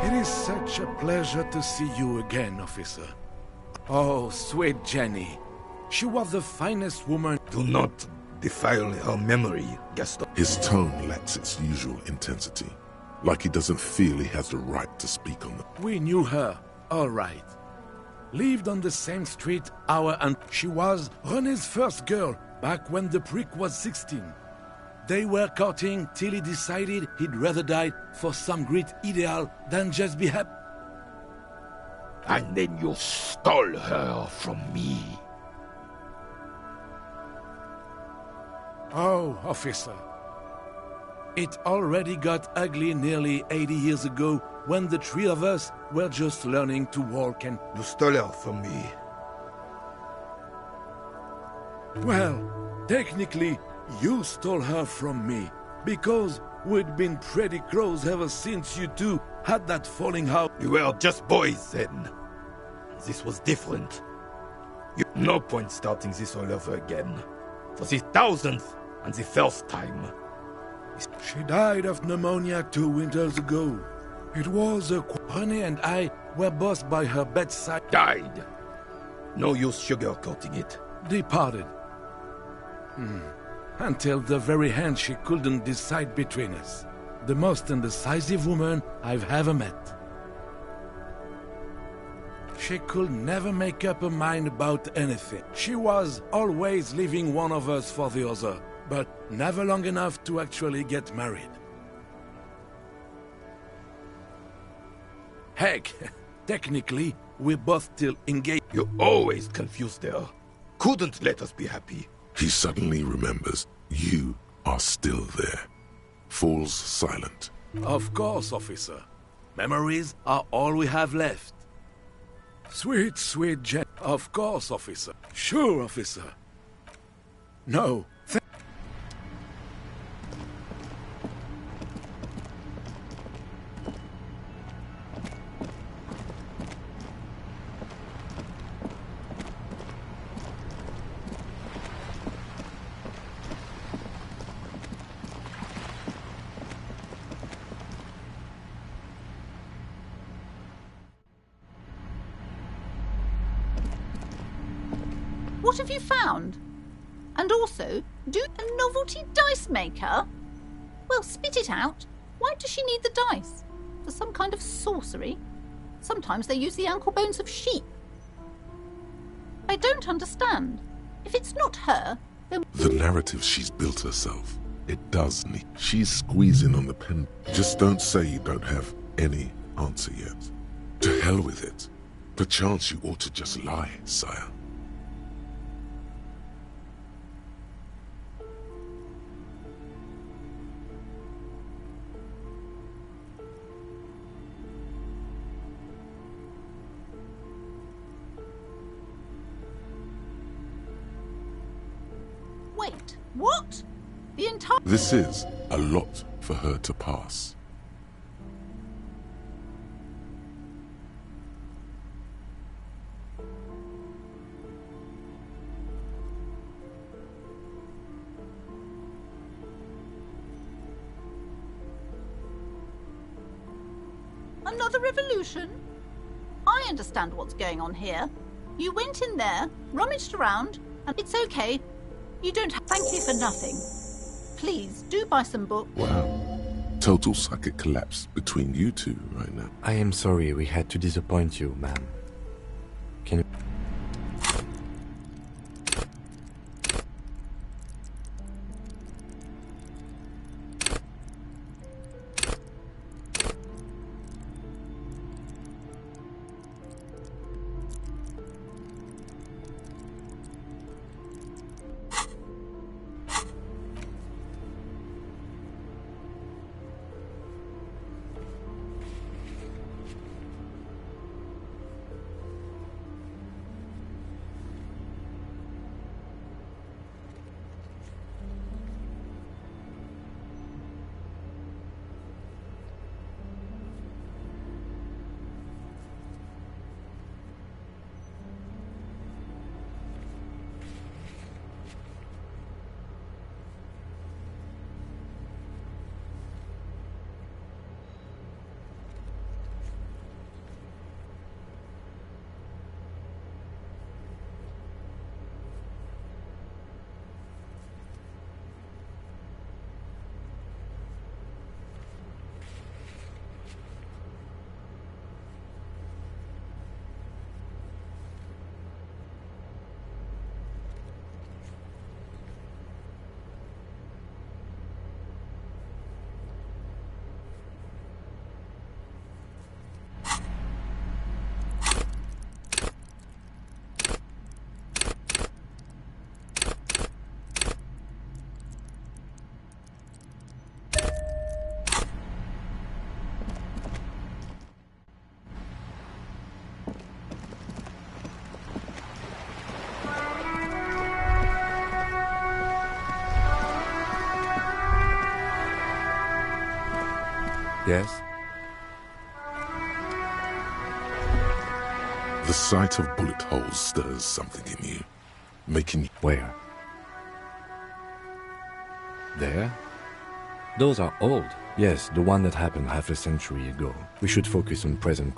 It is such a pleasure to see you again, officer. Oh, sweet Jenny. She was the finest woman. Do not defile her memory, Gaston. His tone lacks its usual intensity, like he doesn't feel he has the right to speak on them. We knew her, all right. Lived on the same street, and she was René's first girl, back when the prick was 16. They were courting till he decided he'd rather die for some great ideal than just be happy. And then you stole her from me. Oh, officer. It already got ugly nearly 80 years ago when the three of us were just learning to walk and... You stole her from me. Well, technically, you stole her from me, because we'd been pretty close ever since you two had that falling out. You were just boys then. This was different. No point starting this all over again. For the 1000th and the first time. She died of pneumonia 2 winters ago. It was René and I were both by her bedside. Died. No use sugarcoating it. Departed. Until the very hand she couldn't decide between us. The most indecisive woman I've ever met. She could never make up her mind about anything. She was always leaving one of us for the other, but never long enough to actually get married. Heck, technically, we're both still engaged. You always confused her. Couldn't let us be happy. He suddenly remembers you are still there. Falls silent. Of course, officer. Memories are all we have left. Sweet, sweet Jen. Of course, officer. Sure, officer. No. What have you found? And also, do a novelty dice maker? Well, spit it out. Why does she need the dice? For some kind of sorcery? Sometimes they use the ankle bones of sheep. I don't understand. If it's not her, then... The narrative she's built herself. It does need. She's squeezing on the pen. Just don't say you don't have any answer yet. To hell with it. Perchance you ought to just lie, sire. Wait, what? The entire... This is a lot for her to pass. Another revolution? I understand what's going on here. You went in there, rummaged around, and it's okay. You don't have... Thank you for nothing. Please, do buy some books. Wow. Total psychic collapse between you two right now. I am sorry we had to disappoint you, ma'am. Can you... Yes? The sight of bullet holes stirs something in you, making... Where? There? Those are old. Yes, the one that happened half a century ago. We should focus on present...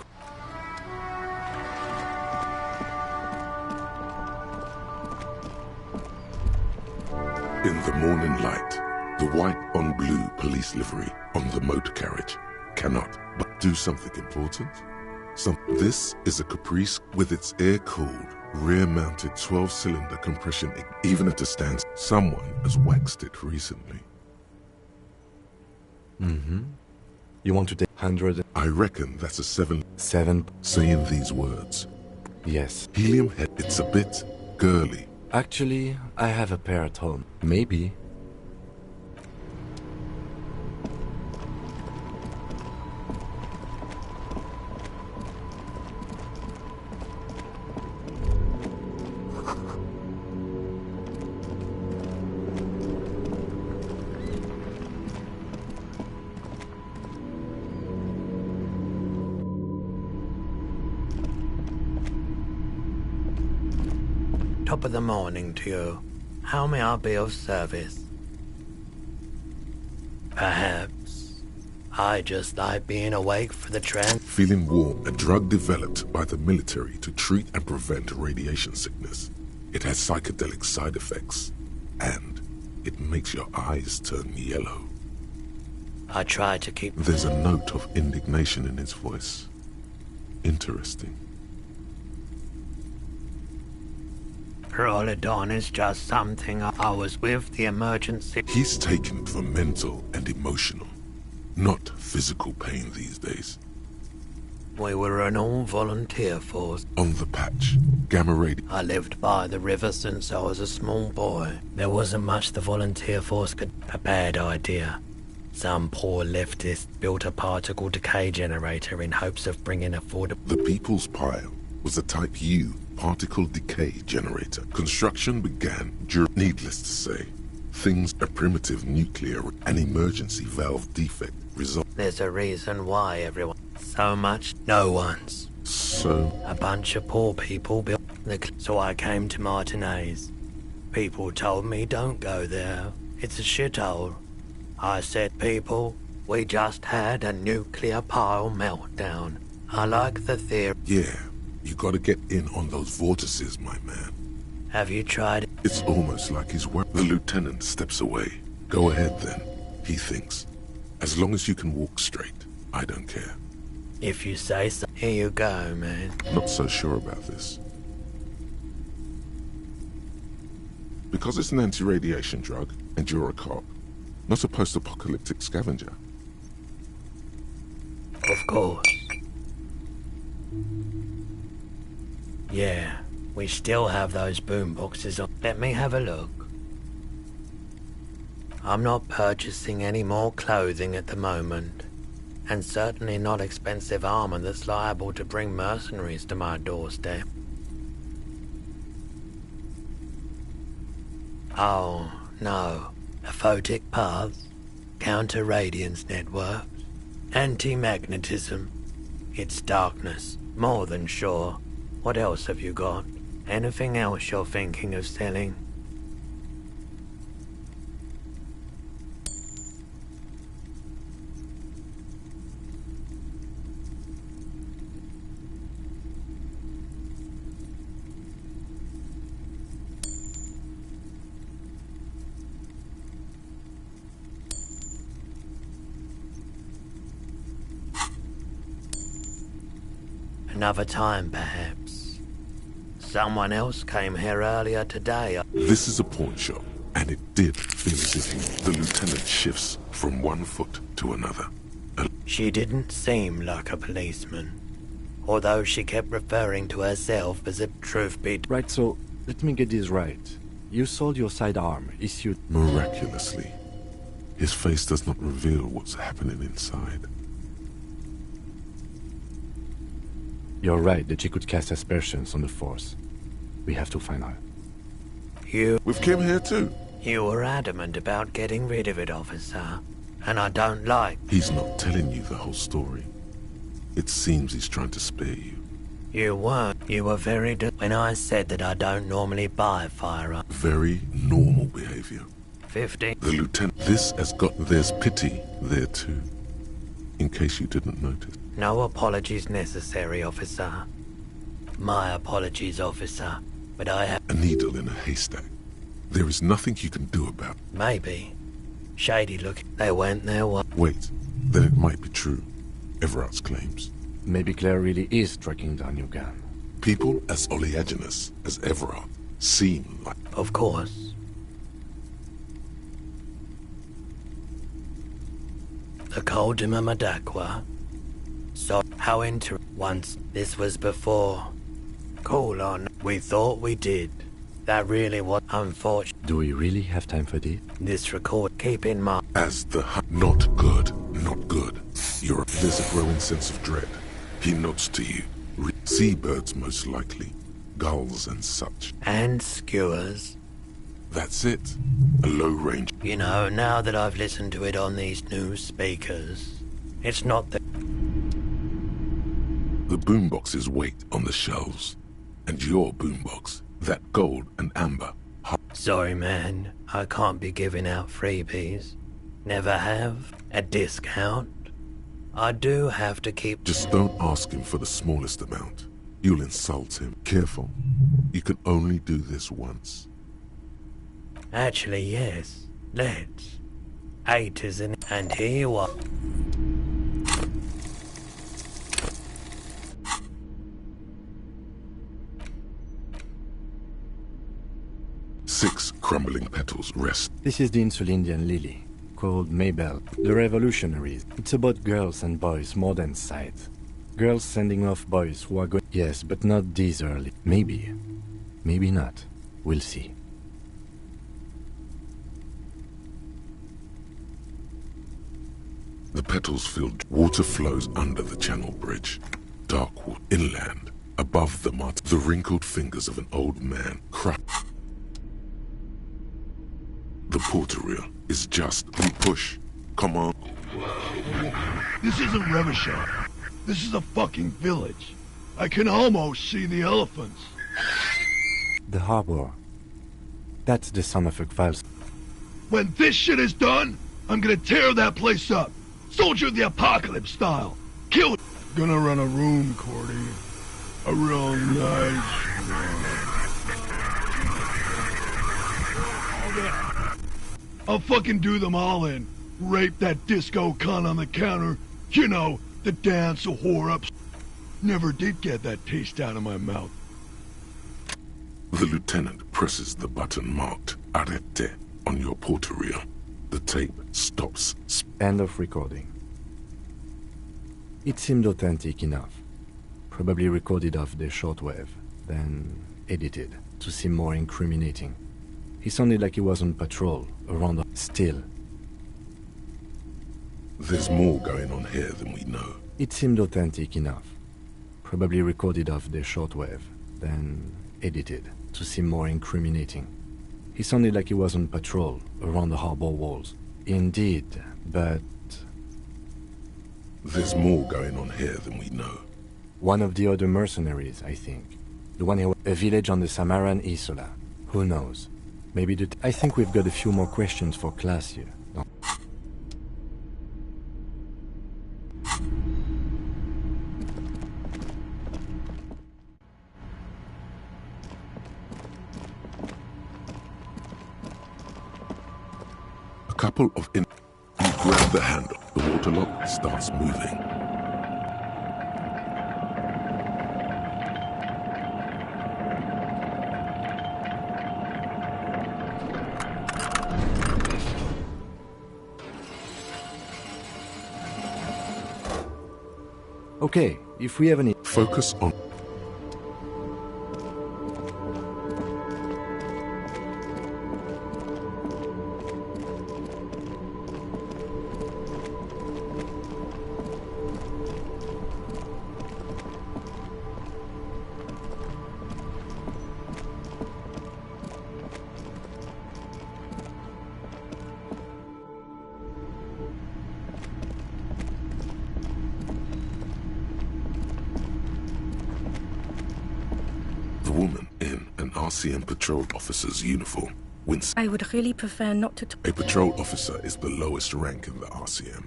In the morning light, the white on blue police livery on the motor carriage cannot but do something important. This is a Caprice with its air-cooled, rear-mounted 12-cylinder compression. Even at a stand, someone has waxed it recently. Mm-hmm. You want to take 100? I reckon that's a 7. Saying these words. Yes. Helium head, it's a bit girly. Actually, I have a pair at home. Maybe. Top of the morning to you. How may I be of service? Perhaps. I just like being awake for the Feeling warm, a drug developed by the military to treat and prevent radiation sickness. It has psychedelic side effects, and it makes your eyes turn yellow. I try to keep... There's a note of indignation in his voice. Interesting. Rolodon is just something I was with the emergency. He's taken it for mental and emotional, not physical pain these days. We were an all-volunteer force. On the patch, Gamma Radio. I lived by the river since I was a small boy. There wasn't much the volunteer force could... A bad idea. Some poor leftist built a particle decay generator in hopes of bringing affordable... The People's Pile was a Type U particle decay generator. Construction began during... Needless to say, things a primitive nuclear and emergency valve defect result. There's a reason why everyone... So much... No one's. So? A bunch of poor people built the... So I came to Martinez. People told me don't go there. It's a shithole. I said, people, we just had a nuclear pile meltdown. I like the theory. Yeah, you gotta get in on those vortices, my man. Have you tried it? It's almost like he's work. The lieutenant steps away. Go ahead then, he thinks. As long as you can walk straight, I don't care. If you say so. Here you go, man. Not so sure about this. Because it's an anti-radiation drug, and you're a cop, not a post-apocalyptic scavenger. Of course. Yeah, we still have those boomboxes on. Let me have a look. I'm not purchasing any more clothing at the moment, and certainly not expensive armor that's liable to bring mercenaries to my doorstep. Oh, no. Aphotic paths, counter-radiance networks, anti-magnetism. It's darkness, more than sure. What else have you got? Anything else you're thinking of selling? Another time, perhaps. Someone else came here earlier today. This is a pawn shop, and it did feel as if the lieutenant shifts from one foot to another. She didn't seem like a policeman, although she kept referring to herself as a truth be... Right, so let me get this right. You sold your sidearm, issued... Miraculously, his face does not reveal what's happening inside. You're right that she could cast aspersions on the Force. We have to find her. With Kim here too? You were adamant about getting rid of it, officer. And I don't like... He's not telling you the whole story. It seems he's trying to spare you. You weren't. You were very... When I said that I don't normally buy firearms... Very normal behavior. 50. The lieutenant... This has got... There's pity there too. In case you didn't notice. No apologies necessary, officer. My apologies, officer. But I have... A needle in a haystack. There is nothing you can do about it. Maybe. Shady look. They went their way. Wait. Then it might be true. Everard's claims. Maybe Claire really is tracking down your gun. People as oleaginous as Everard seem like... Of course. The Coldima Madakwa. So, how once, this was before. Cool on. We thought we did. That really was unfortunate. Do we really have time for this? This record, keep in mind. As the not good, not good. There's a growing sense of dread. He nods to you. Seabirds most likely. Gulls and such. And skewers. That's it. A low range. You know, now that I've listened to it on these new speakers, it's not that... The boomboxes wait on the shelves. And your boombox, That gold and amber. Sorry, man. I can't be giving out freebies. Never have. At discount. I do have to keep... Just don't ask him for the smallest amount. You'll insult him. Careful. You can only do this once. Actually, yes. Let's. 8 is in... And here you are. Six crumbling petals rest. This is the Insulindian lily, called Maybell. The revolutionaries. It's about girls and boys more than sight. Girls sending off boys who are going... Yes, but not this early. Maybe. Maybe not. We'll see. The petals filled. Water flows under the channel bridge. Dark wood. Inland. Above the mud. The wrinkled fingers of an old man. The portal is just... We push. Come on. This isn't Revachol. This is a fucking village. I can almost see the elephants. The harbor. That's the son of a Kval. When this shit is done, I'm gonna tear that place up. Soldier of the Apocalypse style. Kill it. Gonna run a room, Cordy. A real nice one. I'll fucking do them all in. Rape that disco cunt on the counter. You know, the dance, the whore-ups. Never did get that taste out of my mouth. The lieutenant presses the button marked Arrête on your portal. The tape stops. End of recording. It seemed authentic enough. Probably recorded off the shortwave, then edited to seem more incriminating. He sounded like he was on patrol, around the... Still. There's more going on here than we know. It seemed authentic enough. Probably recorded off the shortwave, then edited to seem more incriminating. He sounded like he was on patrol, around the harbor walls. Indeed, but... There's more going on here than we know. One of the other mercenaries, I think. The one who... A village on the Samaran Isola. Who knows? Maybe the... I think we've got a few more questions for class here. No. A couple of... You grab the handle. The water lock starts moving. Okay, if we have any... Focus on... RCM patrol officer's uniform. I would really prefer not to... A patrol officer is the lowest rank in the RCM.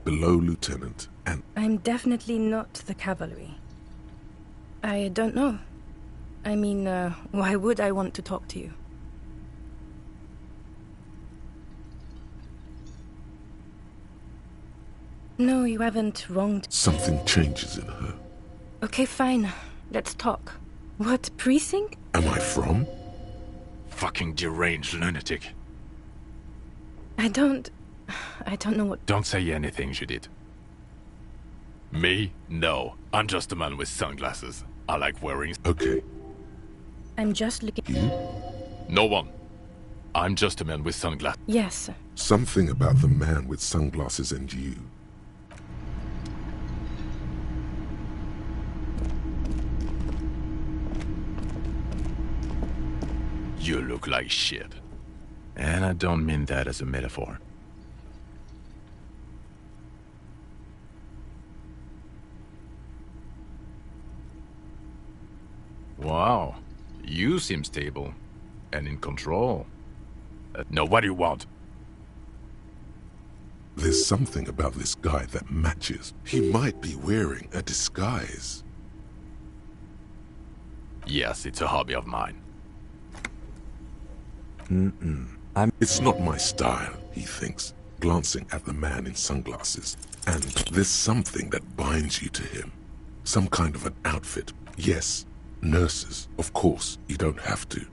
Below lieutenant and... I'm definitely not the cavalry. I don't know. I mean, why would I want to talk to you? No, you haven't wronged... Something changes in her. Okay, fine. Let's talk. What precinct? Am I from? Fucking deranged lunatic. I don't know what... Don't say anything, Judith. Me? No. I'm just a man with sunglasses. I like wearing... Okay. I'm just looking... You? No one. I'm just a man with sunglasses. Yes. Something about the man with sunglasses and you. You look like shit. And I don't mean that as a metaphor. Wow. You seem stable. And in control. No, what do you want? There's something about this guy that matches. He might be wearing a disguise. Yes, it's a hobby of mine. It's not my style, he thinks, glancing at the man in sunglasses. And there's something that binds you to him. Some kind of an outfit. Yes, nurses, of course, you don't have to.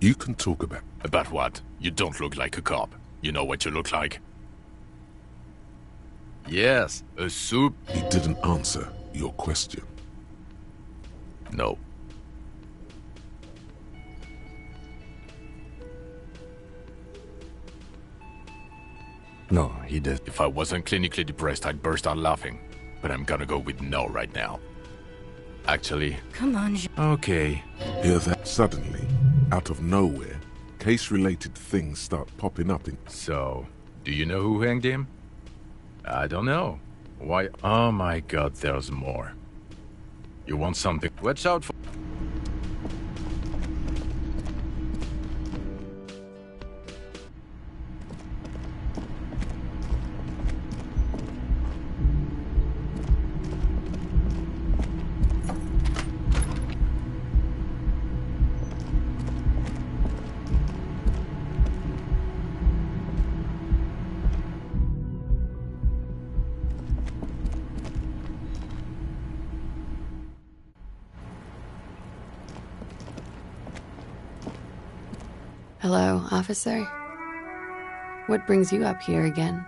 You can talk about... About what? You don't look like a cop. You know what you look like? Yes, a soup. He didn't answer your question. No. No, he did. If I wasn't clinically depressed, I'd burst out laughing. But I'm gonna go with no right now. Actually... Come on, Okay. Hear that? Suddenly, out of nowhere, case-related things start popping up in... So, do you know who hanged him? I don't know. Why? Oh my god, there's more. You want something? Watch out for... Hello, officer. What brings you up here again?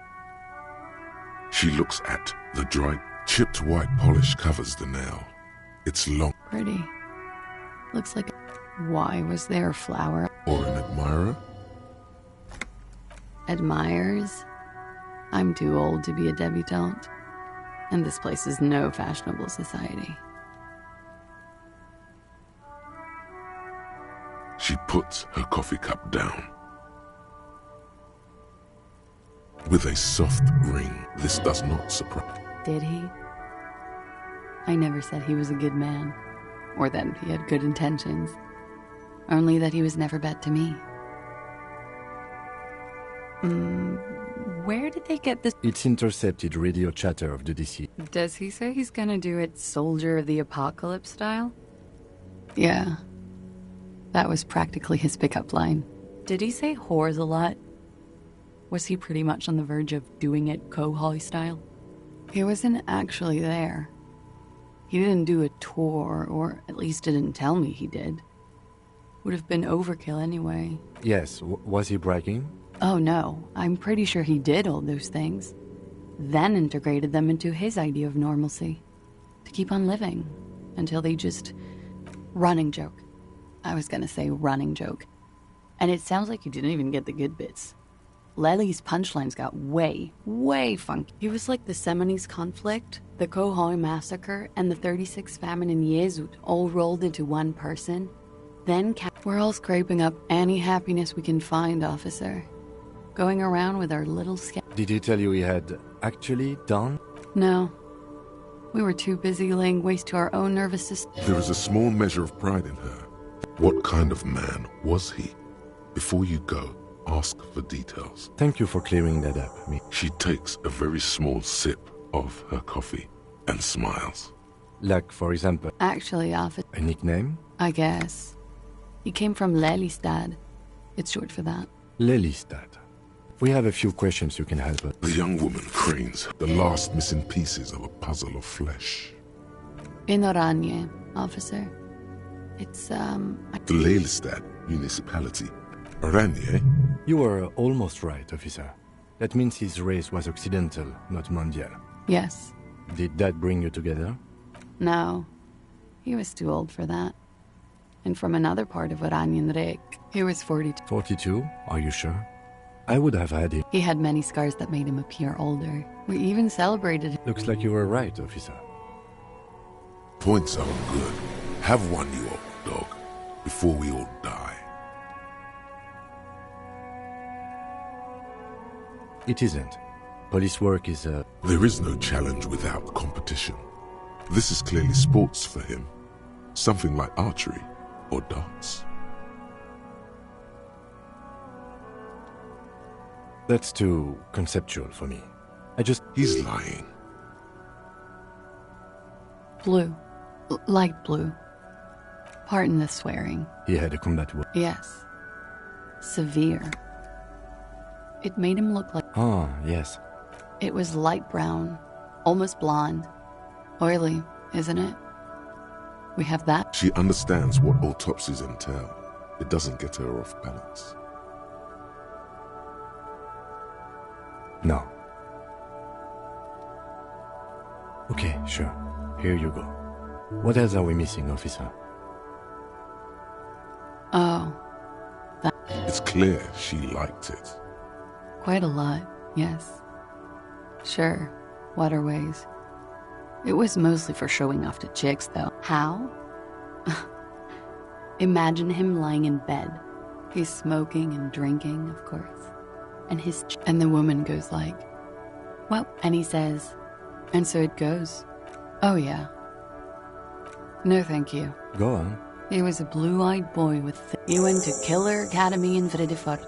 She looks at the dry, chipped white polish covers the nail. It's long. Pretty. Looks like... Why was there a flower? Or an admirer? Admirers? I'm too old to be a debutante. And this place is no fashionable society. She puts her coffee cup down. With a soft ring, this does not surprise. Did he? I never said he was a good man, or that he had good intentions. Only that he was never bad to me. Where did they get this? It's intercepted radio chatter of the DC. Does he say he's gonna do it Soldier of the Apocalypse style? Yeah. That was practically his pickup line. Did he say whores a lot? Was he pretty much on the verge of doing it Kohoi style? He wasn't actually there. He didn't do a tour, or at least didn't tell me he did. Would have been overkill anyway. Yes, was he bragging? Oh no, I'm pretty sure he did all those things. Then integrated them into his idea of normalcy. To keep on living. Until they just... Running joke. I was gonna say running joke. And it sounds like you didn't even get the good bits. Lely's punchlines got way, way funky. He was like the Seminese conflict, the Kohoi massacre, and the 36 famine in Yezud all rolled into one person. Then we're all scraping up any happiness we can find, officer. Going around with our little Did he tell you he had actually done? No. We were too busy laying waste to our own nervous system. There is a small measure of pride in her. What kind of man was he? Before you go, ask for details. Thank you for clearing that up. She takes a very small sip of her coffee and smiles. Like, for example... Actually, officer... A nickname? I guess. He came from Lelystad. It's short for that. Lelystad. We have a few questions you can help us. The young woman cranes the last missing pieces of a puzzle of flesh. In Oranje, officer. It's, The Lelystad municipality. Oranje? You were almost right, officer. That means his race was Occidental, not Mondial. Yes. Did that bring you together? No. He was too old for that. And from another part of Oranjenrek. He was 42. 42? Are you sure? I would have had him. He had many scars that made him appear older. We even celebrated. Looks like you were right, officer. Points are good. Have one, you old dog, before we all die. It isn't. Police work is a... There is no challenge without competition. This is clearly sports for him. Something like archery. or dots? That's too conceptual for me. He's lying. Blue. Light blue. Pardon the swearing. He had a combat wound. Yes. Severe. It made him look like... Ah, yes. It was light brown. Almost blonde. Oily, isn't it? We have that. She understands what autopsies entail. It doesn't get her off balance. No. Okay, sure. Here you go. What else are we missing, officer? Oh. That. It's clear she liked it. Quite a lot, yes. Sure. Waterways. It was mostly for showing off to chicks, though. How? Imagine him lying in bed. He's smoking and drinking, of course. And the woman goes like, well, and he says, and so it goes. Oh, yeah. No, thank you. Go on. He was a blue-eyed boy with... He went to Killer Academy in Vredefort.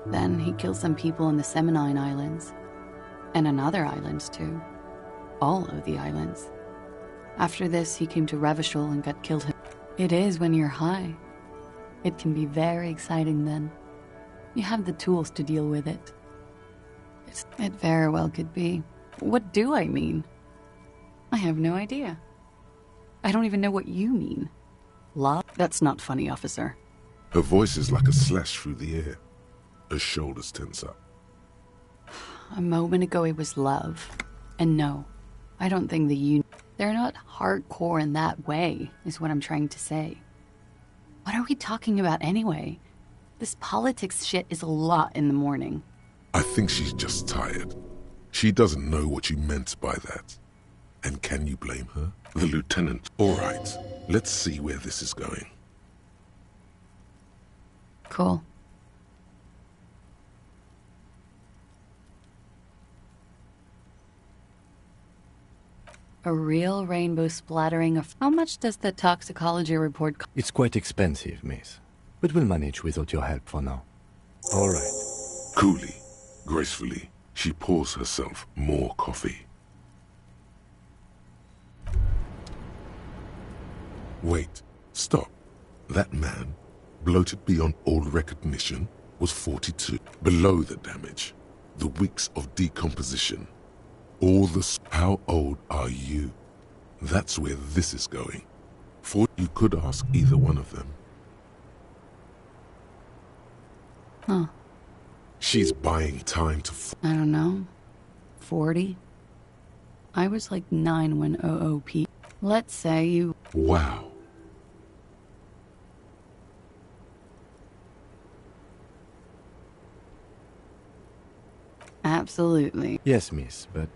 Then he killed some people in the Seminine Islands. And on other islands, too. All of the islands. After this, he came to Revachol and got killed. It is when you're high. It can be very exciting then. You have the tools to deal with it. It very well could be. What do I mean? I have no idea. I don't even know what you mean. Love? That's not funny, officer. Her voice is like a slash through the air. Her shoulders tense up. A moment ago it was love. And no, I don't think they're not hardcore in that way, is what I'm trying to say. What are we talking about anyway? This politics shit is a lot in the morning. I think she's just tired. She doesn't know what you meant by that. And can you blame her? The lieutenant. All right, let's see where this is going. Cool. A real rainbow splattering of... How much does the toxicology report cost? It's quite expensive, miss. But we'll manage without your help for now. All right. Coolly, gracefully, she pours herself more coffee. Wait, stop. That man, bloated beyond all recognition, was 42. Below the damage, the weeks of decomposition. All the... How old are you? That's where this is going. For you could ask either one of them. Huh. She's buying time to... I don't know. 40? I was like 9 when OOP. Let's say you... Wow. Absolutely. Yes, miss, but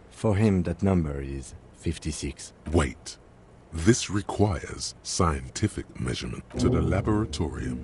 for him that number is 56. Wait. This requires scientific measurement to the laboratorium.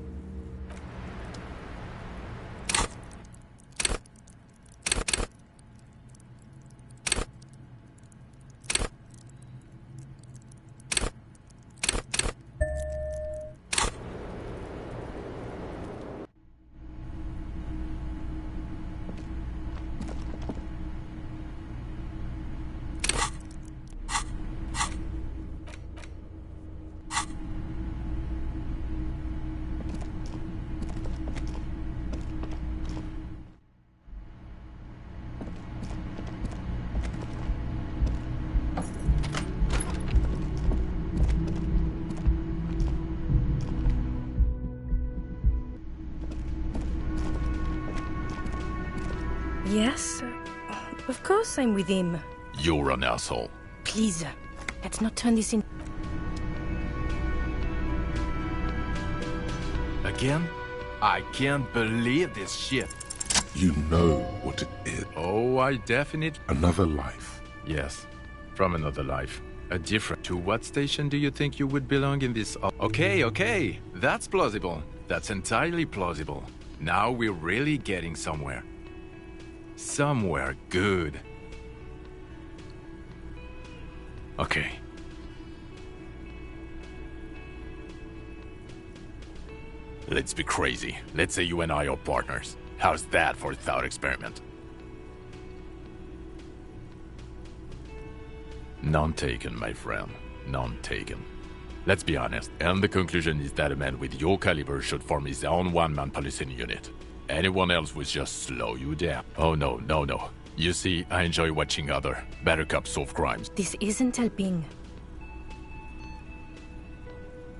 Yes, of course I'm with him. You're an asshole. Please, let's not turn this in... Again? I can't believe this shit. You know what it is. Oh, I definitely... Another life. Yes, from another life. A different... To what station do you think you would belong in this... Okay, that's plausible. That's entirely plausible. Now we're really getting somewhere. Somewhere good. Okay. Let's be crazy. Let's say you and I are partners. How's that for a thought experiment? None taken, my friend. None taken. Let's be honest, and the conclusion is that a man with your caliber should form his own one-man policing unit. Anyone else would just slow you down. Oh no, no, no. You see, I enjoy watching other better cops solve crimes. This isn't helping.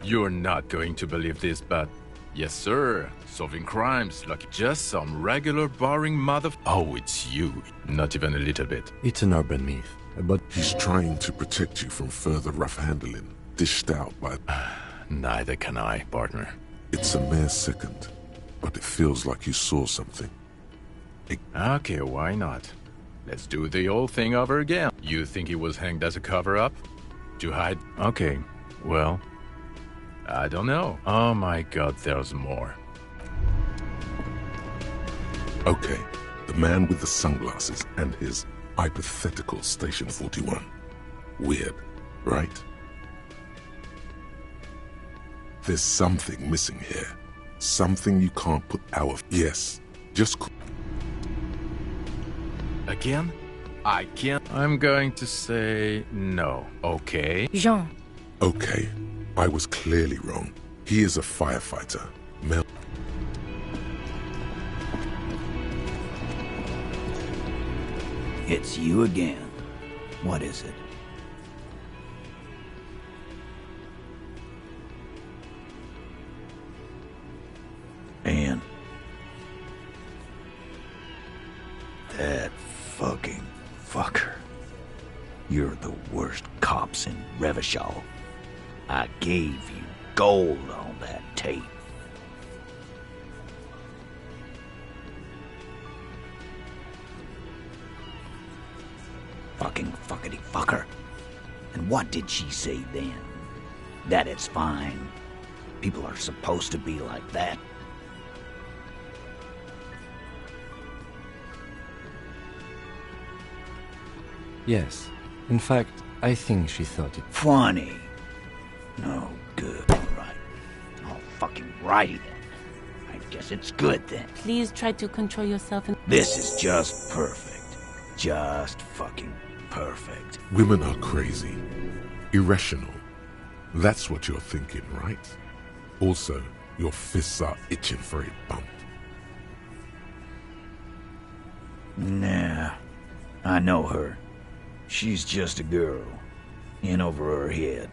You're not going to believe this, but yes, sir. Solving crimes like just some regular boring mother. Oh, it's you. Not even a little bit. It's an urban myth, but he's trying to protect you from further rough handling, dished out by. Neither can I, partner. It's a mere second, but it feels like you saw something. Okay, why not? Let's do the old thing over again. You think he was hanged as a cover-up? To hide? Okay, well, I don't know. Oh my god, there's more. Okay, the man with the sunglasses and his hypothetical Station 41. Weird, right? There's something missing here. Something you can't put out of... Yes, just... Again? I can't... I'm going to say no, okay? Jean. Okay, I was clearly wrong. He is a firefighter. Mel... It's you again. What is it? Ann. That fucking fucker. You're the worst cops in Revachol. I gave you gold on that tape. Fucking fuckity fucker. And what did she say then? That it's fine. People are supposed to be like that. yes. In fact, I think she thought it funny. No good. All right. I'll fucking write it. I guess it's good then. Please try to control yourself and... This is just perfect. Just fucking perfect. Women are crazy. Irrational. That's what you're thinking, right? Also, your fists are itching for a bump. Nah. I know her. She's just a girl. In over her head.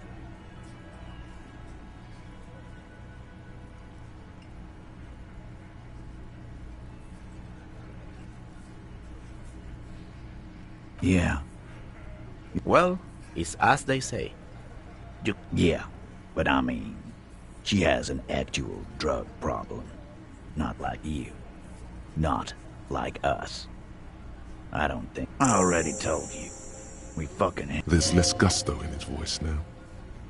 Yeah. Well, it's as they say. Yeah, but I mean, she has an actual drug problem. Not like you. Not like us. I don't think... I already told you. We fucking... There's less gusto in his voice now.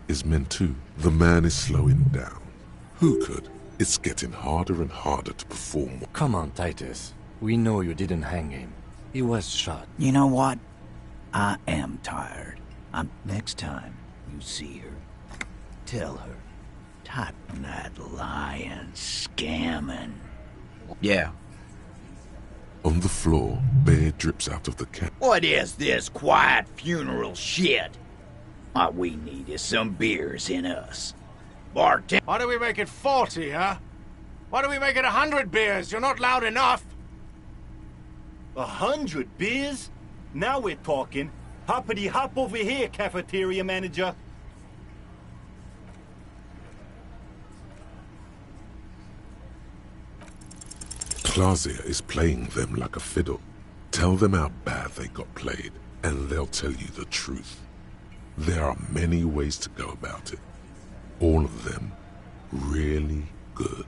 His men too. The man is slowing down. Who could? It's getting harder and harder to perform. Come on, Titus. We know you didn't hang him. He was shot. You know what? I am tired. Next time you see her, tell her, tighten that lying, scamming. Yeah. On the floor, beer drips out of the can. What is this quiet funeral shit? What we need is some beers in us. Bartend. Why do we make it 40, huh? Why do we make it 100 beers? You're not loud enough. 100 beers? Now we're talking. Hoppity hop over here, cafeteria manager. Clausia is playing them like a fiddle. Tell them how bad they got played, and they'll tell you the truth. There are many ways to go about it. All of them really good.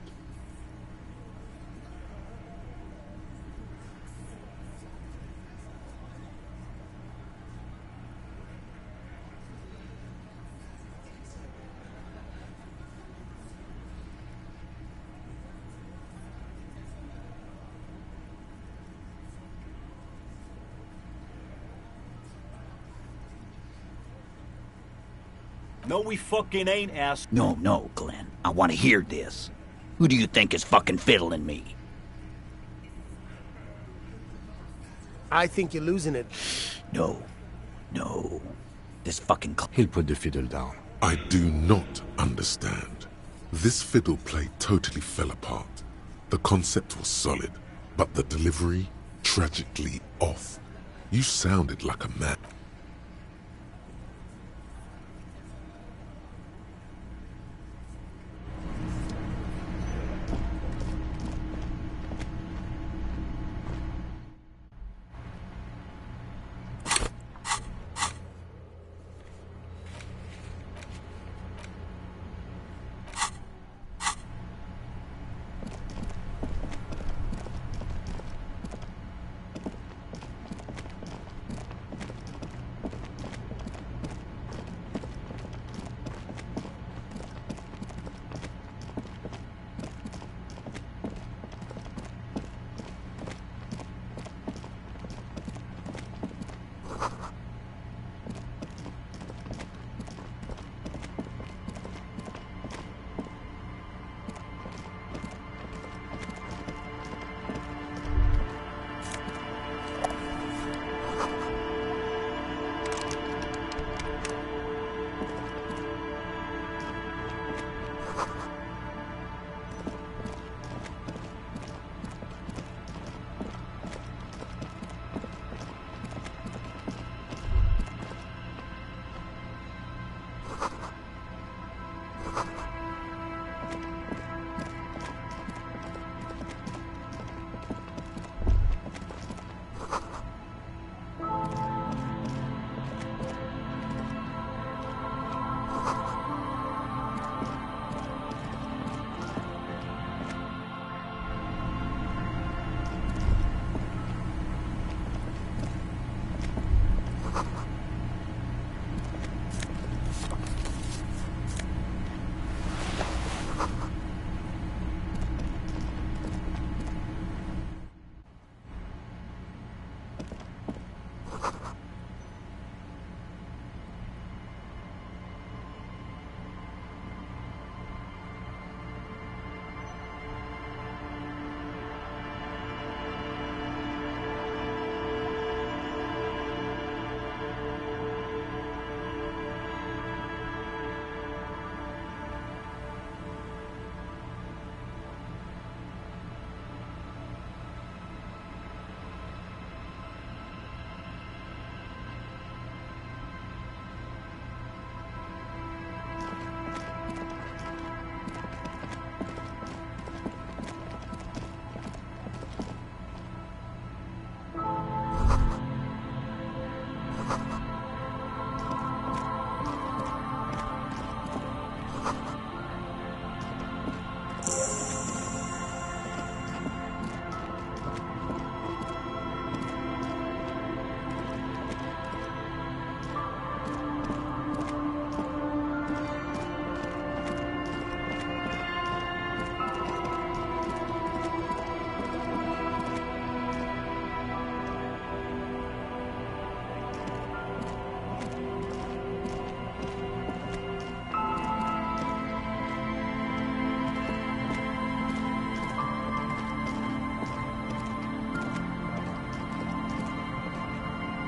No, we fucking ain't, ass. No, Glenn. I want to hear this. Who do you think is fucking fiddling me? I think you're losing it. No. This fucking He'll put the fiddle down. I do not understand. This fiddle play totally fell apart. The concept was solid, but the delivery, tragically off. You sounded like a man.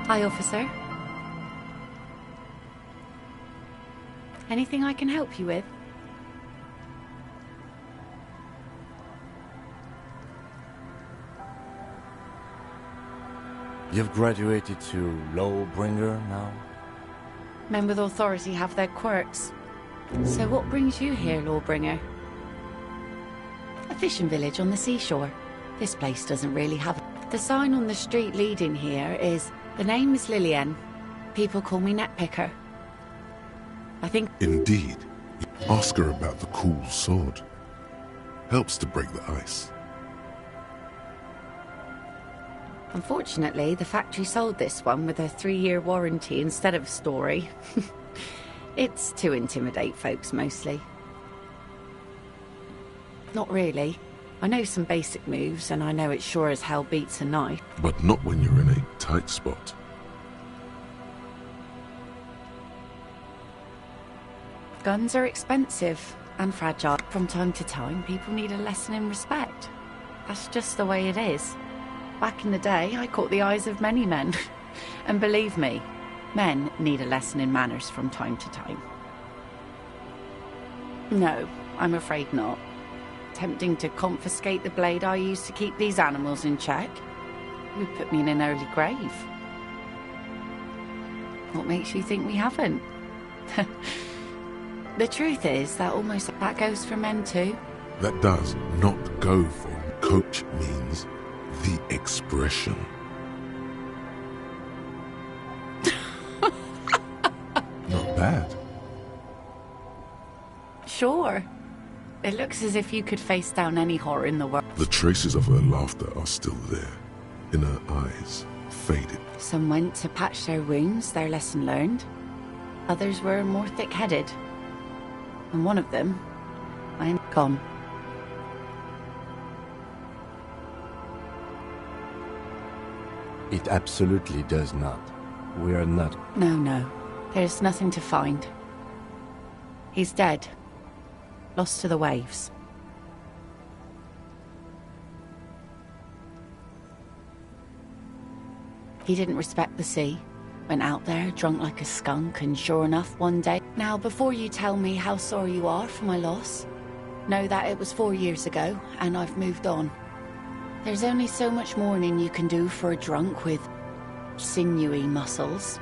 Hi, officer. Anything I can help you with? You've graduated to Lawbringer now? Men with authority have their quirks. So what brings you here, Lawbringer? A fishing village on the seashore. This place doesn't really have... The sign on the street leading here is, "The name is Lillian. People call me Netpicker." I think... Indeed. Ask her about the cool sword. Helps to break the ice. Unfortunately, the factory sold this one with a 3-year warranty instead of a story. It's to intimidate folks, mostly. Not really. I know some basic moves, and I know it sure as hell beats a knife. But not when you're in a tight spot. Guns are expensive. and fragile. From time to time, people need a lesson in respect. That's just the way it is. Back in the day, I caught the eyes of many men. And believe me, men need a lesson in manners from time to time. No, I'm afraid not. Tempting to confiscate the blade I used to keep these animals in check would put me in an early grave. What makes you think we haven't? The truth is that that goes for men too. That does not go for coach means the expression. Not bad. Sure. It looks as if you could face down any horror in the world. The traces of her laughter are still there, in her eyes, faded. Some went to patch their wounds, their lesson learned. Others were more thick-headed. And one of them, I'm gone. It absolutely does not. We are not. No. There's nothing to find. He's dead. Lost to the waves. He didn't respect the sea. Went out there, drunk like a skunk, and sure enough, one day... Now, before you tell me how sorry you are for my loss, know that it was 4 years ago, and I've moved on. There's only so much mourning you can do for a drunk with sinewy muscles.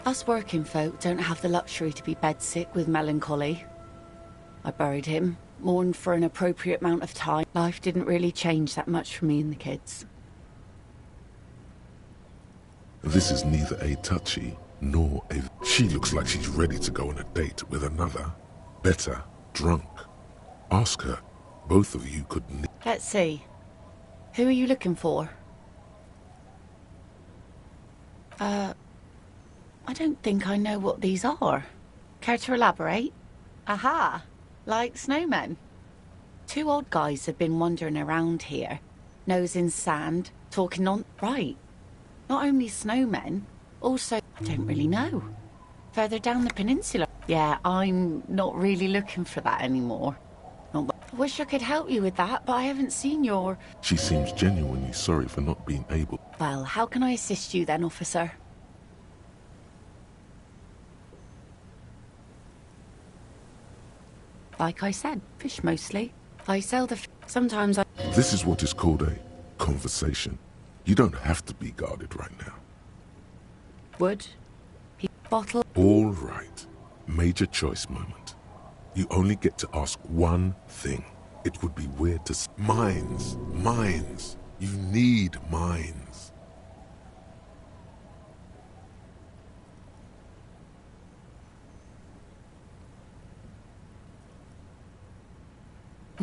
Us working folk don't have the luxury to be bedsick with melancholy. I buried him, mourned for an appropriate amount of time. Life didn't really change that much for me and the kids. This is neither a touchy nor a... She looks like she's ready to go on a date with another, better, drunk. Ask her. Both of you could... Let's see. Who are you looking for? I don't think I know what these are. Care to elaborate? Aha! Like snowmen. 2 odd guys have been wandering around here, nose in sand, talking on... Right. Not only snowmen, also... I don't really know. Further down the peninsula. Yeah, I'm not really looking for that anymore. I wish I could help you with that, but I haven't seen your... She seems genuinely sorry for not being able... Well, how can I assist you then, officer? Like I said, fish mostly. I sell the sometimes I... This is what is called a conversation. You don't have to be guarded right now. Wood? Bottle? All right. Major choice moment. You only get to ask one thing. It would be weird to... Mines. Mines. You need mines.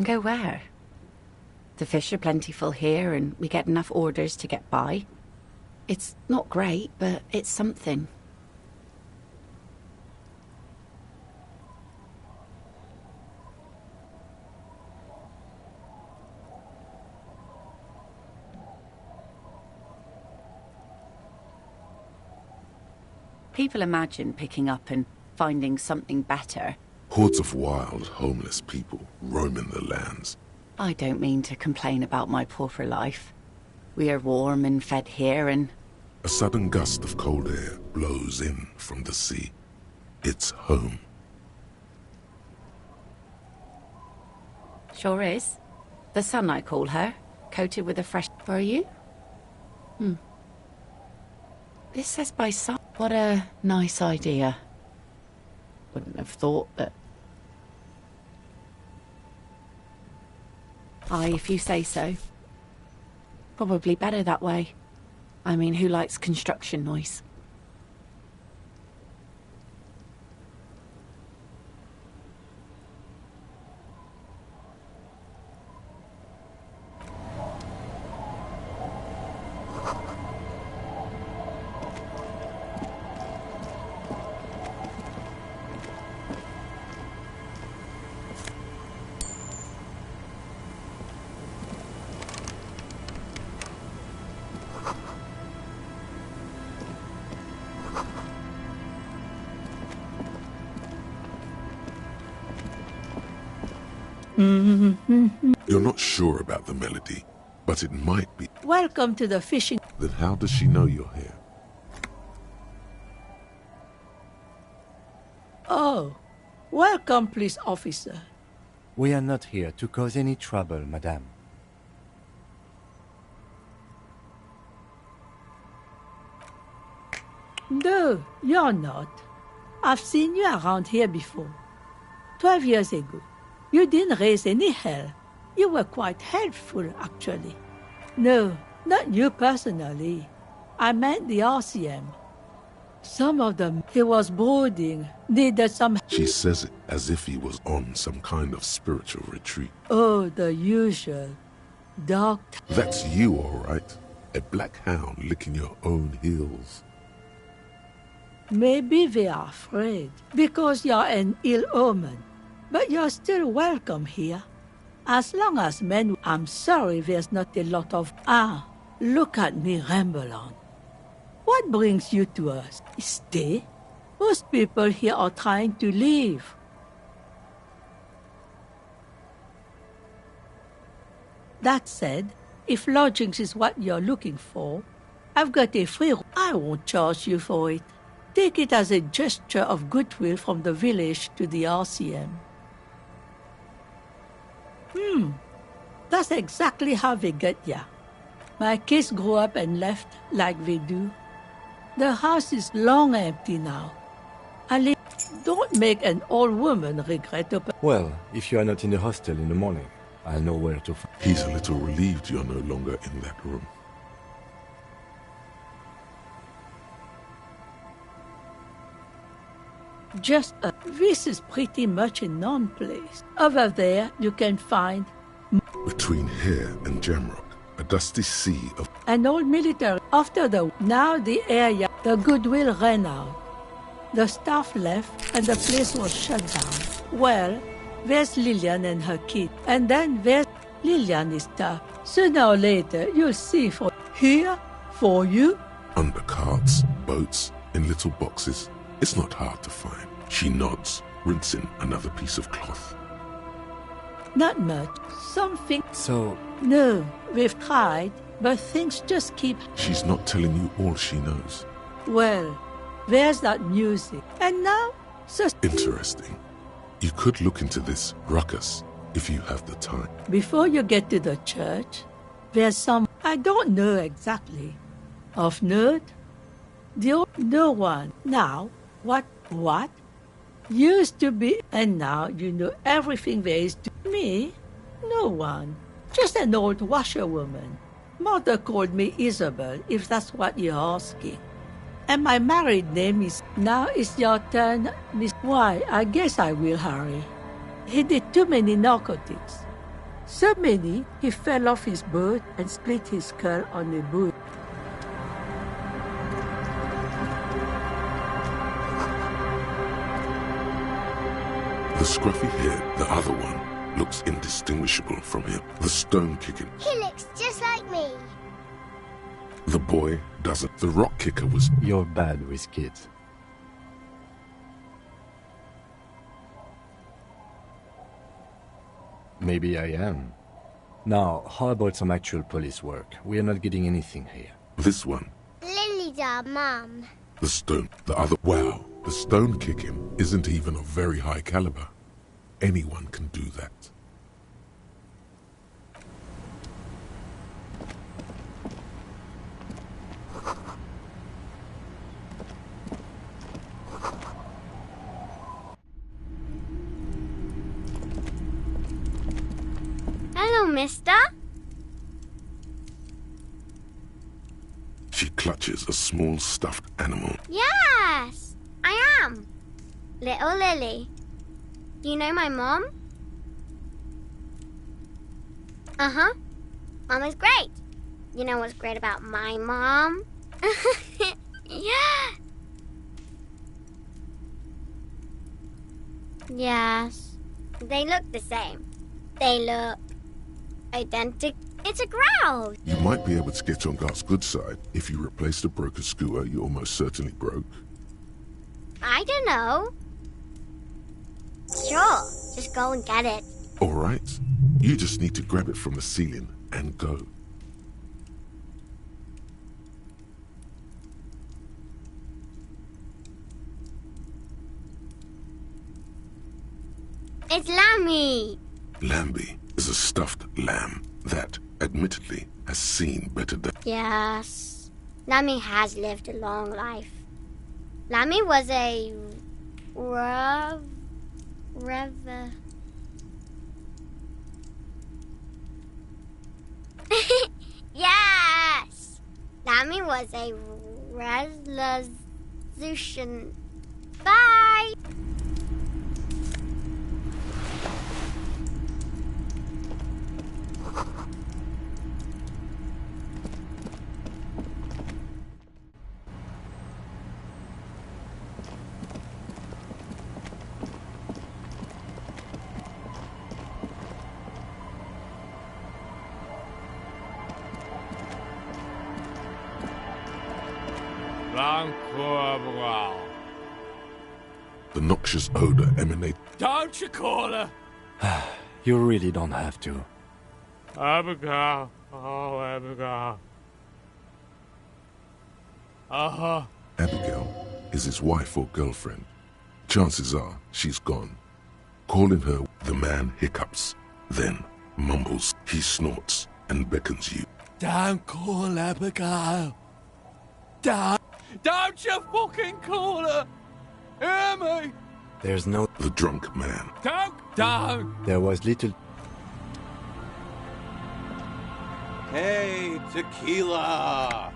Go where? The fish are plentiful here and we get enough orders to get by. It's not great, but it's something. People imagine picking up and finding something better. Hordes of wild, homeless people roaming the lands. I don't mean to complain about my pauper life. We are warm and fed here and... A sudden gust of cold air blows in from the sea. It's home. Sure is. The sun, I call her. Coated with a fresh... Are you? This says by sun. What a nice idea. Wouldn't have thought that... Aye, if you say so. Probably better that way. I mean, who likes construction noise? You're not sure about the melody, but it might be. Welcome to the fishing. Then how does she know you're here? Oh, welcome, police officer. We are not here to cause any trouble, madame. No, you're not. I've seen you around here before. 12 years ago. You didn't raise any hell. You were quite helpful, actually. No, not you personally. I meant the RCM. Some of them, he was brooding, needed some... She says it as if he was on some kind of spiritual retreat. Oh, the usual. Dark... That's you, all right. A black hound licking your own heels. Maybe they are afraid, because you're an ill omen. But you're still welcome here. As long as men... I'm sorry there's not a lot of... Ah, look at me ramble on. What brings you to us? Stay? Most people here are trying to leave. That said, if lodgings is what you're looking for, I've got a free room. I won't charge you for it. Take it as a gesture of goodwill from the village to the RCM. That's exactly how they get ya. My kids grew up and left like they do. The house is long empty now. Ali, don't make an old woman regret it. Well, if you are not in the hostel in the morning, I'll know where to find. He's a little relieved you're no longer in that room. This is pretty much a known place. Over there, you can find... Between here and Jamrock, a dusty sea of... An old military. After now the area, the goodwill ran out. The staff left and the place was shut down. Well, there's Lillian and her kid. And then there's... Lillian is tough. Sooner or later, you'll see for... Here? For you? Under carts, boats, in little boxes. It's not hard to find. She nods, rinsing another piece of cloth. Not much. Something... So... No, we've tried, but things just keep... She's not telling you all she knows. Well, there's that music. And now, Interesting. You could look into this ruckus if you have the time. Before you get to the church, there's some... I don't know exactly. Of note? No one. Now, what? Used to be, and now you know everything there is to me. No one. Just an old washerwoman. Mother called me Isabel, if that's what you're asking. And my married name is... Now it's your turn, Miss... Why, I guess I will, Harry. He did too many narcotics. So many, he fell off his boat and split his skull on a boat. The scruffy head, the other one, looks indistinguishable from him. The stone kicking. He looks just like me. The boy doesn't. The rock kicker was... You're bad with kids. Maybe I am. Now, how about some actual police work? We are not getting anything here. This one. Lily's our mum. The stone. The other... Wow. The stone kicking isn't even of very high caliber. Anyone can do that. Hello, mister. She clutches a small stuffed animal. Yes, I am. Little Lily. Do you know my mom? Uh-huh. Mom is great. You know what's great about my mom? Yeah. Yes. They look the same. They look identical. It's a grouse. You might be able to get on Gart's good side if you replace the broken skewer you almost certainly broke. I don't know. Sure, just go and get it. All right. You just need to grab it from the ceiling and go. It's Lammy! Lambie is a stuffed lamb that, admittedly, has seen better days. Yes. Lammy has lived a long life. Lammy was a... Yes! Lammy was a resolution. Bye! The noxious odor emanates. Don't you call her? You really don't have to. Abigail. Oh, Abigail. Uh-huh. Abigail is his wife or girlfriend. Chances are she's gone. Calling her, the man hiccups, then mumbles. He snorts and beckons you. Don't call Abigail. Don't you fucking call her. Hear me? There's no... The drunk man. Don't. There was little... Hey, tequila!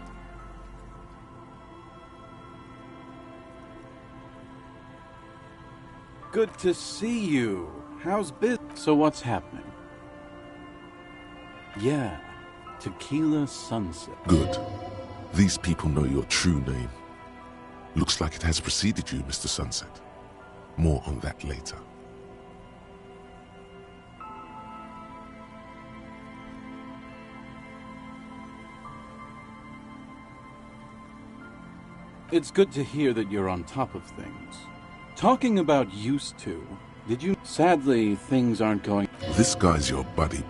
Good to see you. How's business? So what's happening? Yeah, Tequila Sunset. Good. These people know your true name. Looks like it has preceded you, Mr. Sunset. More on that later. It's good to hear that you're on top of things. Talking about used to, did you... Sadly, things aren't going... This guy's your buddy.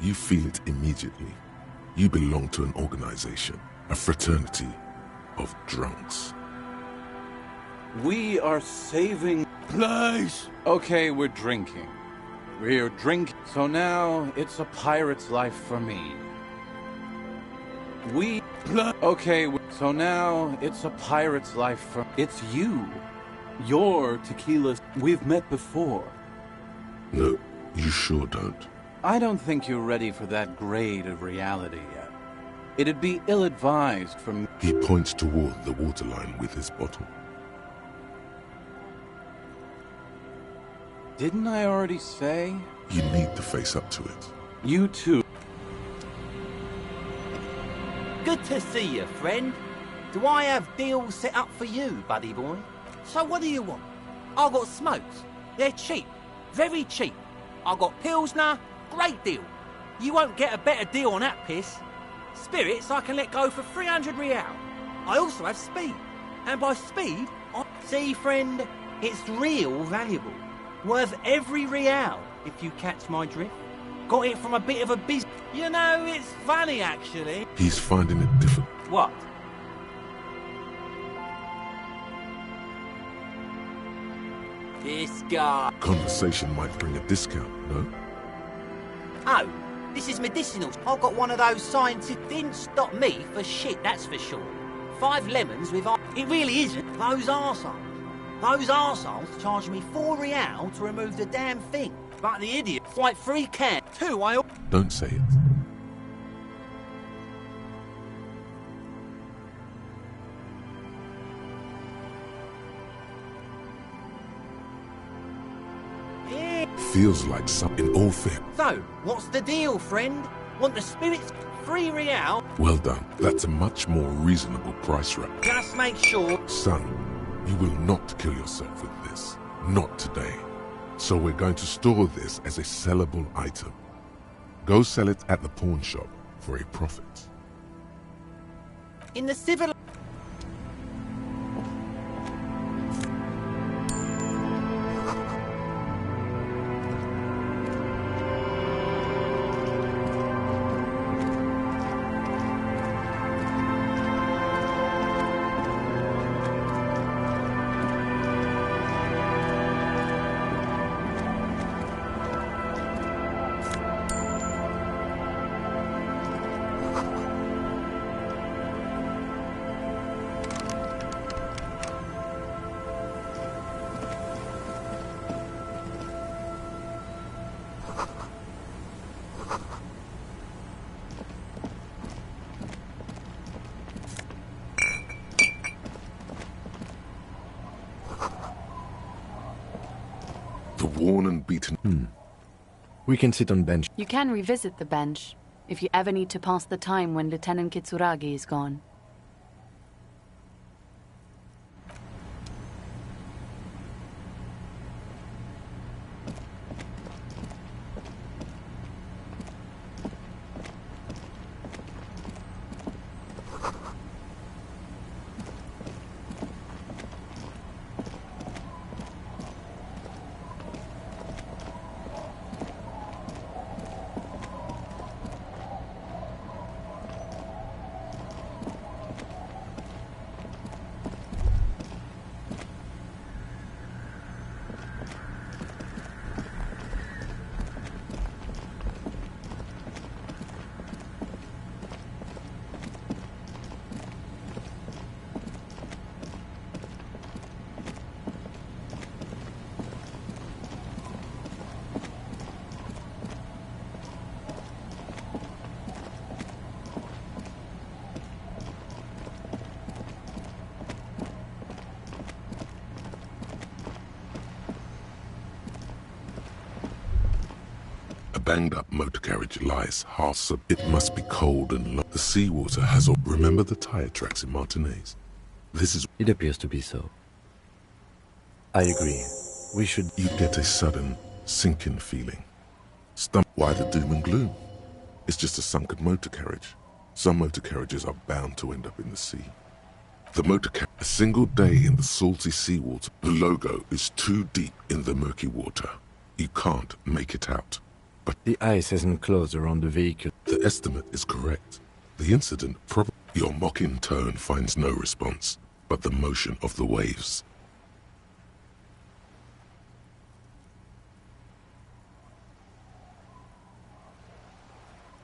You feel it immediately. You belong to an organization, a fraternity of drunks. We are saving... Please! Okay, we're drinking. We're drinking. So now, it's a pirate's life for me. Okay, so now, it's a pirate's life for... It's you. You're Tequila. We've met before. No, you sure don't. I don't think you're ready for that grade of reality yet. It'd be ill-advised for me. He points toward the waterline with his bottle. Didn't I already say? You need to face up to it. You too. Good to see you, friend. Do I have deals set up for you, buddy boy? So what do you want? I got smokes. They're cheap. Very cheap. I got Pilsner. Great deal. You won't get a better deal on that piss. Spirits I can let go for 300 real. I also have speed. And by speed, I... See, friend, it's real valuable. Worth every real, if you catch my drift. Got it from a bit of a biz... You know, it's funny, actually. He's finding it difficult. What? This guy... Conversation might bring a discount, no? Oh, this is medicinal. I got one of those scientific... Didn't stop me for shit, that's for sure. 5 lemons with... It really isn't. Those arseholes. Those arseholes charge me 4 real to remove the damn thing. But the idiot, like 3 cans. 2, I... Don't say it. Feels like something all fair. So, what's the deal, friend? Want the spirits? 3 real? Well done. That's a much more reasonable price range. Just make sure... Son, you will not kill yourself with this. Not today. So we're going to store this as a sellable item. Go sell it at the pawn shop for a profit. In the civil... The worn and beaten. We can sit on bench. You can revisit the bench if you ever need to pass the time when Lieutenant Kitsuragi is gone. Banged-up motor carriage lies half sub. It must be cold and low. The seawater has all. Remember the tire tracks in Martinez? This is. It appears to be so. I agree. We should. You get a sudden sinking feeling. Why the doom and gloom? It's just a sunken motor carriage. Some motor carriages are bound to end up in the sea. The motor carriage. A single day in the salty seawater. The logo is too deep in the murky water. You can't make it out. But the ice hasn't closed around the vehicle. The estimate is correct. The incident probably. Your mocking tone finds no response, but the motion of the waves.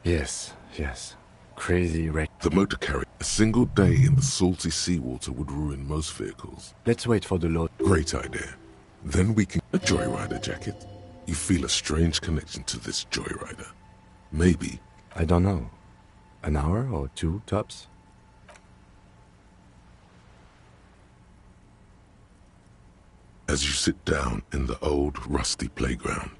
Yes, yes. Crazy wreck. The motor carriage. A single day in the salty seawater would ruin most vehicles. Let's wait for the load. Great idea. Then we can. A joyrider jacket. You feel a strange connection to this joyrider. Maybe. I don't know. An hour or two, tops? As you sit down in the old, rusty playground,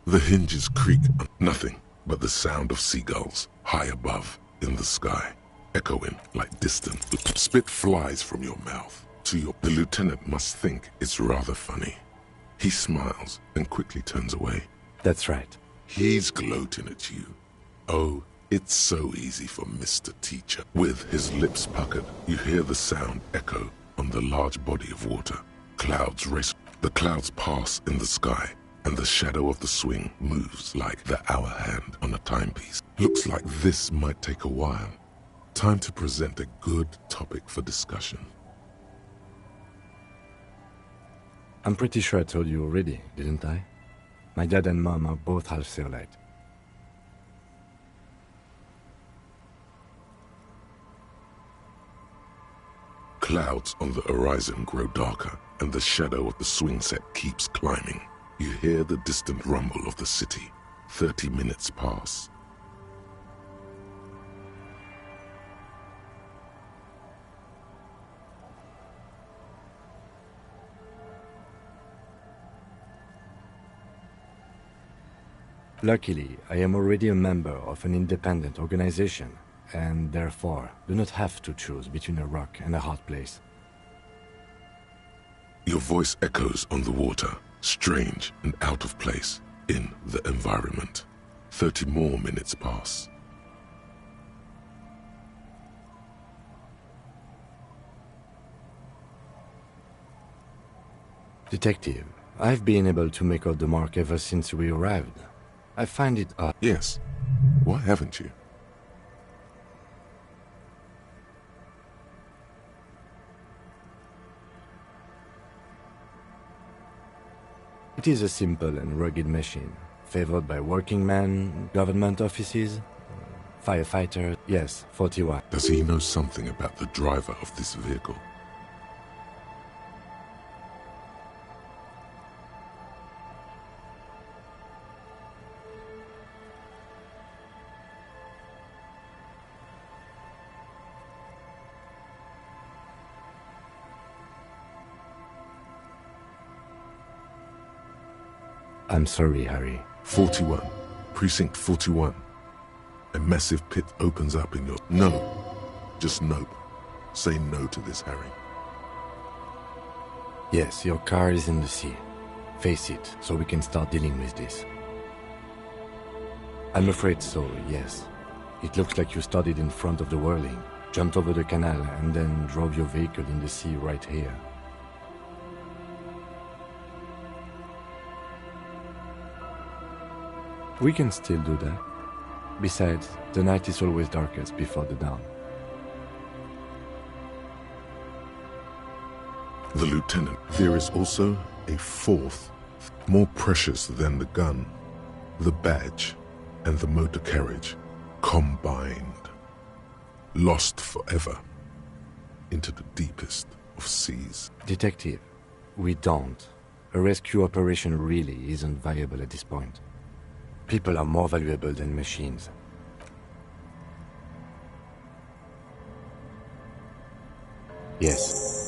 the hinges creak. Nothing but the sound of seagulls high above in the sky, echoing like distant. Spit flies from your mouth to your. The lieutenant must think it's rather funny. He smiles and quickly turns away. That's right. He's gloating at you. Oh, it's so easy for Mr. Teacher. With his lips puckered, you hear the sound echo on the large body of water. Clouds race. The clouds pass in the sky, and the shadow of the swing moves like the hour hand on a timepiece. Looks like this might take a while. Time to present a good topic for discussion. I'm pretty sure I told you already, didn't I? My dad and mom are both half Seolite. Clouds on the horizon grow darker, and the shadow of the swing set keeps climbing. You hear the distant rumble of the city. 30 minutes pass. Luckily, I am already a member of an independent organization, and therefore do not have to choose between a rock and a hard place. Your voice echoes on the water, strange and out of place in the environment. 30 more minutes pass. Detective, I've been able to make out the mark ever since we arrived. I find it odd. Yes. Why haven't you? It is a simple and rugged machine, favored by working men, government offices, Firefighter, yes, 41. Does he know something about the driver of this vehicle? I'm sorry, Harry. 41. Precinct 41. A massive pit opens up in your... No. Just no. Say no to this, Harry. Yes, your car is in the sea. Face it, so we can start dealing with this. I'm afraid so, yes. It looks like you started in front of the whirling, jumped over the canal, and then drove your vehicle in the sea right here. We can still do that. Besides, the night is always darkest before the dawn. The lieutenant. There is also a fourth, more precious than the gun, the badge, and the motor carriage, combined, lost forever into the deepest of seas. Detective, we don't. A rescue operation really isn't viable at this point. People are more valuable than machines. Yes.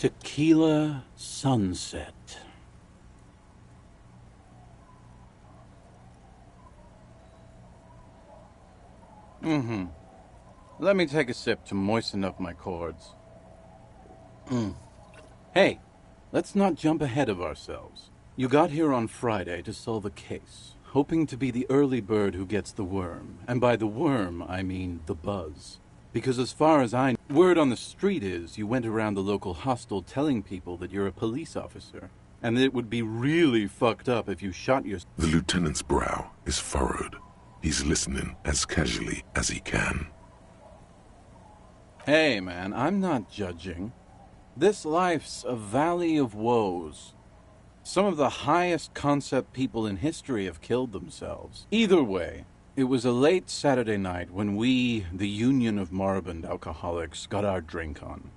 Tequila Sunset. Let me take a sip to moisten up my chords. Hey, let's not jump ahead of ourselves. You got here on Friday to solve a case, hoping to be the early bird who gets the worm. And by the worm, I mean the buzz. Because as far as I know, word on the street is you went around the local hostel telling people that you're a police officer, and that it would be really fucked up if you shot yourself. The lieutenant's brow is furrowed. He's listening as casually as he can. Hey, man, I'm not judging. This life's a valley of woes. Some of the highest concept people in history have killed themselves. Either way, it was a late Saturday night when we, the Union of Moribund Alcoholics, got our drink on.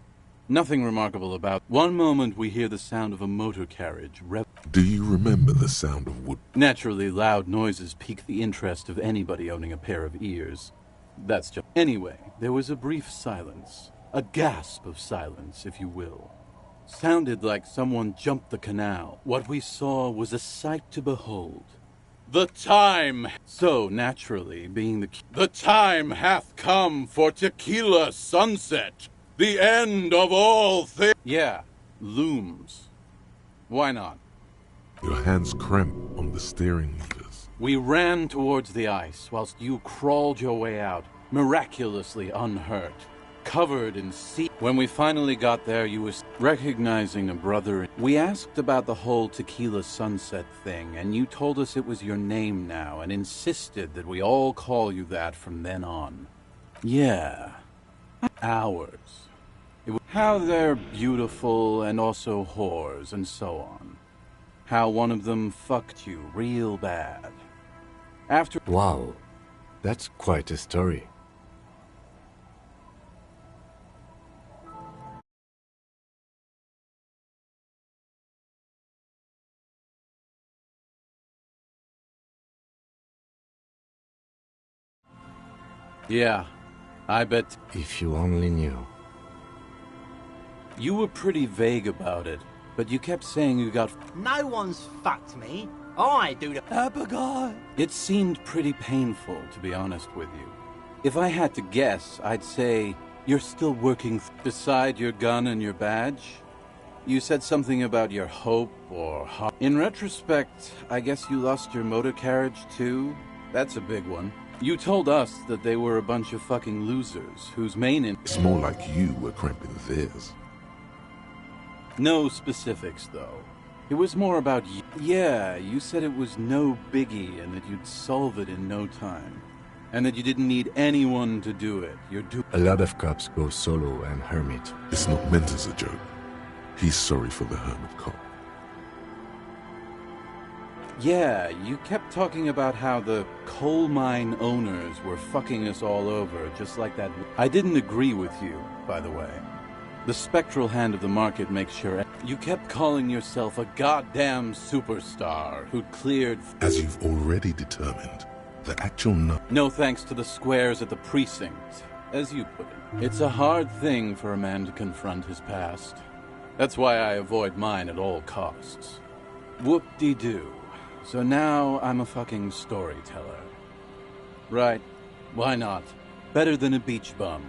Nothing remarkable about. One moment we hear the sound of a motor carriage Do you remember the sound of wood? Naturally, loud noises pique the interest of anybody owning a pair of ears. That's just... Anyway, there was a brief silence. A gasp of silence, if you will. Sounded like someone jumped the canal. What we saw was a sight to behold. The time! So, naturally, being the time hath come for Tequila Sunset! The end of all things! Yeah, looms. Why not? Your hands cramp on the steering levers. We ran towards the ice whilst you crawled your way out, miraculously unhurt, covered in sea. When we finally got there, you was recognizing a brother. We asked about the whole Tequila Sunset thing, and you told us it was your name now, and insisted that we all call you that from then on. Yeah. Hours. How they're beautiful and also whores and so on. How one of them fucked you real bad. After— Wow, that's quite a story. Yeah, I bet. If you only knew. You were pretty vague about it, but you kept saying you got— No one's fucked me. I do the— Abigail! It seemed pretty painful, to be honest with you. If I had to guess, I'd say you're still working beside your gun and your badge. You said something about your hope or heart. In retrospect, I guess you lost your motor carriage too. That's a big one. You told us that they were a bunch of fucking losers whose main— It's more like you were cramping theirs. No specifics, though. It was more about you. Yeah, you said it was no biggie and that you'd solve it in no time. And that you didn't need anyone to do it. A lot of cops go solo and hermit. It's not meant as a joke. He's sorry for the hermit cop. Yeah, you kept talking about how the coal mine owners were fucking us all over, just like that. I didn't agree with you, by the way. The spectral hand of the market makes sure— You kept calling yourself a goddamn superstar who'd cleared— As you've already determined, the actual No thanks to the squares at the precinct, as you put it. It's a hard thing for a man to confront his past. That's why I avoid mine at all costs. Whoop-de-doo. So now I'm a fucking storyteller. Right. Why not? Better than a beach bum.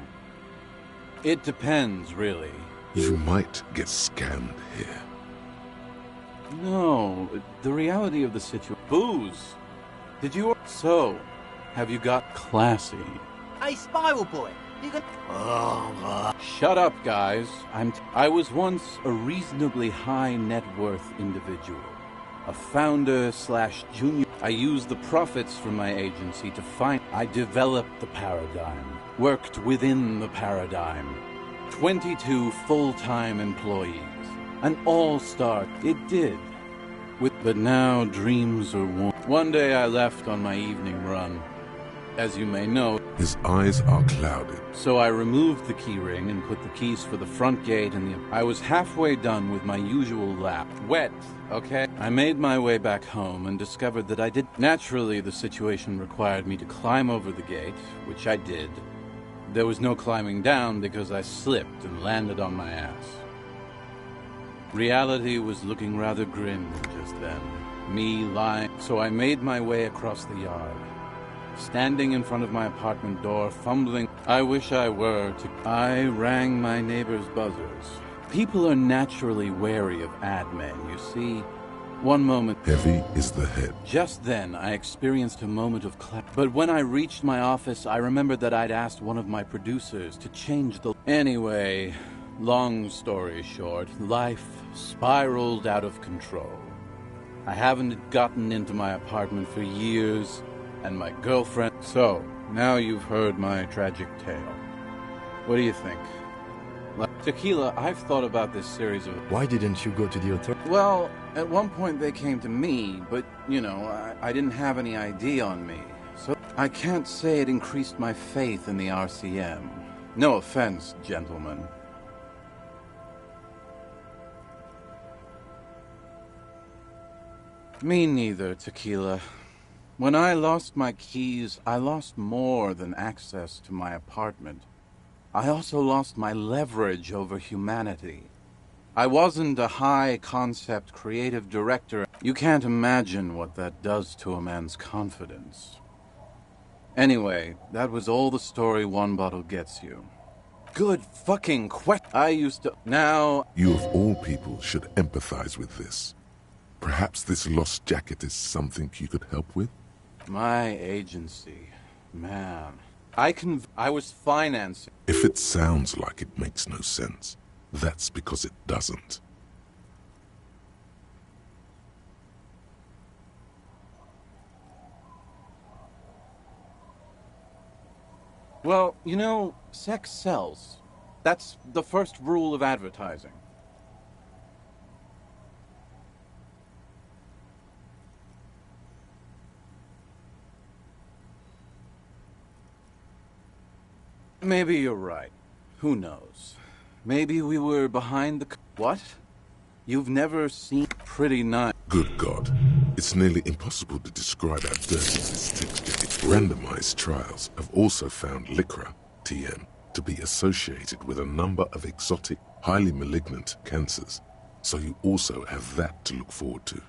It depends, really. You might get scammed here. No, the reality of the situation— Booze! Did you— So, have you got classy? Hey, Spiral Boy, you can— Shut up, guys. I was once a reasonably high net worth individual. A founder/junior. I used the profits from my agency to find— I developed the paradigm. Worked within the paradigm. 22 full-time employees. An all-star. It did. But now dreams are one day I left on my evening run. As you may know— His eyes are clouded. So I removed the keyring and put the keys for the front gate and I was halfway done with my usual lap. Wet, okay? I made my way back home and discovered that I did— Naturally, the situation required me to climb over the gate, which I did. There was no climbing down because I slipped and landed on my ass. Reality was looking rather grim just then. Me lying— So I made my way across the yard. Standing in front of my apartment door, fumbling— I wish I were to— I rang my neighbor's buzzers. People are naturally wary of ad men, you see. One moment— Heavy is the head. Just then, I experienced a moment of But when I reached my office, I remembered that I'd asked one of my producers to change the— Anyway, long story short, life spiraled out of control. I haven't gotten into my apartment for years, and my girlfriend— So, now you've heard my tragic tale. What do you think? Tequila, I've thought about this series of— Why didn't you go to the authorities? Well, at one point they came to me, but, you know, I didn't have any ID on me. So I can't say it increased my faith in the RCM. No offense, gentlemen. Me neither, Tequila. When I lost my keys, I lost more than access to my apartment. I also lost my leverage over humanity. I wasn't a high-concept creative director. You can't imagine what that does to a man's confidence. Anyway, that was all the story one bottle gets you. Good fucking I used to— Now— You of all people should empathize with this. Perhaps this lost jacket is something you could help with? My agency. Man. I was financing— If it sounds like it makes no sense, that's because it doesn't. Well, you know, sex sells. That's the first rule of advertising. Maybe you're right. Who knows? Maybe we were behind the... What? You've never seen... Pretty nice. Good God. It's nearly impossible to describe how dirty this text gets. Randomized trials have also found Lycra, TM, to be associated with a number of exotic, highly malignant cancers. So you also have that to look forward to.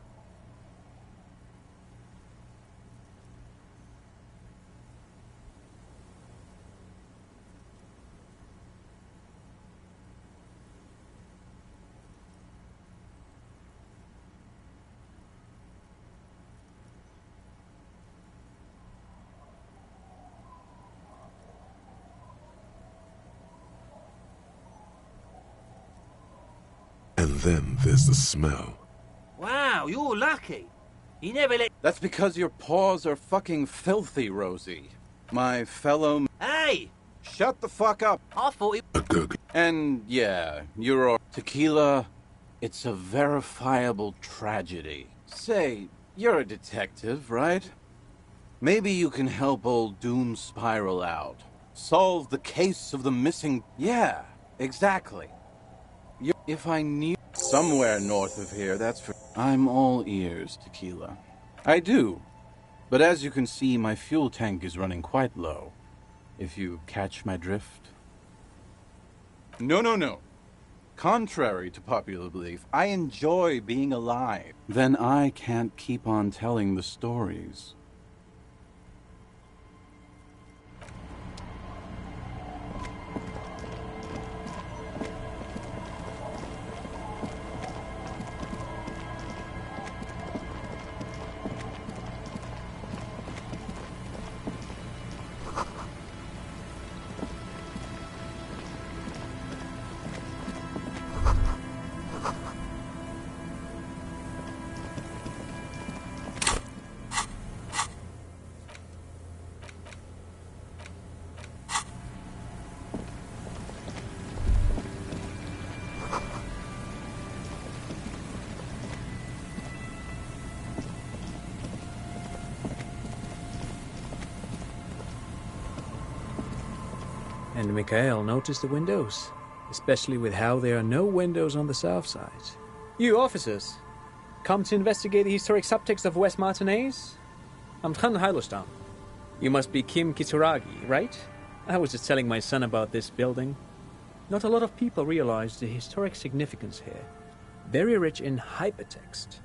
And then there's the smell. Wow, you're lucky. You never let... That's because your paws are fucking filthy, Rosie. My fellow... Hey! Shut the fuck up. I thought it... A gurgle. And yeah, you're... Tequila, it's a verifiable tragedy. Say, you're a detective, right? Maybe you can help old Doom Spiral out. Solve the case of the missing... Yeah, exactly. If I knew... Somewhere north of here, that's for... I'm all ears, Tequila. I do. But as you can see, my fuel tank is running quite low. If you catch my drift. No. Contrary to popular belief, I enjoy being alive. Then I can't keep on telling the stories. And Mikhail noticed the windows, especially with how there are no windows on the south side. You officers, come to investigate the historic subtext of West Martinez? I'm Tran Heilostam. You must be Kim Kitsuragi, right? I was just telling my son about this building. Not a lot of people realize the historic significance here. Very rich in hypertext.